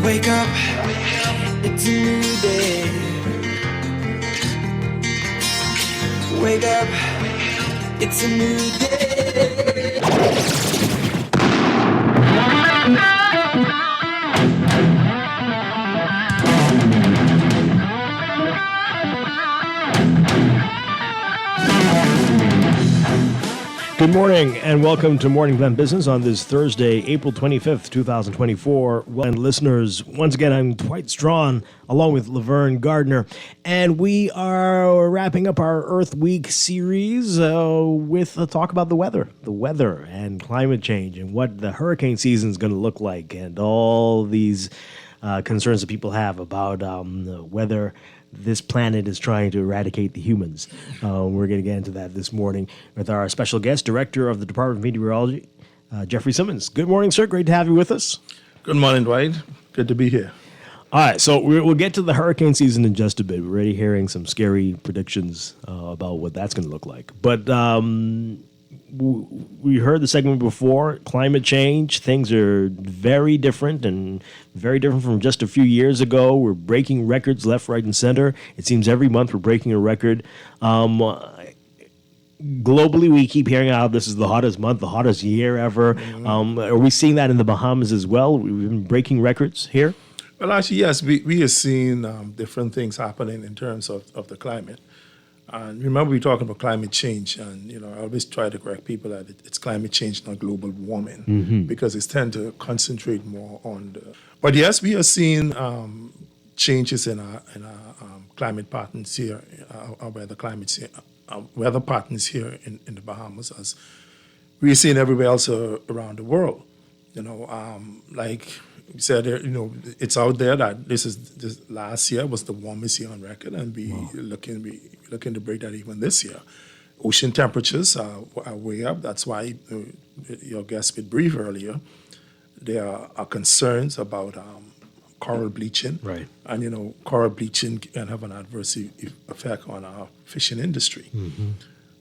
Wake up, it's a new day. Wake up, it's a new day. Good morning and welcome to Morning Blend Business on this Thursday, April 25th, 2024. And listeners, once again, I'm Dwight Strachan along with Laverne Gardner. And we are wrapping up our Earth Week series with a talk about the weather and climate change and what the hurricane season is going to look like and all these concerns that people have about whether this planet is trying to eradicate the humans. We're going to get into that this morning with our special guest, Director of the Department of Meteorology, Jeffrey Simmons. Good morning, sir. Great to have you with us. Good morning, Dwight. Good to be here. All right, so we'll get to the hurricane season in just a bit. We're already hearing some scary predictions about what that's going to look like. But we heard the segment before, climate change. Things are very different and very different from just a few years ago. We're breaking records left, right, and center. It seems every month we're breaking a record. Globally, we keep hearing how this is the hottest month, the hottest year ever. Are we seeing that in the Bahamas as well? We've been breaking records here? Well, actually, yes. We are seeing different things happening in terms of the climate. And remember, we're talking about climate change, and I always try to correct people that it's climate change, not global warming, because it's tend to concentrate more on the. But yes, we are seeing changes in our climate patterns here, our weather patterns here in the Bahamas, as we're seeing everywhere else around the world. Like we said, it's out there that this last year was the warmest year on record, and we looking to break that even this year. Ocean temperatures are way up. That's why your guest bit brief earlier. There are concerns about coral bleaching. Right. And, coral bleaching can have an adverse effect on our fishing industry. Mm-hmm.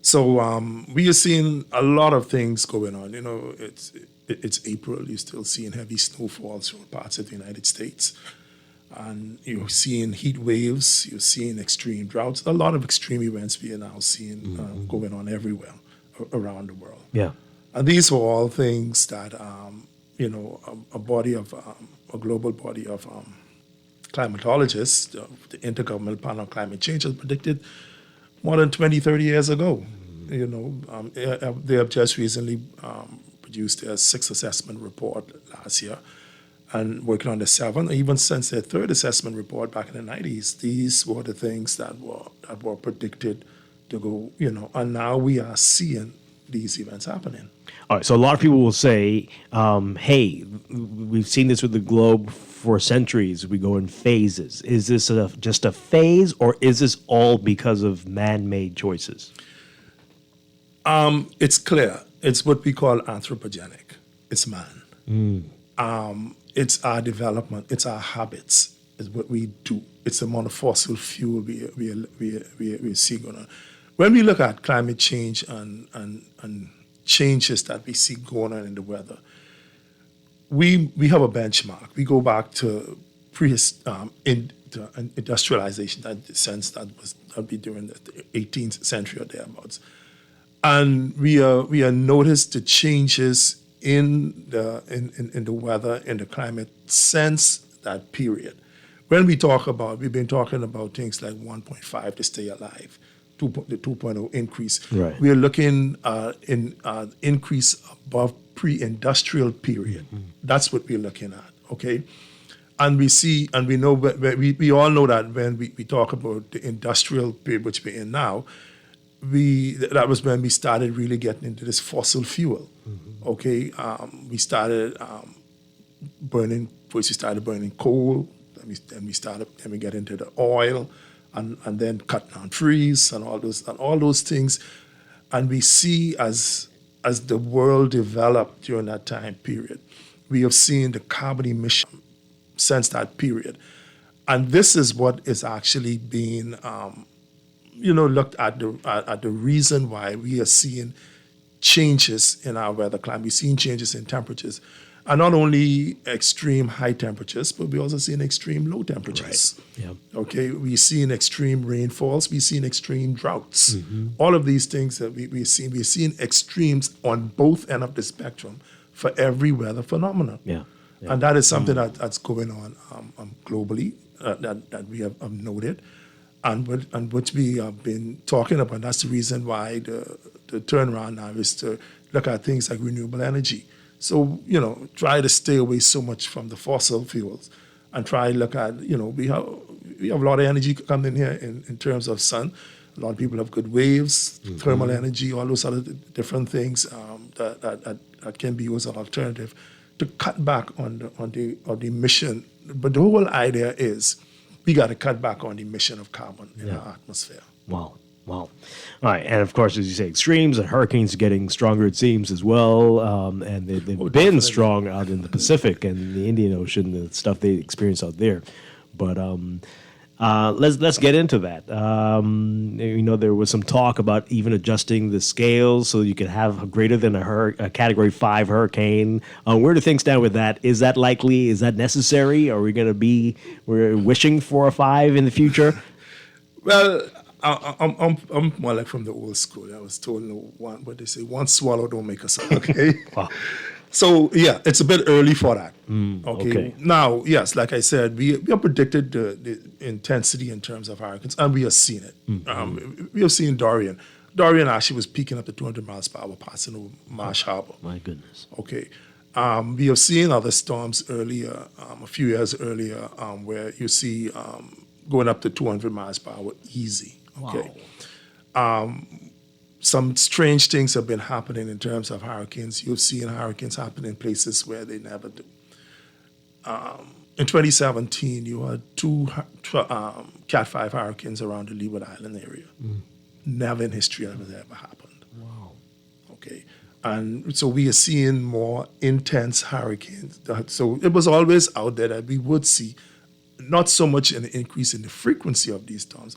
So we are seeing a lot of things going on. It's April. You're still seeing heavy snowfalls through parts of the United States. And you're seeing heat waves. You're seeing extreme droughts. A lot of extreme events we are now seeing going on everywhere around the world. Yeah. And these were all things that, a global body of climatologists, the Intergovernmental Panel on Climate Change, has predicted more than 20, 30 years ago. They have just recently produced their 6th assessment report last year and working on the 7th. Even since their 3rd assessment report back in the 90s, these were the things that were predicted to go, and now we are seeing these events happening. All right, so a lot of people will say, hey, we've seen this with the globe for centuries. We go in phases. Is this just a phase, or is this all because of man-made choices? It's clear. It's what we call anthropogenic. It's man. It's our development. It's our habits. It's what we do. It's the amount of fossil fuel we see going on. When we look at climate change and changes that we see going on in the weather, we have a benchmark. We go back to industrialization, that sense that would be during the 18th century or thereabouts, and we are noticed the changes in the weather, in the climate since that period. When we've been talking about things like 1.5 to stay alive, the 2.0 increase. Right. We are looking in increase above pre-industrial period. That's what we're looking at, okay? And we all know that when we talk about the industrial period, which we're in now, that was when we started really getting into this fossil fuel, okay? We started burning coal, then we get into the oil, and then cut down trees and all those things. And we see as the world developed during that time period, we have seen the carbon emission since that period. And this is what is actually being looked at the reason why we are seeing changes in our weather climate. We're seeing changes in temperatures. And not only extreme high temperatures, but we're also seeing extreme low temperatures. Right. Yeah. Okay, we're seeing extreme rainfalls, we're seeing extreme droughts. All of these things that we're seeing extremes on both ends of the spectrum for every weather phenomenon. Yeah. And that is something that's going on globally that we have noted, and which we have been talking about. That's the reason why the turnaround now is to look at things like renewable energy. So, try to stay away so much from the fossil fuels and try to look at, we have a lot of energy coming in here in terms of sun. A lot of people have good waves, thermal energy, all those other different things that can be used as an alternative to cut back on the emission. But the whole idea is we got to cut back on the emission of carbon in our atmosphere. Wow. All right. And of course, as you say, extremes and hurricanes getting stronger, it seems, as well. And they've been strong out in the Pacific and the Indian Ocean, the stuff they experience out there. But let's get into that. There was some talk about even adjusting the scales so you could have greater than a Category 5 hurricane. Where do things stand with that? Is that likely? Is that necessary? Are we going to we're wishing for a 5 in the future? Well, I'm more like from the old school. I was told what they say, one swallow don't make a song, okay? Wow. So, yeah, it's a bit early for that. Okay. Now, yes, like I said, we have predicted the intensity in terms of hurricanes, and we have seen it. We have seen Dorian. Dorian actually was peaking up to 200 miles per hour passing over Marsh Harbor. My goodness. Okay. We have seen other storms earlier, a few years earlier, where you see going up to 200 miles per hour easy. Okay. Wow. Some strange things have been happening in terms of hurricanes. You've seen hurricanes happen in places where they never do. In 2017, you had 2 Cat 5 hurricanes around the Leeward Island area. Never in history has it ever happened. Wow. Okay. And so we are seeing more intense hurricanes. So it was always out there that we would see not so much an increase in the frequency of these storms,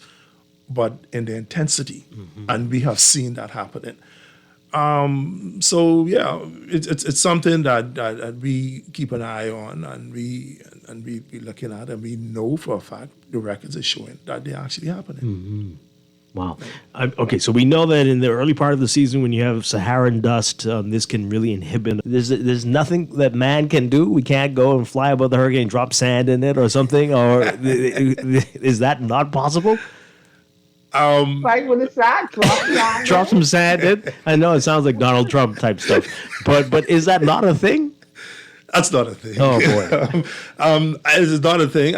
but in the intensity. And we have seen that happening. So yeah, it's something that we keep an eye on, and we be looking at, and we know for a fact the records are showing that they're actually happening. Wow. Okay, so we know that in the early part of the season, when you have Saharan dust, this can really inhibit. There's nothing that man can do. We can't go and fly above the hurricane, drop sand in it or something. Or is that not possible? Right with the side, Drop some sand in. I know it sounds like Donald Trump type stuff, but is that not a thing? That's not a thing. Oh boy, it's not a thing.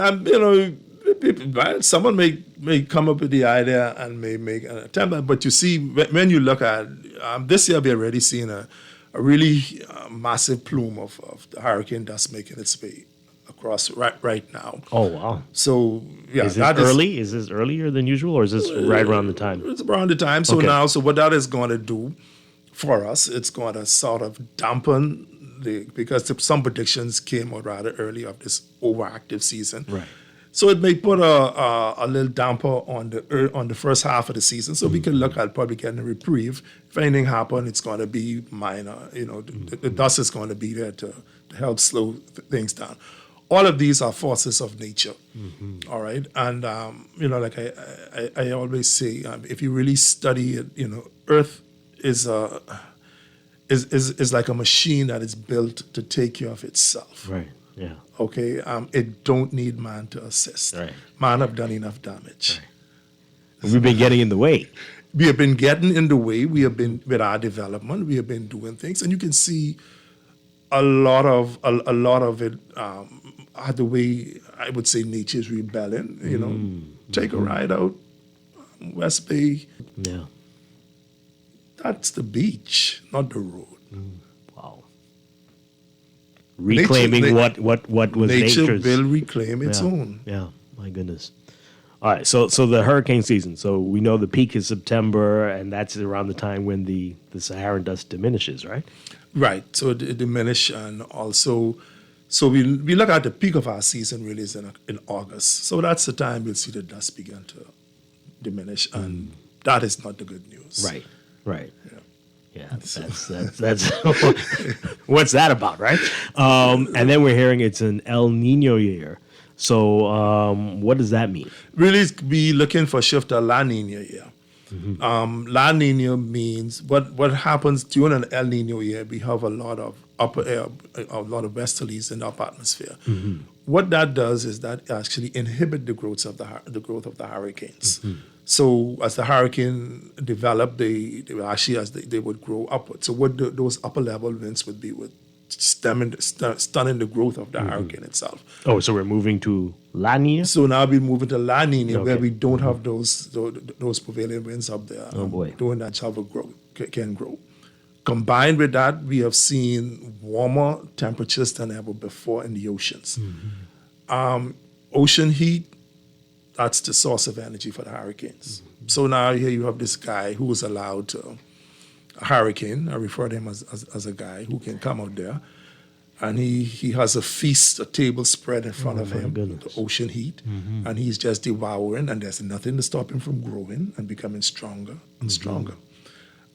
Someone may come up with the idea and may make an attempt, but you see, when you look at this year, we're already seeing a really massive plume of the hurricane dust making its way across right now. Oh wow! So yeah, is this early? Is this earlier than usual, or is this right around the time? It's around the time. So Okay. now, so what that is going to do for us, it's going to sort of dampen because some predictions came out rather early of this overactive season. Right. So it may put a little damper on the first half of the season. So we can look at probably getting a reprieve. If anything happens, it's going to be minor. The dust is going to be there to help slow things down. All of these are forces of nature. All right, and like I always say, if you really study it, Earth is like a machine that is built to take care of itself. Right. Yeah. Okay. It don't need man to assist. Right. Man have done enough damage. Right. We've been getting in the way. We have been getting in the way. We have been with our development. We have been doing things, and you can see a lot of it. The way I would say nature is rebelling. Take a ride out West Bay. Yeah. That's the beach, not the road. Wow. Reclaiming what was nature nature's. will reclaim its own. Yeah, my goodness. All right, so the hurricane season. So we know the peak is September, and that's around the time when the Saharan dust diminishes, right? Right. So it diminish, and also, so we look at the peak of our season really is in August. So that's the time we'll see the dust begin to diminish, and that is not the good news. Right. Right. Yeah, that's what's that about, right? And then we're hearing it's an El Nino year. So what does that mean? Really be looking for shift to La Nina year. La Nina means what happens during an El Nino year. We have a lot of upper air, a lot of westerlies in the upper atmosphere. What that does is that actually inhibit the growth of the hurricanes. So as the hurricane developed, they would grow upward. So what those upper level winds would be stunning the growth of the hurricane itself. Oh, so we're moving to La Nina? So now we're moving to La Nina, where we don't have those prevailing winds up there. Oh boy. Doing that can grow. Combined with that, we have seen warmer temperatures than ever before in the oceans. Ocean heat, that's the source of energy for the hurricanes. So now here you have this guy who is allowed to, a hurricane, I refer to him as a guy who can come out there, and he has a feast, a table spread in front of him, the ocean heat, and he's just devouring, and there's nothing to stop him from growing and becoming stronger and stronger.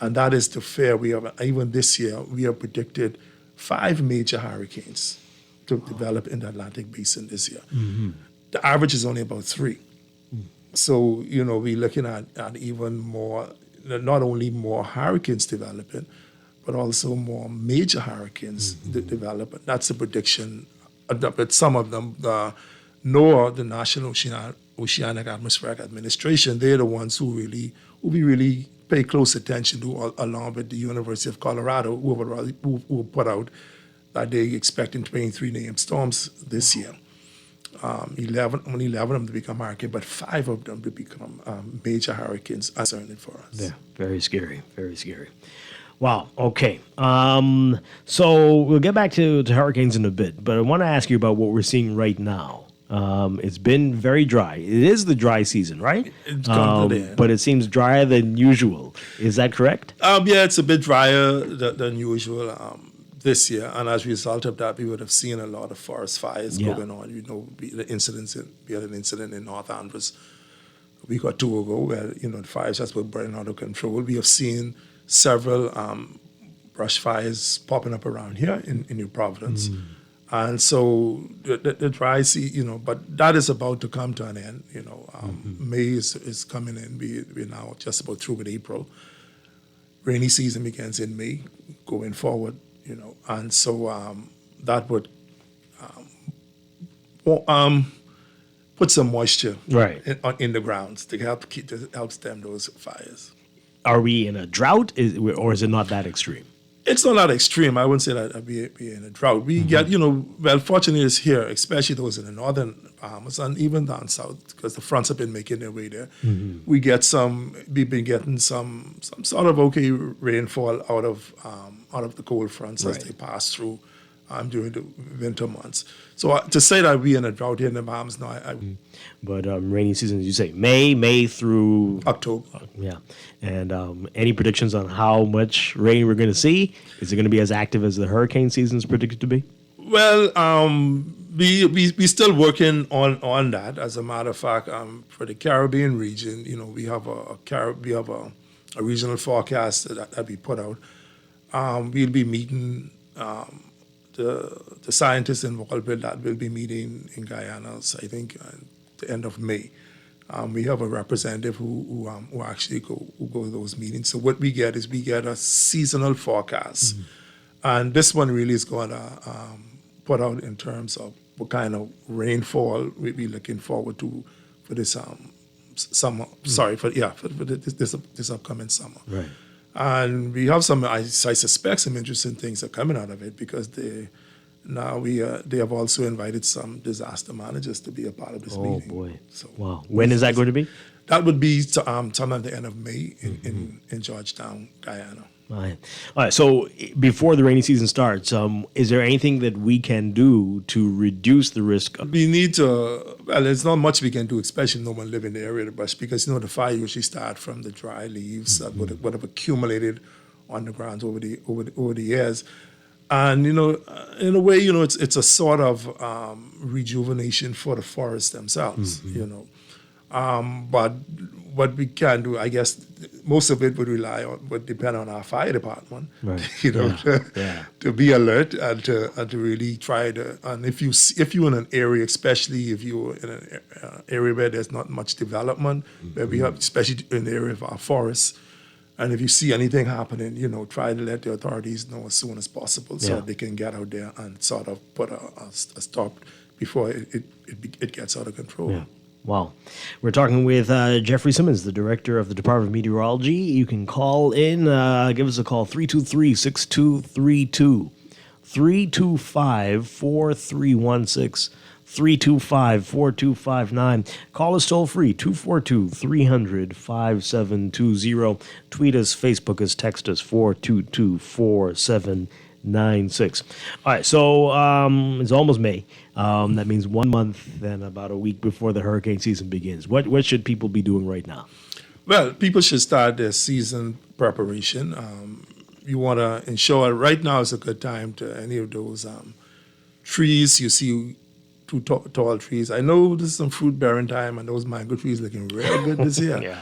And that is the fear we have. Even this year, we have predicted 5 major hurricanes to develop in the Atlantic Basin this year. The average is only about 3. So, we're looking at even more, not only more hurricanes developing, but also more major hurricanes developing. That's the prediction. But some of them, NOAA, the National Oceanic Atmospheric Administration, they're the ones who we really pay close attention to, along with the University of Colorado, who put out that they expecting 23 named storms this year. 11 of them to become hurricanes, but 5 of them to become major hurricanes. Concerning for us. Yeah, very scary, very scary. Wow. Okay. So we'll get back to hurricanes in a bit, but I want to ask you about what we're seeing right now. It's been very dry. It is the dry season, right? It's come to the end. But it seems drier than usual. Is that correct? Yeah, it's a bit drier than usual this year, and as a result of that, we would have seen a lot of forest fires going on. We had an incident in North Andros a week or two ago where the fires just were burning out of control. We have seen several brush fires popping up around here in New Providence. And so the dry season, but that is about to come to an end. May is coming in. We're now just about through with April. Rainy season begins in May, going forward. And so that would put some moisture in the grounds to help stem those fires. Are we in a drought, or is it not that extreme? It's not that extreme. I wouldn't say that we're in a drought. We get, fortunately it's here, especially those in the northern Bahamas and even down south, because the fronts have been making their way there. We've been getting some sort of okay rainfall out of the cold fronts as they pass through during the winter months. So to say that we're in a drought here in the Bahamas, no. But rainy season, as you say, May through October. Yeah. And any predictions on how much rain we're going to see? Is it going to be as active as the hurricane season is predicted to be? Well, we still working on that. As a matter of fact, for the Caribbean region, we have a regional forecast that we put out. We'll be meeting the scientists involved with that. Will be meeting in Guyana, I think, the end of May. We have a representative who actually go to those meetings. So what we get is a seasonal forecast, and this one really is going to put out in terms of what kind of rainfall we'll be looking forward to for this summer. Sorry for this upcoming summer. Right. And we have I suspect some interesting things are coming out of it, because they have also invited some disaster managers to be a part of this meeting. Oh boy! So, wow. When is that going to be? That would be sometime at the end of May in Georgetown, Guyana. All right. So before the rainy season starts, is there anything that we can do to reduce the risk? We need to. Well, there's not much we can do, especially no one live in the area of the brush, because the fire usually start from the dry leaves that would have accumulated on the ground over the years. And in a way, it's a sort of rejuvenation for the forests themselves. But what we can do, I guess, most of it would depend on our fire department. Right. To be alert and to really try to. And if you're in an area, especially if you're in an area where there's not much development, where we have, especially in the area of our forests. And if you see anything happening, try to let the authorities know as soon as possible so that they can get out there and sort of put a stop before it gets out of control. Yeah. Wow. We're talking with Jeffrey Simmons, the director of the Department of Meteorology. You can call in, give us a call, 323-6232, 325-4316. 325-4259. Call us toll free, 242-300-5720. Tweet us, Facebook us, text us, 422-4796. All right, so it's almost May. That means 1 month and about a week before the hurricane season begins. What should people be doing right now? Well, people should start their season preparation. You want to ensure right now is a good time to any of those trees you see, two tall trees. I know this is some fruit bearing time, and those mango trees looking real good this year.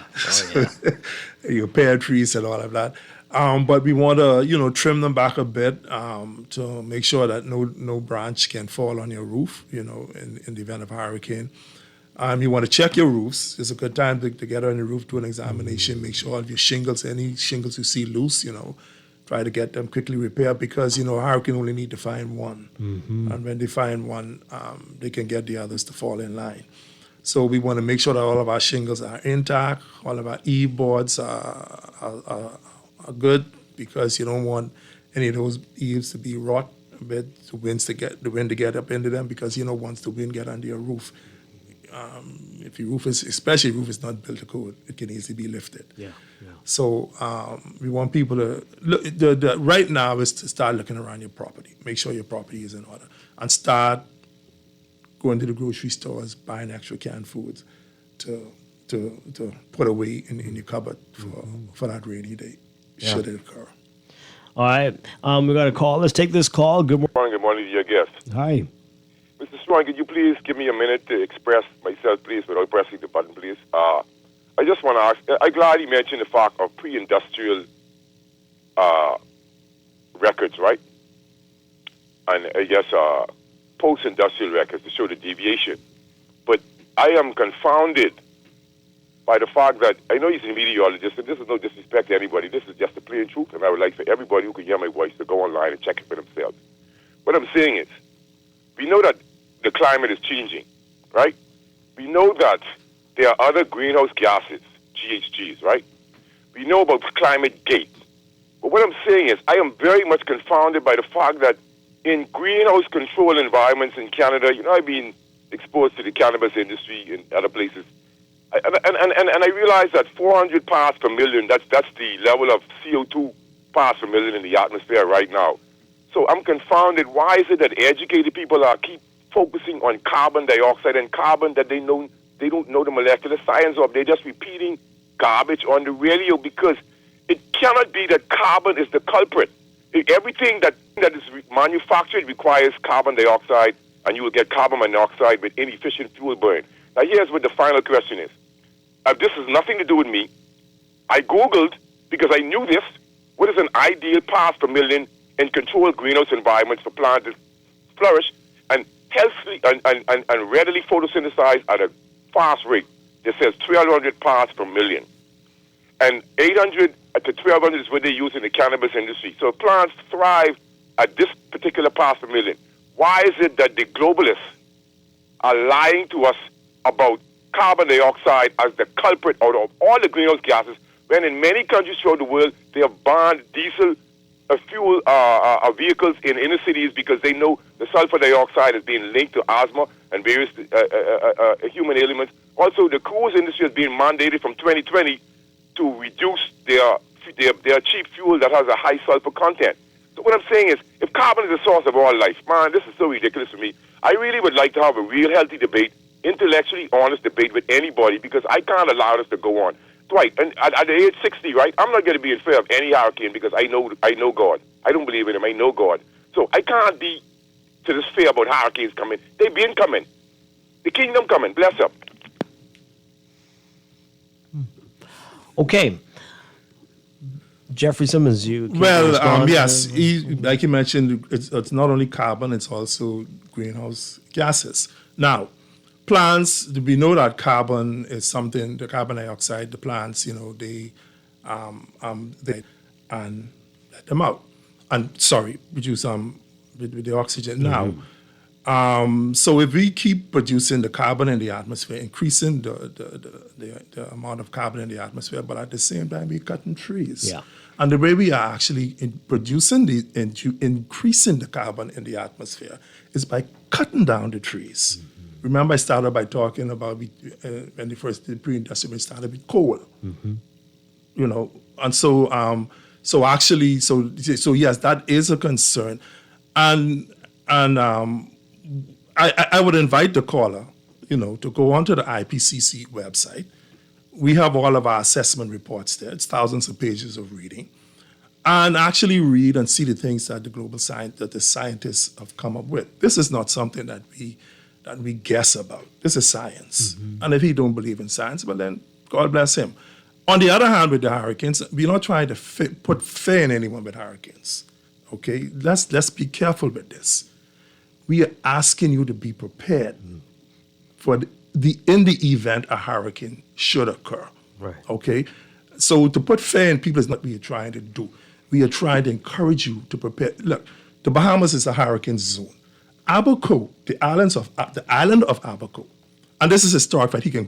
Your pear trees and all of that. But we want to, trim them back a bit to make sure that no branch can fall on your roof, in the event of a hurricane. You want to check your roofs. It's a good time to get on your roof, do an examination, make sure all of your shingles, any shingles you see loose, try to get them quickly repaired, because, a hurricane only need to find one. And when they find one, they can get the others to fall in line. So we want to make sure that all of our shingles are intact, all of our eave boards are good, because you don't want any of those eaves to be rot a bit, the wind to get up into them, because, once the wind get under your roof, if your roof is not built to code, it can easily be lifted. So we want people to look. The right now is to start looking around your property. Make sure your property is in order, and start going to the grocery stores, buying extra canned foods to put away in your cupboard for that rainy day, should it occur. All right. We got a call. Let's take this call. Good morning. Good morning to your guest. Hi. Mr. Strong, could you please give me a minute to express myself, please, without pressing the button, please? I just want to ask, I'm glad he mentioned the fact of pre-industrial records, right? And I guess post-industrial records to show the deviation. But I am confounded by the fact that, I know he's a meteorologist, and this is no disrespect to anybody, this is just the plain truth, and I would like for everybody who can hear my voice to go online and check it for themselves. What I'm saying is, we know that the climate is changing, right? We know that there are other greenhouse gases, GHGs, right? We know about climate gate. But what I'm saying is, I am very much confounded by the fact that in greenhouse control environments in Canada, you know, I've been exposed to the cannabis industry in other places, and I realize that 400 parts per million, that's the level of CO2 parts per million in the atmosphere right now. So I'm confounded. Why is it that educated people keep focusing on carbon dioxide and carbon that they don't know the molecular science of? They're just repeating garbage on the radio because it cannot be that carbon is the culprit. Everything that is manufactured requires carbon dioxide, and you will get carbon monoxide with inefficient fuel burn. Now, here's what the final question is. This has nothing to do with me. I Googled, because I knew this, what is an ideal parts per million in controlled greenhouse environments for plants to flourish and healthily and readily photosynthesize at a fast rate. It says 1,200 parts per million. And 800 to 1,200 is what they use in the cannabis industry. So plants thrive at this particular parts per million. Why is it that the globalists are lying to us about carbon dioxide as the culprit out of all the greenhouse gases, when in many countries throughout the world they have banned diesel fuel vehicles in inner cities because they know the sulfur dioxide is being linked to asthma and various human ailments. Also, the cruise industry has been mandated from 2020 to reduce their cheap fuel that has a high sulfur content. So what I'm saying is, if carbon is the source of all life, man, this is so ridiculous for me. I really would like to have a real healthy debate, intellectually honest debate with anybody, because I can't allow this to go on. Dwight, and at the age 60, right, I'm not going to be in fear of any hurricane because I know God. I don't believe in him. I know God. So I can't be to this fear about hurricanes coming. They've been coming. The kingdom coming. Bless up. Okay. Jeffrey Simmons, you... Yes, like you mentioned, it's not only carbon, it's also greenhouse gases. Now, plants, we know that carbon is something, the carbon dioxide, the plants, they and let them out. And produce with the oxygen. Mm-hmm. Now, so if we keep producing the carbon in the atmosphere, increasing the amount of carbon in the atmosphere, but at the same time we're cutting trees. Yeah. And the way we are actually increasing the carbon in the atmosphere is by cutting down the trees. Mm-hmm. Remember, I started by talking about when the first pre-industrial, we started with coal. Mm-hmm. And so yes, that is a concern, and I would invite the caller, to go onto the IPCC website. We have all of our assessment reports there. It's thousands of pages of reading, and actually read and see the things that the scientists have come up with. This is not something that we guess about. This is science. Mm-hmm. And if he don't believe in science, well then, God bless him. On the other hand, with the hurricanes, we're not trying to put fear in anyone with hurricanes. Okay, let's be careful with this. We are asking you to be prepared for in the event a hurricane should occur. Right. Okay, so to put fear in people is not what we are trying to do. We are trying to encourage you to prepare. Look, the Bahamas is a hurricane zone. Abaco, the island of Abaco, and this is historic, but he can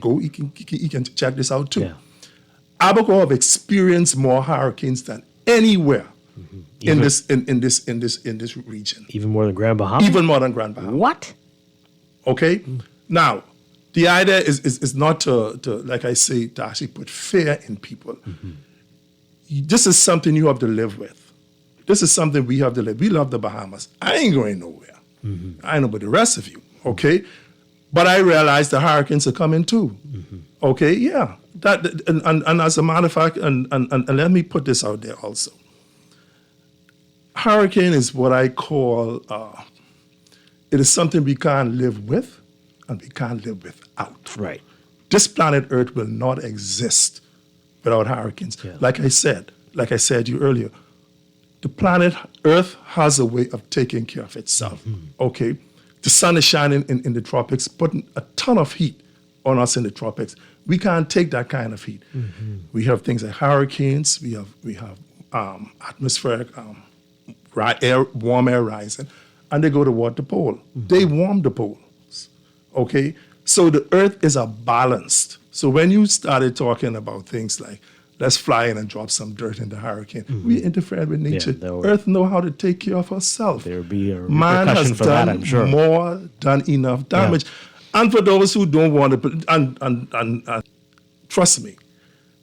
check this out too. Yeah. Abaco have experienced more hurricanes than anywhere in this region. Even more than Grand Bahama? Even more than Grand Bahama. What? Okay? Now, the idea is not to, like I say, to actually put fear in people. Mm-hmm. This is something you have to live with. This is something we have to live. We love the Bahamas. I ain't going nowhere. Mm-hmm. I know about the rest of you, okay? But I realized the hurricanes are coming too. Okay, yeah. And as a matter of fact, and let me put this out there also. Hurricane is what I call, it is something we can't live with and we can't live without. Right. This planet Earth will not exist without hurricanes. Yeah. Like I said to you earlier, the planet Earth has a way of taking care of itself. Okay? The sun is shining in the tropics, putting a ton of heat on us in the tropics. We can't take that kind of heat. We have things like hurricanes. We have atmospheric warm air rising, and they go toward the pole. They warm the poles. Okay, so the Earth is a balanced. So when you started talking about things like let's fly in and drop some dirt in the hurricane, we interfered with nature. Earth know how to take care of herself. There would be a man has for done that, I'm sure. done enough damage. And for those who don't want to, and trust me,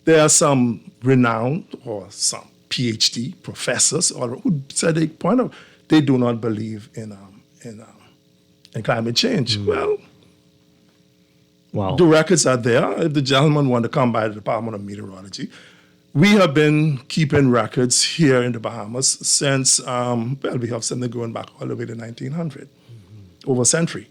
there are some renowned or some PhD professors who said they do not believe in climate change. Well, the records are there. If the gentleman want to come by the Department of Meteorology, we have been keeping records here in the Bahamas since, we have something going back all the way to 1900, over a century.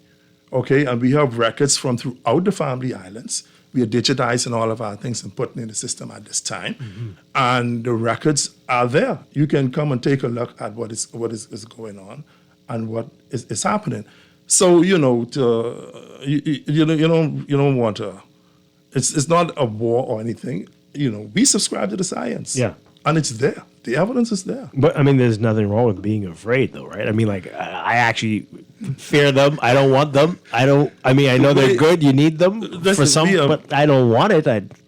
Okay, and we have records from throughout the family islands. We are digitizing all of our things and putting in the system at this time. And the records are there. You can come and take a look at what is going on and what is happening. So, you don't want to, it's not a war or anything. We subscribe to the science. Yeah. And it's there. The evidence is there. But I mean, there's nothing wrong with being afraid, though, right? I mean, like, I actually fear them. I don't want them. I know they're good. You need them for some, but I don't want it.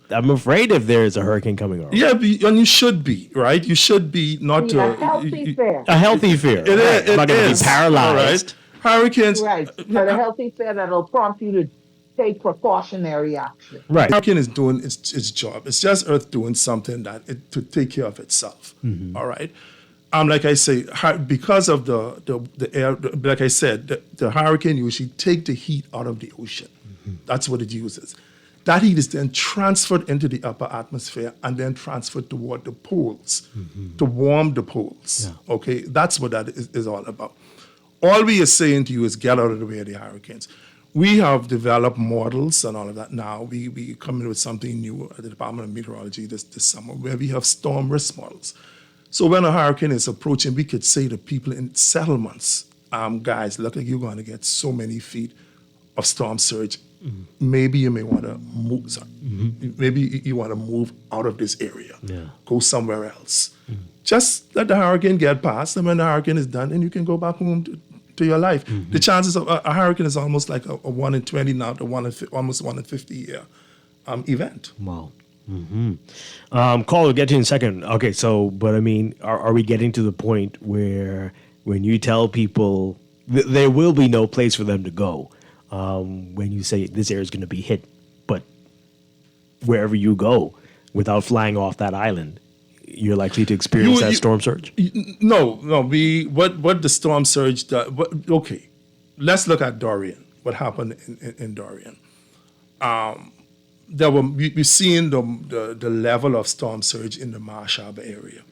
I'm afraid if there is a hurricane coming over. Yeah, and you should be, right? You should be not to... A healthy fear. A healthy fear. It is. I'm not going to be paralyzed. Right? Hurricanes... Right, but a healthy fear that'll prompt you to take precautionary action. Right. Hurricane is doing its job. It's just Earth doing something to take care of itself. All right. Like I say, because of the air, like I said, the hurricane usually take the heat out of the ocean. That's what it uses. That heat is then transferred into the upper atmosphere and then transferred toward the poles to warm the poles. Yeah. Okay, that's what that is all about. All we are saying to you is get out of the way of the hurricanes. We have developed models and all of that now. We come in with something new at the Department of Meteorology this summer where we have storm risk models. So when a hurricane is approaching, we could say to people in settlements, guys, look like you're going to get so many feet of storm surge. Maybe you may want to move. Maybe you want to move out of this area. Go somewhere else. Just let the hurricane get past, and when the hurricane is done, then you can go back home to your life. The chances of a hurricane is almost like a 1 in 20 now to almost 1 in 50 year event. Wow. Call will get to you in a second. Okay, so, but I mean, are we getting to the point where when you tell people there will be no place for them to go, when you say this area is going to be hit, but wherever you go, without flying off that island, you're likely to experience that storm surge? No. What the storm surge does? Okay, let's look at Dorian. What happened in Dorian? We've seen the level of storm surge in the Marsh Harbor area.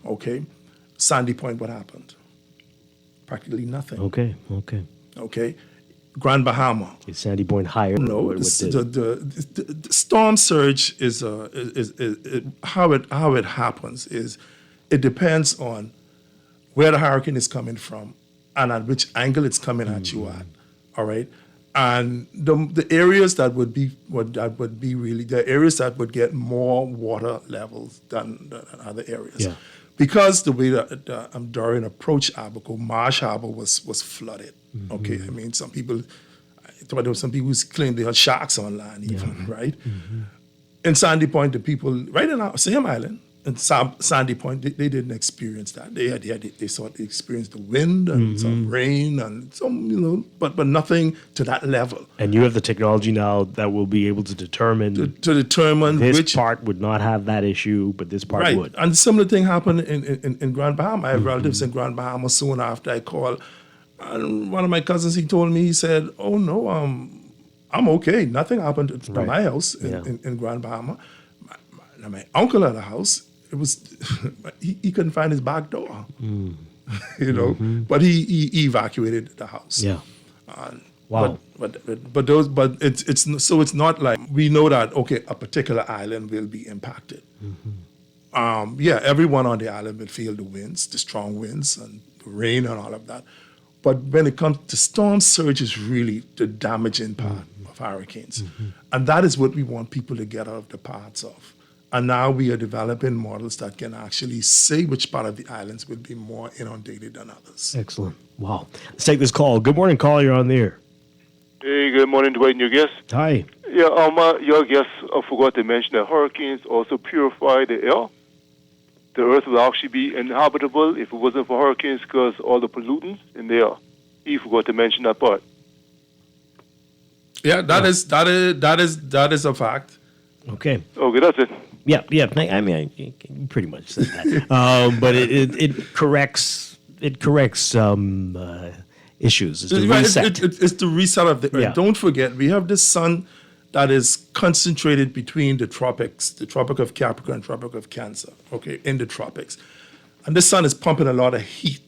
Okay, Sandy Point. What happened? Practically nothing. Okay. Grand Bahama. Is Sandy Point higher? No, the storm surge is how it happens is it depends on where the hurricane is coming from and at which angle it's coming at you at. All right, and the areas that would be really the areas that would get more water levels than other areas. Yeah. Because the way that Dorian approached Abaco, Marsh Harbor was flooded. Okay, I mean, some people who claim they had sharks on land even, right? In Sandy Point, the people, right in our same island, in Sandy Point, they didn't experience that. They experienced the wind and some rain and some, but nothing to that level. And you have the technology now that will be able to determine this part would not have that issue, but this part would. And similar thing happened in Grand Bahama. I have relatives in Grand Bahama. Soon after I called, and one of my cousins, he told me, he said, "Oh no, I'm okay. Nothing happened to Right. my house Yeah. in Grand Bahama. My uncle had a house. It was he couldn't find his back door, you know. But he evacuated the house. Yeah. And, Wow. But it's not like we know that okay, a particular island will be impacted. Everyone on the island will feel the winds, the strong winds and the rain and all of that. But when it comes to storm surge is really the damaging part of hurricanes. And that is what we want people to get out of the parts of. And now we are developing models that can actually say which part of the islands will be more inundated than others. Excellent. Wow. Let's take this call. Good morning, caller. You're on the air. Hey, good morning, Dwight and your guest. Hi. Yeah, your guest forgot to mention that hurricanes also purify the air. The earth will actually be inhabitable if it wasn't for hurricanes because all the pollutants in the air. He forgot to mention that part. Yeah, that is a fact. Okay. Okay, that's it. Yeah. I mean, I pretty much said that. But it corrects issues. It's the reset. It's the reset of the earth. Yeah. Don't forget, we have the sun that is concentrated between the tropics, the Tropic of Capricorn, Tropic of Cancer, okay, in the tropics. And the sun is pumping a lot of heat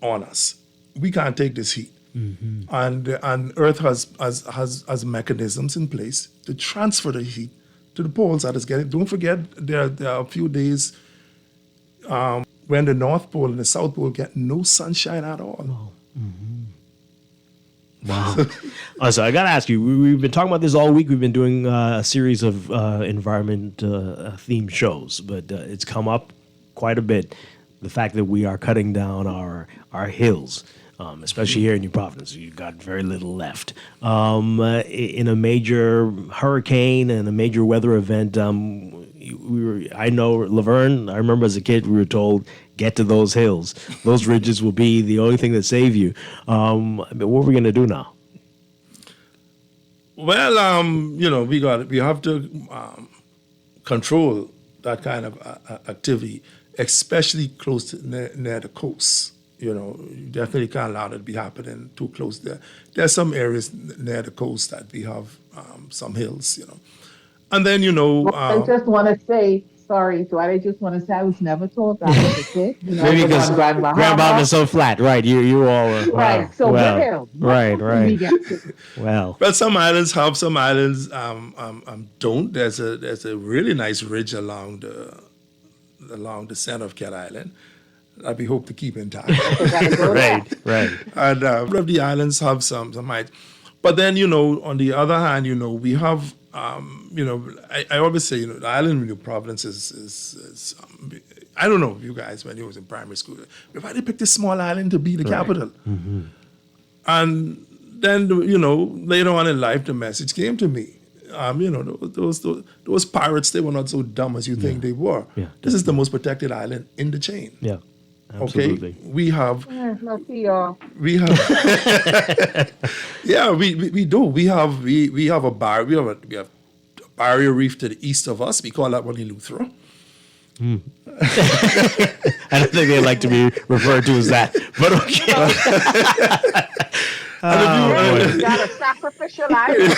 on us. We can't take this heat. And Earth has mechanisms in place to transfer the heat to the poles that is getting. Don't forget, there are a few days when the North Pole and the South Pole get no sunshine at all. Wow. So I got to ask you, we've been talking about this all week. We've been doing a series of environment themed shows, but it's come up quite a bit. The fact that we are cutting down our hills, especially here in New Providence. You've got very little left. In a major hurricane and a major weather event, I know, Laverne, I remember as a kid, we were told, get to those hills. Those ridges will be the only thing that save you. But what are we going to do now? Well, we have to control that kind of activity, especially close to near the coast. You definitely can't allow it to be happening too close there. There's some areas near the coast that we have some hills, And then, I just want to say, sorry, Dwight, I just want to say I was never told that as a kid. Maybe because Grand Bahama is so flat, right? You all were. Right, so well, good hill. Right. Well, some islands have, some islands don't. There's a really nice ridge along the center of Cat Island that we hope to keep intact. right. And all of the islands have some height. But then, on the other hand, we have, I always say, the island of New Providence is I don't know, you guys, when you was in primary school, we finally picked this small island to be the capital. And then, later on in life, the message came to me. Those pirates, they were not so dumb as you think they were. Yeah. This is the most protected island in the chain. Yeah. Absolutely. Okay, we have. See y'all. We have. Yeah, we do. We have a bar. We have a barrier reef to the east of us. We call that one Eleuthera. I don't think they like to be referred to as that, but okay. You got a sacrificial island.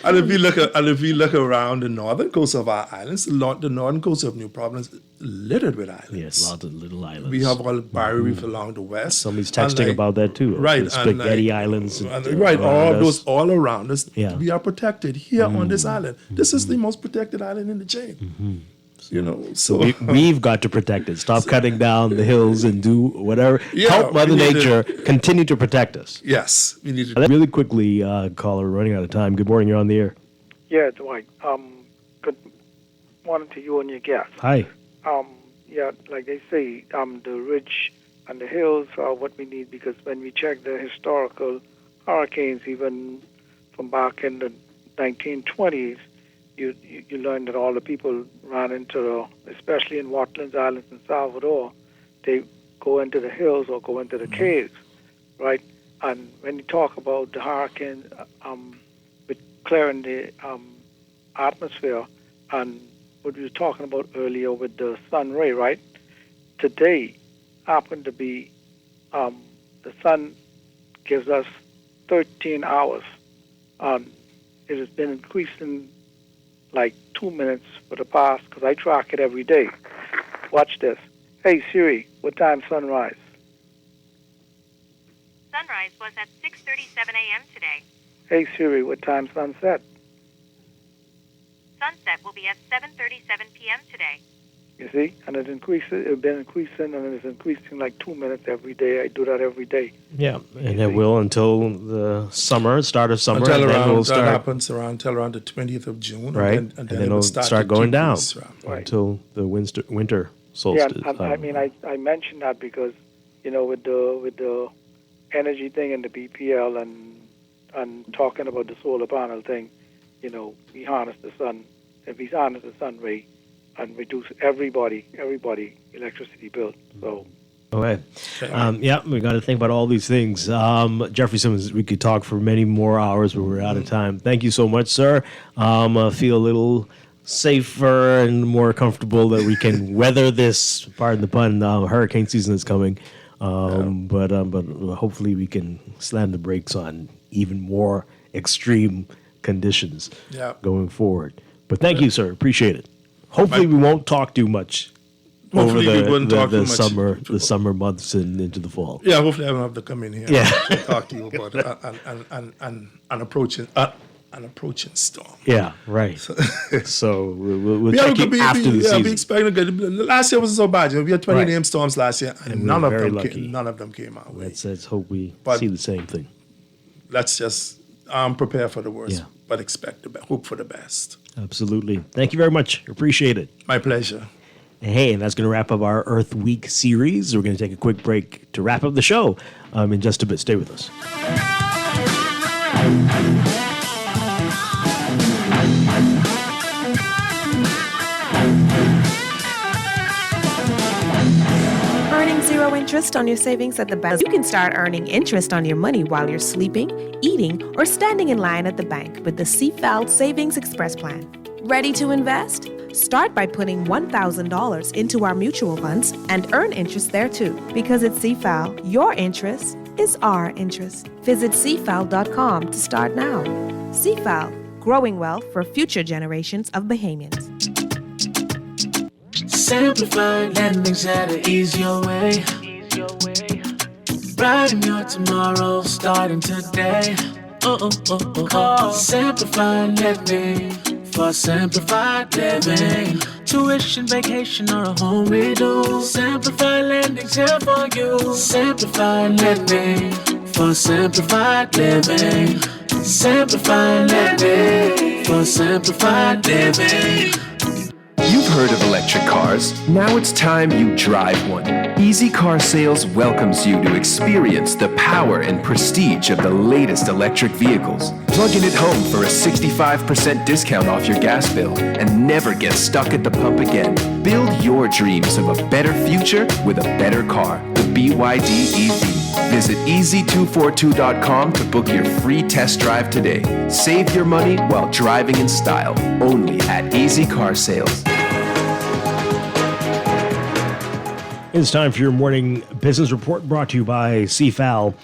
And if you look around the northern coast of our islands, the northern coast of New Providence is littered with islands. Yes, lots of little islands. We have all the barrier reef along the west. Somebody's texting about that too. Right, the Spaghetti Islands. Right, all those all around us. Yeah. We are protected here on this island. This is the most protected island in the chain. So we've got to protect it. Stop cutting down the hills and do whatever. Help Mother Nature continue to protect us. Yes, we need to. Really quickly, caller, running out of time. Good morning. You're on the air. Yeah, Dwight. Good morning to you and your guests. Hi. Yeah, like they say, the ridge and the hills are what we need because when we check the historical hurricanes, even from back in the 1920s, you learn that all the people ran into, especially in Watlands Islands in Salvador, they go into the hills or go into the caves, right? And when you talk about the hurricane with clearing the atmosphere and what we were talking about earlier with the sun ray, right? Today happened to be the sun gives us 13 hours it has been increasing like 2 minutes for the past, because I track it every day. Watch this. Hey, Siri, what time sunrise? Sunrise was at 6:37 a.m. today. Hey, Siri, what time sunset? Sunset will be at 7:37 p.m. today. You see? And it's been increasing, and it's increasing like 2 minutes every day. I do that every day. Yeah, and it will until the start of summer. Until and then around, we'll that start, happens around the 20th of June. right? And And then then it will it'll start to going down decrease, right. until the winter Yeah, solstice. I mean, I mentioned that because, with the energy thing and the BPL and talking about the solar panel thing, we harness the sun. If we harness the sun ray and reduce everybody electricity bill. So. Okay. Yeah, we got to think about all these things. Jeffrey Simmons, we could talk for many more hours, but we're out of time. Thank you so much, sir. I feel a little safer and more comfortable that we can weather this, pardon the pun, hurricane season is coming. But hopefully we can slam the brakes on even more extreme conditions going forward. But thank you, sir. Appreciate it. Hopefully we won't talk too much over the summer months and into the fall. Yeah, hopefully I don't have to come in here and talk to you about an approaching storm. Yeah, right. So we'll check you after the season. We expect last year wasn't so bad. We had 20 named storms last year, and none of them came our way. Let's hope we see the same thing. Let's just prepare for the worst, but hope for the best. Absolutely. Thank you very much. Appreciate it. My pleasure. Hey, and that's going to wrap up our Earth Week series. We're going to take a quick break to wrap up the show in just a bit. Stay with us. Earning zero interest on your savings at the bank. You can start earning interest on your money while you're sleeping, eating, or standing in line at the bank with the CFAL Savings Express Plan. Ready to invest? Start by putting $1,000 into our mutual funds and earn interest there too. Because at CFAL, your interest is our interest. Visit CFAL.com to start now. CFAL, growing wealth for future generations of Bahamians. Simplified lending's at an easier way. Writing your tomorrow, starting today. Simplified lending for simplified living. Tuition, vacation, or a home redo. Simplified lending's here for you. Simplified lending for simplified living. Simplified lending for simplified living. You've heard of electric cars. Now it's time you drive one. Easy Car Sales welcomes you to experience the power and prestige of the latest electric vehicles. Plug in at home for a 65% discount off your gas bill and never get stuck at the pump again. Build your dreams of a better future with a better car. The BYD EV. Visit easy242.com to book your free test drive today. Save your money while driving in style. Only at Easy Car Sales. It's time for your morning business report brought to you by CFAL.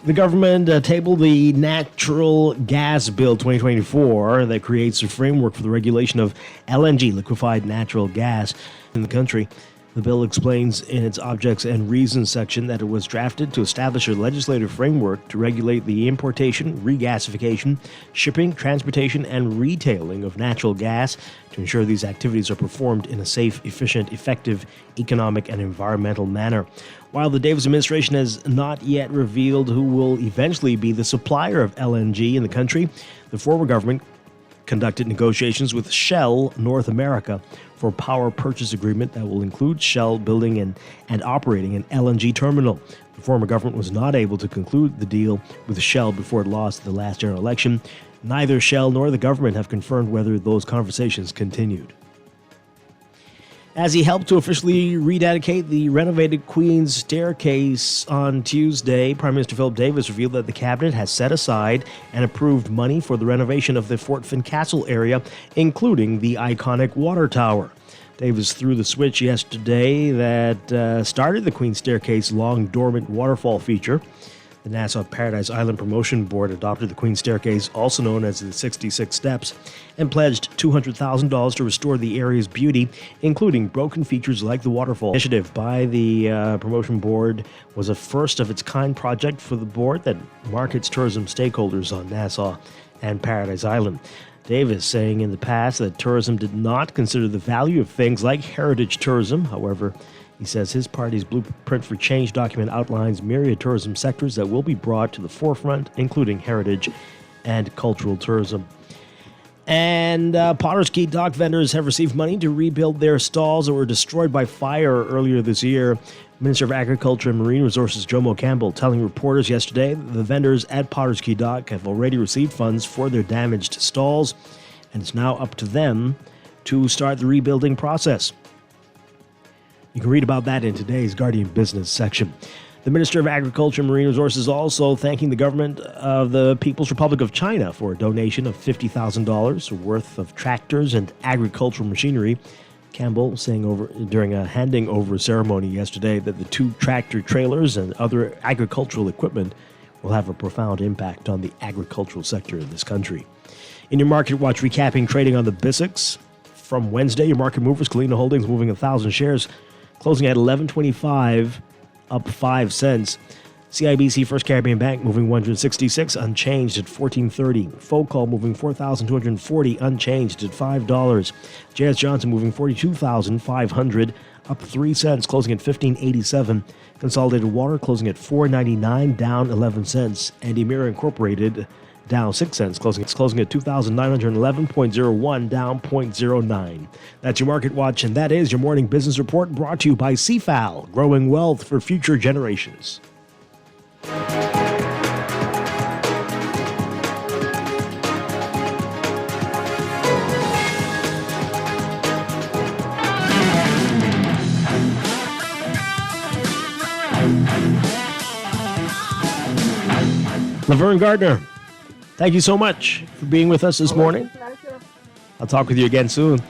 The government tabled the Natural Gas Bill 2024 that creates a framework for the regulation of LNG, liquefied natural gas, in the country. The bill explains in its objects and reasons section that it was drafted to establish a legislative framework to regulate the importation, regasification, shipping, transportation, and retailing of natural gas to ensure these activities are performed in a safe, efficient, effective, economic, and environmental manner. While the Davis administration has not yet revealed who will eventually be the supplier of LNG in the country, the former government conducted negotiations with Shell North America for a power purchase agreement that will include Shell building and operating an LNG terminal. The former government was not able to conclude the deal with Shell before it lost the last general election. Neither Shell nor the government have confirmed whether those conversations continued. As he helped to officially rededicate the renovated Queen's Staircase on Tuesday, Prime Minister Philip Davis revealed that the cabinet has set aside and approved money for the renovation of the Fort Fincastle area, including the iconic water tower. Davis threw the switch yesterday that started the Queen's Staircase long dormant waterfall feature The Nassau Paradise Island Promotion Board adopted the Queen's Staircase, also known as the 66 Steps, and pledged $200,000 to restore the area's beauty, including broken features like the waterfall. Initiative by the promotion board was a first-of-its-kind project for the board that markets tourism stakeholders on Nassau and Paradise Island. Davis saying in the past that tourism did not consider the value of things like heritage tourism. However, he says his party's Blueprint for Change document outlines myriad tourism sectors that will be brought to the forefront, including heritage and cultural tourism. And Potter's Key dock vendors have received money to rebuild their stalls that were destroyed by fire earlier this year. Minister of Agriculture and Marine Resources Jomo Campbell telling reporters yesterday that the vendors at Potter's Key Dock have already received funds for their damaged stalls, and it's now up to them to start the rebuilding process. You can read about that in today's Guardian Business section. The Minister of Agriculture and Marine Resources also thanking the government of the People's Republic of China for a donation of $50,000 worth of tractors and agricultural machinery. Campbell saying during a handing over ceremony yesterday that the 2 tractor trailers and other agricultural equipment will have a profound impact on the agricultural sector in this country. In your Market Watch recapping trading on the BISX from Wednesday, your market movers, Kalina Holdings moving 1,000 shares, closing at $11.25, up 5 cents. CIBC First Caribbean Bank moving 166, unchanged at $14.30. Focall moving 4,240, unchanged at $5. J.S. Johnson moving 42,500, up 3 cents, closing at $15.87. Consolidated Water closing at $4.99, down 11 cents. And Emira Incorporated down 6 cents, closing at $2,911.01, down 0.09. That's your Market Watch, and that is your morning business report brought to you by CFAL, growing wealth for future generations. Laverne Gardner, thank you so much for being with us this morning. I'll talk with you again soon.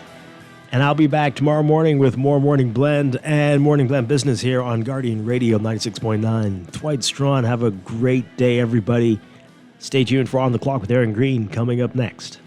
And I'll be back tomorrow morning with more Morning Blend and Morning Blend Business here on Guardian Radio 96.9. Dwight Strachan, have a great day, everybody. Stay tuned for On the Clock with Aaron Green coming up next.